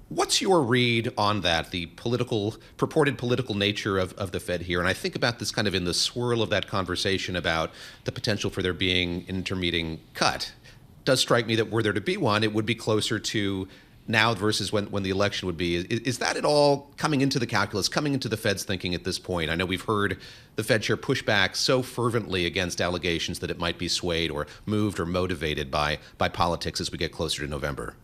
What's your read on that, the purported political nature of the Fed here? And I think about this kind of in the swirl of that conversation about the potential for there being an intermediate cut. It does strike me that were there to be one, it would be closer to now versus when the election would be. Is that at all coming into the calculus, coming into the Fed's thinking at this point? I know we've heard the Fed chair push back so fervently against allegations that it might be swayed or moved or motivated by politics as we get closer to November.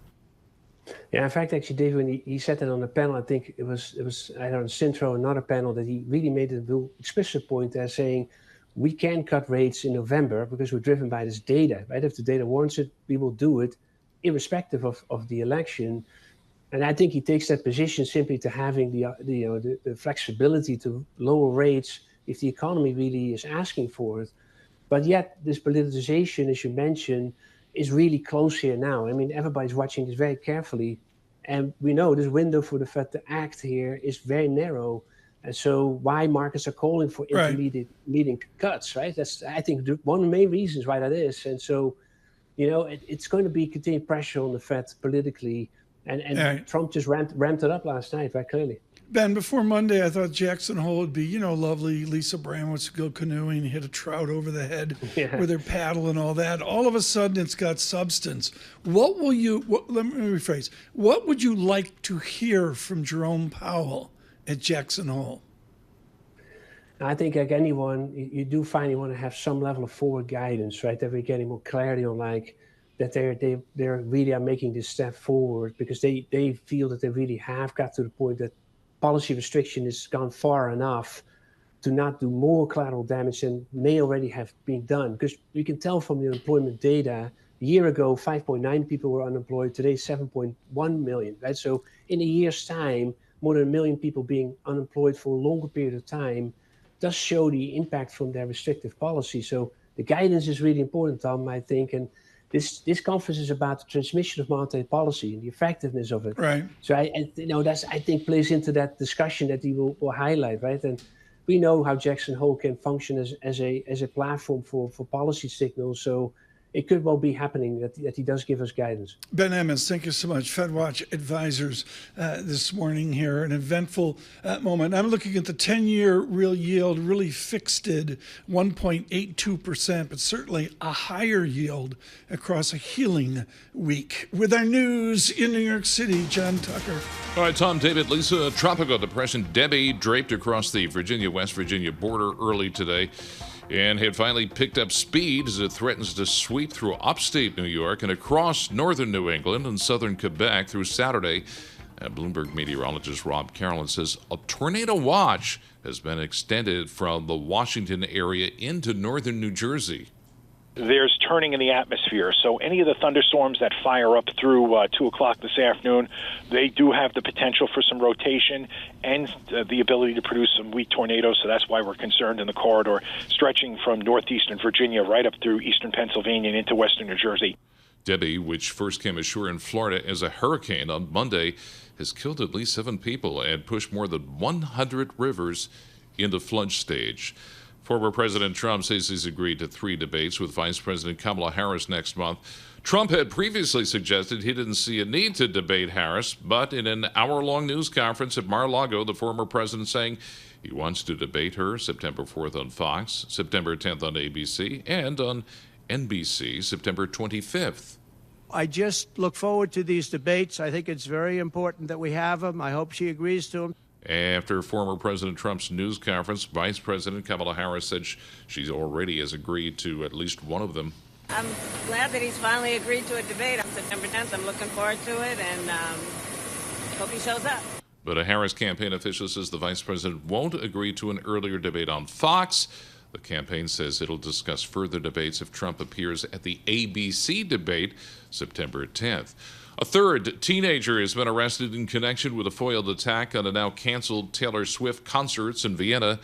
Yeah, in fact, actually, David, when he said that on the panel, I think it was either on Sintro or another panel, that he really made a real explicit point there saying we can cut rates in November because we're driven by this data, right? If the data warrants it, we will do it irrespective of the election. And I think he takes that position simply to having the flexibility to lower rates if the economy really is asking for it. But yet this politicization, as you mentioned, is really close here now. I mean, everybody's watching this very carefully, and we know this window for the Fed to act here is very narrow. And so why markets are calling for intermediate cuts, right? That's, I think, one of the main reasons why that is. And so, it's going to be continued pressure on the Fed politically, and Trump just ramped it up last night, very clearly. Ben, before Monday, I thought Jackson Hole would be, lovely. Lisa Bramwitz would go canoeing, hit a trout over the head with her paddle and all that. All of a sudden, it's got substance. Let me rephrase. What would you like to hear from Jerome Powell at Jackson Hole? I think, like anyone, you do find you want to have some level of forward guidance, right? That we're getting more clarity on, that they really are making this step forward because they feel that they really have got to the point that policy restriction has gone far enough to not do more collateral damage than may already have been done. Because we can tell from the employment data, a year ago, 5.9 people were unemployed. Today, 7.1 million, right? So in a year's time, more than 1 million people being unemployed for a longer period of time does show the impact from their restrictive policy. So the guidance is really important, Tom, I think. And this conference is about the transmission of monetary policy and the effectiveness of it. Right. So that's, I think, plays into that discussion that he will highlight, right? And we know how Jackson Hole can function as a platform for policy signals. So it could well be happening that he does give us guidance. Ben Emmons, thank you so much. FedWatch Advisors this morning here, an eventful moment. I'm looking at the 10-year real yield, really fixed it, 1.82%, but certainly a higher yield across a healing week. With our news in New York City, John Tucker. All right, Tom, David, Lisa, tropical depression Debbie draped across the Virginia-West Virginia border early today, and had finally picked up speed as it threatens to sweep through upstate New York and across northern New England and southern Quebec through Saturday. Bloomberg meteorologist Rob Carolyn says a tornado watch has been extended from the Washington area into northern New Jersey. There's turning in the atmosphere, so any of the thunderstorms that fire up through 2 o'clock this afternoon, they do have the potential for some rotation and the ability to produce some weak tornadoes, so that's why we're concerned in the corridor stretching from northeastern Virginia right up through eastern Pennsylvania and into western New Jersey. Debbie, which first came ashore in Florida as a hurricane on Monday, has killed at least 7 people and pushed more than 100 rivers into flood stage. Former President Trump says he's agreed to 3 debates with Vice President Kamala Harris next month. Trump had previously suggested he didn't see a need to debate Harris, but in an hour-long news conference at Mar-a-Lago, the former president saying he wants to debate her September 4th on Fox, September 10th on ABC, and on NBC September 25th. I just look forward to these debates. I think it's very important that we have them. I hope she agrees to them. After former President Trump's news conference, Vice President Kamala Harris said she already has agreed to at least one of them. I'm glad that he's finally agreed to a debate on September 10th. I'm looking forward to it, and hope he shows up. But a Harris campaign official says the vice president won't agree to an earlier debate on Fox. The campaign says it'll discuss further debates if Trump appears at the ABC debate September 10th. A third teenager has been arrested in connection with a foiled attack on a now canceled Taylor Swift concerts in Vienna.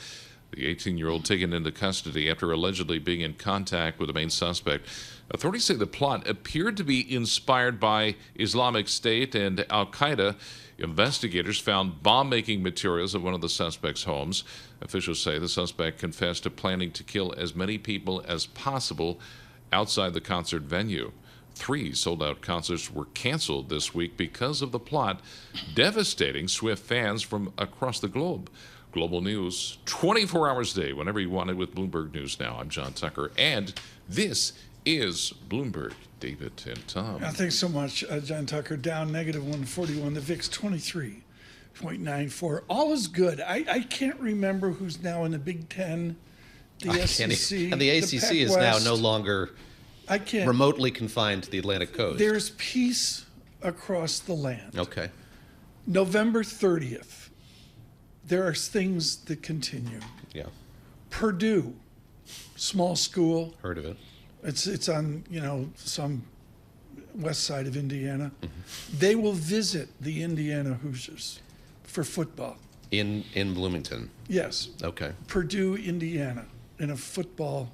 The 18-year-old taken into custody after allegedly being in contact with the main suspect. Authorities say the plot appeared to be inspired by Islamic State and Al-Qaeda. Investigators found bomb-making materials at one of the suspect's homes. Officials say the suspect confessed to planning to kill as many people as possible outside the concert venue. 3 sold-out concerts were canceled this week because of the plot, devastating Swift fans from across the globe. Global news, 24 hours a day, whenever you want it, with Bloomberg News Now. I'm John Tucker, and this is Bloomberg. David and Tom. Thanks so much, John Tucker. Down negative 141. The VIX 23.94. All is good. I can't remember who's now in the Big Ten, the SEC, and the ACC is now no longer remotely confined to the Atlantic coast. There's peace across the land. Okay. November 30th. There are things that continue. Yeah. Purdue, small school. Heard of it. It's on, some west side of Indiana. Mm-hmm. They will visit the Indiana Hoosiers for football. In Bloomington? Yes. Okay. Purdue, Indiana, in a football.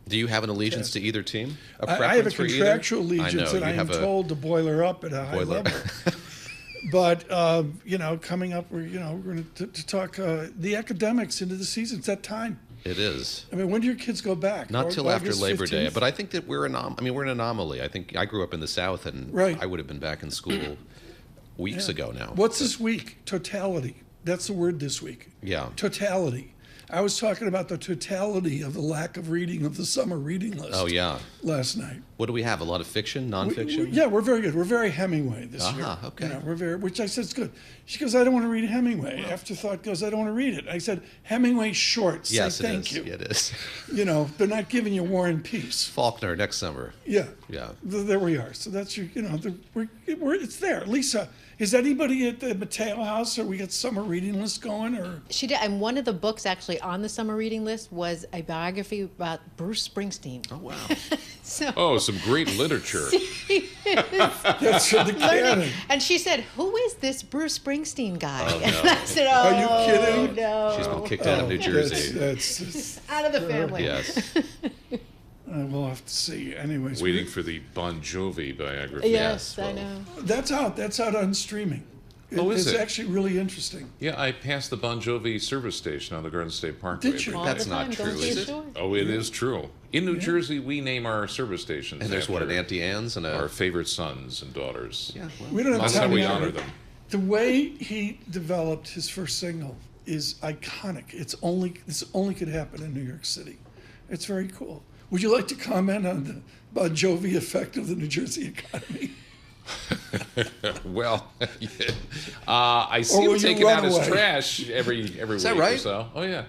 Do you have an allegiance to either team? I have a contractual allegiance, and I am told to boil her up at a high level. But, coming up, we're going to talk the academics into the season. It's that time. It is. I mean, when do your kids go back? Not till after August Labor 15th? Day. But I think that we're an anomaly. I think I grew up in the South, and I would have been back in school weeks ago now. What's this week? Totality. That's the word this week. Yeah. Totality. I was talking about the totality of the lack of reading of the summer reading list. Oh, yeah. Last night. What do we have? A lot of fiction, nonfiction? We're very good. We're very Hemingway this year. Okay. Which I said is good. She goes, I don't want to read Hemingway. Afterthought goes, I don't want to read it. I said, Hemingway shorts. Yes, say thank you. It is. They're not giving you War and Peace. Faulkner next summer. Yeah. Yeah. There we are. So that's your, it's there. Lisa, is anybody at the Mateo house, or we got summer reading list going, or? She did, and one of the books actually on the summer reading list was a biography about Bruce Springsteen. Oh, wow. Some great literature. That's from the canon. And she said, who is this Bruce Springsteen guy? Oh, no. And I said, Are you kidding? No. She's been kicked out of New Jersey. That's out of the family. Yes. We'll have to see. Anyways. Waiting for the Bon Jovi biography. Yes, I know. That's out on streaming. Is it? It's actually really interesting. Yeah, I passed the Bon Jovi service station on the Garden State Parkway. Did you? That's not true, is it? Oh, it is true. In New Jersey, we name our service stations. And there's after an Auntie Anne's and our favorite sons and daughters. Yeah, well, we don't have that's time how we to honor them. The way he developed his first single is iconic. This only could happen in New York City. It's very cool. Would you like to comment on the Bon Jovi effect of the New Jersey economy? Well, I see him taking out his trash every week or so. Oh, yeah.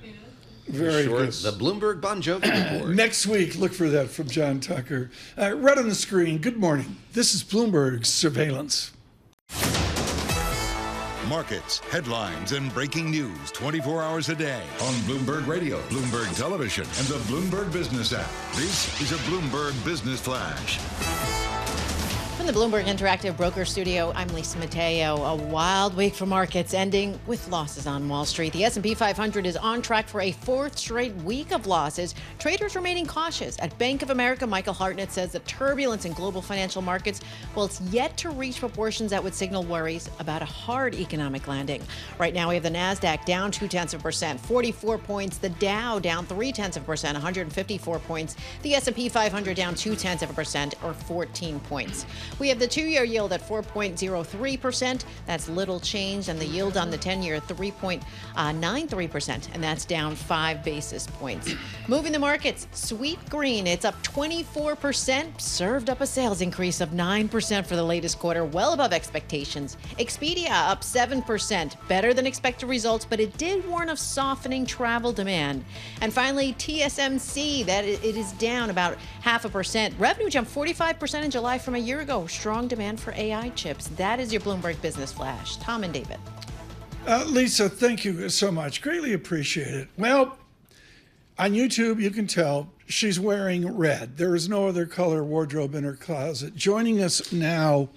Very good. The Bloomberg Bon Jovi report. Next week, look for that from John Tucker. Right on the screen, good morning. This is Bloomberg Surveillance. Markets, headlines, and breaking news 24 hours a day on Bloomberg Radio, Bloomberg Television, and the Bloomberg Business app. This is a Bloomberg Business Flash. The From the Bloomberg Interactive Broker Studio, I'm Lisa Mateo. A wild week for markets, ending with losses on Wall Street. The S&P 500 is on track for a fourth straight week of losses. Traders remaining cautious. At Bank of America, Michael Hartnett says the turbulence in global financial markets, well, it's yet to reach proportions that would signal worries about a hard economic landing. Right now, we have the NASDAQ down 0.2%, 44 points. The Dow down 0.3%, 154 points. The S&P 500 down 0.2%, or 14 points. We have the 2-year yield at 4.03%. That's little change. And the yield on the 10-year, 3.93%. And that's down 5 basis points. Moving the markets, Sweet Green, it's up 24%. Served up a sales increase of 9% for the latest quarter, well above expectations. Expedia up 7%. Better than expected results, but it did warn of softening travel demand. And finally, TSMC, that it is down about 0.5%. Revenue jumped 45% in July from a year ago. Strong demand for AI chips. That is your Bloomberg Business Flash. Tom and David. Lisa, thank you so much. Greatly appreciate it. Well, on YouTube, you can tell she's wearing red. There is no other color wardrobe in her closet. Joining us now,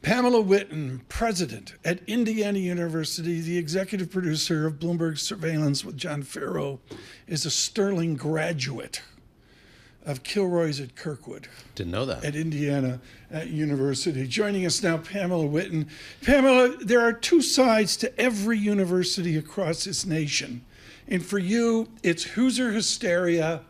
Pamela Whitten, president at Indiana University, the executive producer of Bloomberg Surveillance with John Farrow, is a sterling graduate of Kilroy's at Kirkwood. Didn't know that. At Indiana University. Joining us now, Pamela Whitten. Pamela, there are two sides to every university across this nation. And for you, it's Hoosier hysteria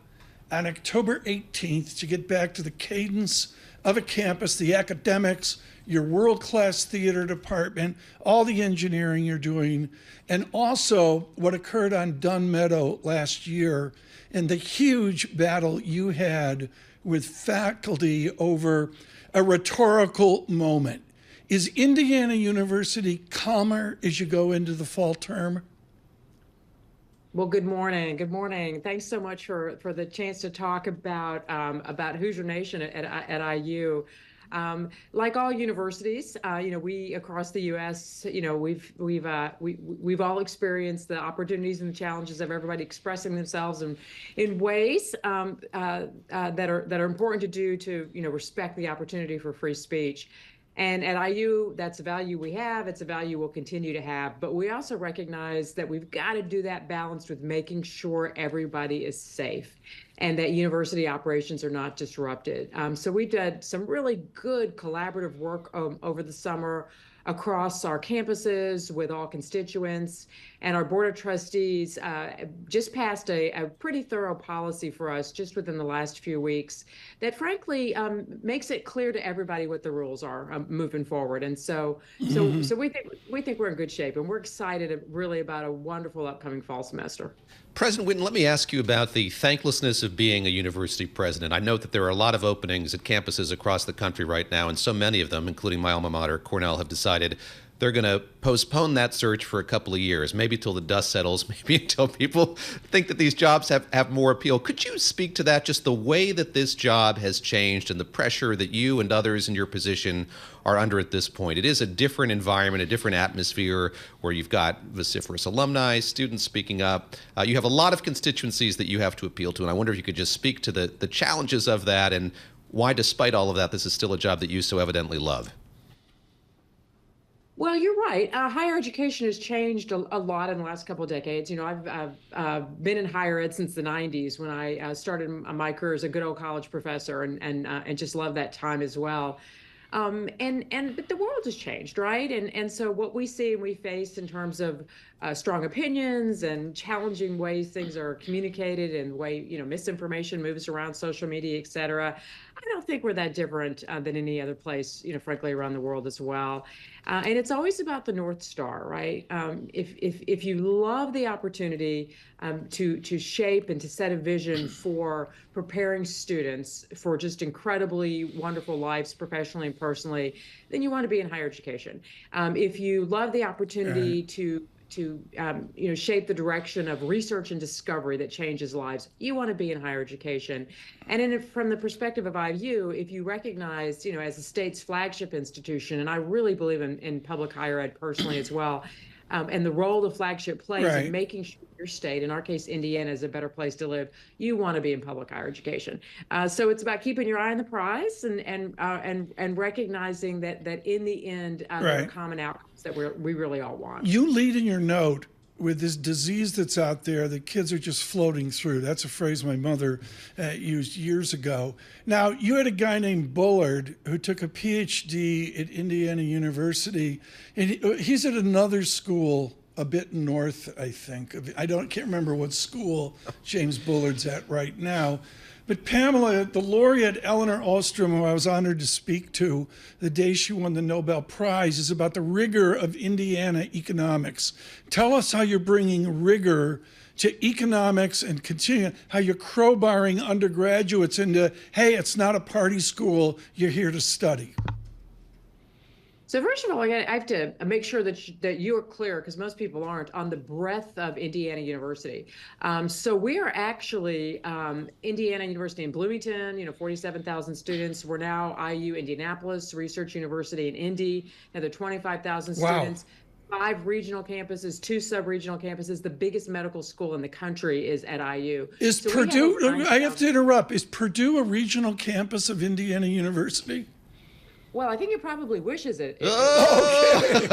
on October 18th to get back to the cadence of a campus, the academics, your world-class theater department, all the engineering you're doing, and also what occurred on Dunn Meadow last year and the huge battle you had with faculty over a rhetorical moment. Is Indiana University calmer as you go into the fall term? Well, good morning. Good morning. Thanks so much for the chance to talk about Hoosier Nation at IU. Like all universities, we across the U.S., we've all experienced the opportunities and the challenges of everybody expressing themselves in ways that are important to do to respect the opportunity for free speech. And at IU, that's a value we have. It's a value we'll continue to have. But we also recognize that we've got to do that balanced with making sure everybody is safe and that university operations are not disrupted. So we did some really good collaborative work over the summer across our campuses with all constituents. And our Board of Trustees just passed a pretty thorough policy for us just within the last few weeks that frankly makes it clear to everybody what the rules are moving forward. And so we think we're in good shape, and we're excited really about a wonderful upcoming fall semester. President Whitten, let me ask you about the thanklessness of being a university president. I note that there are a lot of openings at campuses across the country right now, and so many of them, including my alma mater, Cornell, have decided they're going to postpone that search for a couple of years, maybe till the dust settles, maybe until people think that these jobs have more appeal. Could you speak to that, just the way that this job has changed and the pressure that you and others in your position are under at this point? It is a different environment, a different atmosphere where you've got vociferous alumni, students speaking up. You have a lot of constituencies that you have to appeal to, and I wonder if you could just speak to the challenges of that and why, despite all of that, this is still a job that you so evidently love. Well, you're right. Higher education has changed a lot in the last couple of decades. I've been in higher ed since the 90s when I started my career as a good old college professor and just love that time as well. But the world has changed, right? And so what we see and we face in terms of strong opinions and challenging ways things are communicated and the way, misinformation moves around social media, et cetera, I don't think we're that different than any other place, frankly, around the world as well. And it's always about the North Star, right? If you love the opportunity to shape and to set a vision for preparing students for just incredibly wonderful lives professionally and personally, then you want to be in higher education. If you love the opportunity to shape the direction of research and discovery that changes lives, you want to be in higher education. And from the perspective of IU, if you recognize, as the state's flagship institution, and I really believe in public higher ed personally as well, and the role the flagship plays Right. in making sure your state, in our case, Indiana, is a better place to live, you want to be in public higher education. So it's about keeping your eye on the prize and recognizing that in the end, there are Right. common outcomes that we really all want. You lead in your note with this disease that's out there that kids are just floating through. That's a phrase my mother used years ago. Now, you had a guy named Bullard who took a PhD at Indiana University, and he's at another school a bit north, I think. Can't remember what school James Bullard's at right now. But Pamela, the laureate Eleanor Ostrom, who I was honored to speak to the day she won the Nobel Prize, is about the rigor of Indiana economics. Tell us how you're bringing rigor to economics and how you're crowbarring undergraduates into, hey, it's not a party school, you're here to study. So first of all, I have to make sure that you are clear, because most people aren't, on the breadth of Indiana University. So we are actually Indiana University in Bloomington, 47,000 students. We're now IU Indianapolis Research University in Indy, another 25,000 students. 5 regional campuses, 2 sub-regional campuses. The biggest medical school in the country is at IU. Is Purdue, I have to interrupt, is Purdue a regional campus of Indiana University? Well, I think it probably wishes it. Okay.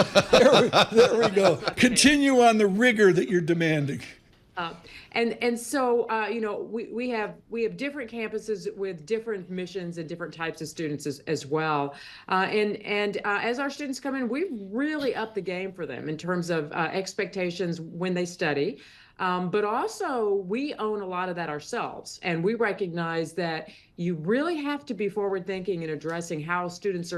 There we go. Continue on the rigor that you're demanding. And so we have different campuses with different missions and different types of students as well. And as our students come in, we've really upped the game for them in terms of expectations when they study. But also, we own a lot of that ourselves, and we recognize that you really have to be forward-thinking in addressing how students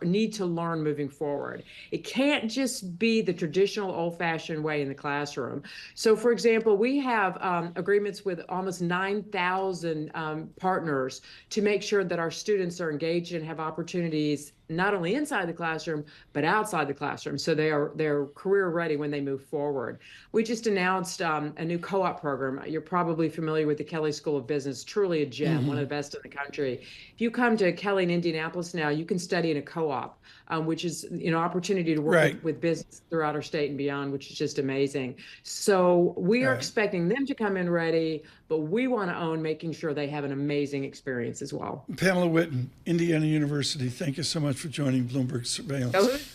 need to learn moving forward. It can't just be the traditional old-fashioned way in the classroom. So, for example, we have agreements with almost 9,000 partners to make sure that our students are engaged and have opportunities not only inside the classroom, but outside the classroom, so they're career ready when they move forward. We just announced a new co-op program. You're probably familiar with the Kelley School of Business, truly a gem, one of the best in the country. If you come to Kelley in Indianapolis now, you can study in a co-op, which is an opportunity to work with business throughout our state and beyond, which is just amazing. So we are expecting them to come in ready, but we want to own making sure they have an amazing experience as well. Pamela Whitten, Indiana University, thank you so much for joining Bloomberg Surveillance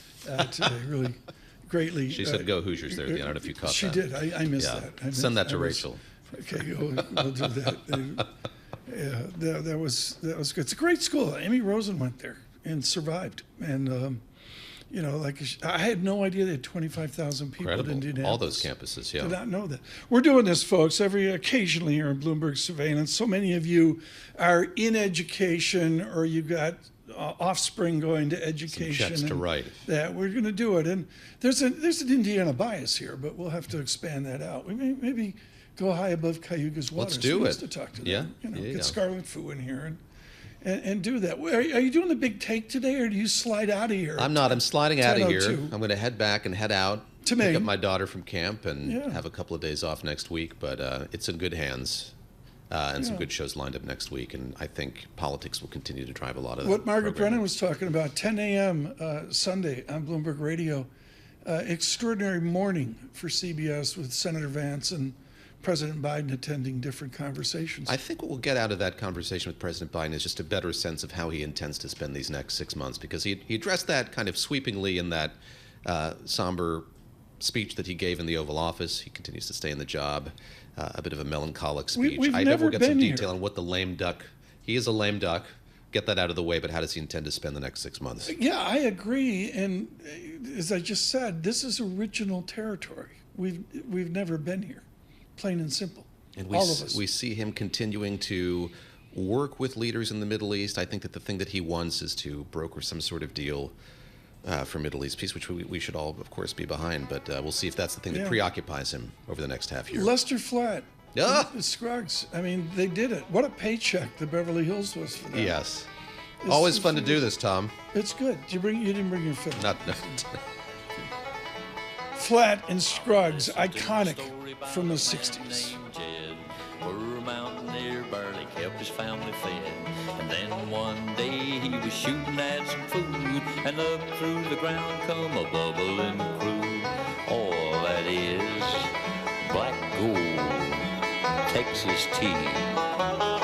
today. Really greatly. She said go Hoosiers there at the end. I don't know if you caught that. She did. I missed that. Send that to Rachel. Okay, we'll do that. That was good. It's a great school. Amy Rosen went there and survived. And, I had no idea they had 25,000 people in Indianapolis. All those campuses, yeah. Did not know that. We're doing this, folks, occasionally here in Bloomberg Surveillance. So many of you are in education, or you got offspring going to education. Some checks to write. That we're going to do it. And there's an Indiana bias here, but we'll have to expand that out. We may maybe go high above Cayuga's waters. Let's do it. To talk to yeah. them. Get Scarlet Fu in here and do that. Are you doing the big take today, or do you slide out of here? I'm not. I'm sliding out of here. I'm going to head back and head out to pick up my daughter from camp and have a couple of days off next week. But it's in good hands, and some good shows lined up next week. And I think politics will continue to drive a lot of what Margaret Brennan was talking about. 10 a.m. Sunday on Bloomberg Radio. Extraordinary morning for CBS with Senator Vance and President Biden attending different conversations. I think what we'll get out of that conversation with President Biden is just a better sense of how he intends to spend these next 6 months, because he addressed that kind of sweepingly in that somber speech that he gave in the Oval Office. He continues to stay in the job, a bit of a melancholic speech. I bet we'll get some detail on what the lame duck, he is a lame duck, get that out of the way, but how does he intend to spend the next 6 months? Yeah, I agree. And as I just said, this is original territory. We've never been here. Plain and simple. And all of us. We see him continuing to work with leaders in the Middle East. I think that the thing that he wants is to broker some sort of deal for Middle East peace, which we should all, of course, be behind. But we'll see if that's the thing that preoccupies him over the next half year. Lester Flatt. Scruggs. I mean, they did it. What a paycheck the Beverly Hills was for that. Yes. Always fun to do this, Tom. It's good. You didn't bring your fiddle. No. Flatt and Scruggs, iconic from the 60s. Poor mountaineer barely kept his family fed. And then one day he was shooting at some food, and up through the ground come a bubbling crude. Oh, black gold, Texas tea.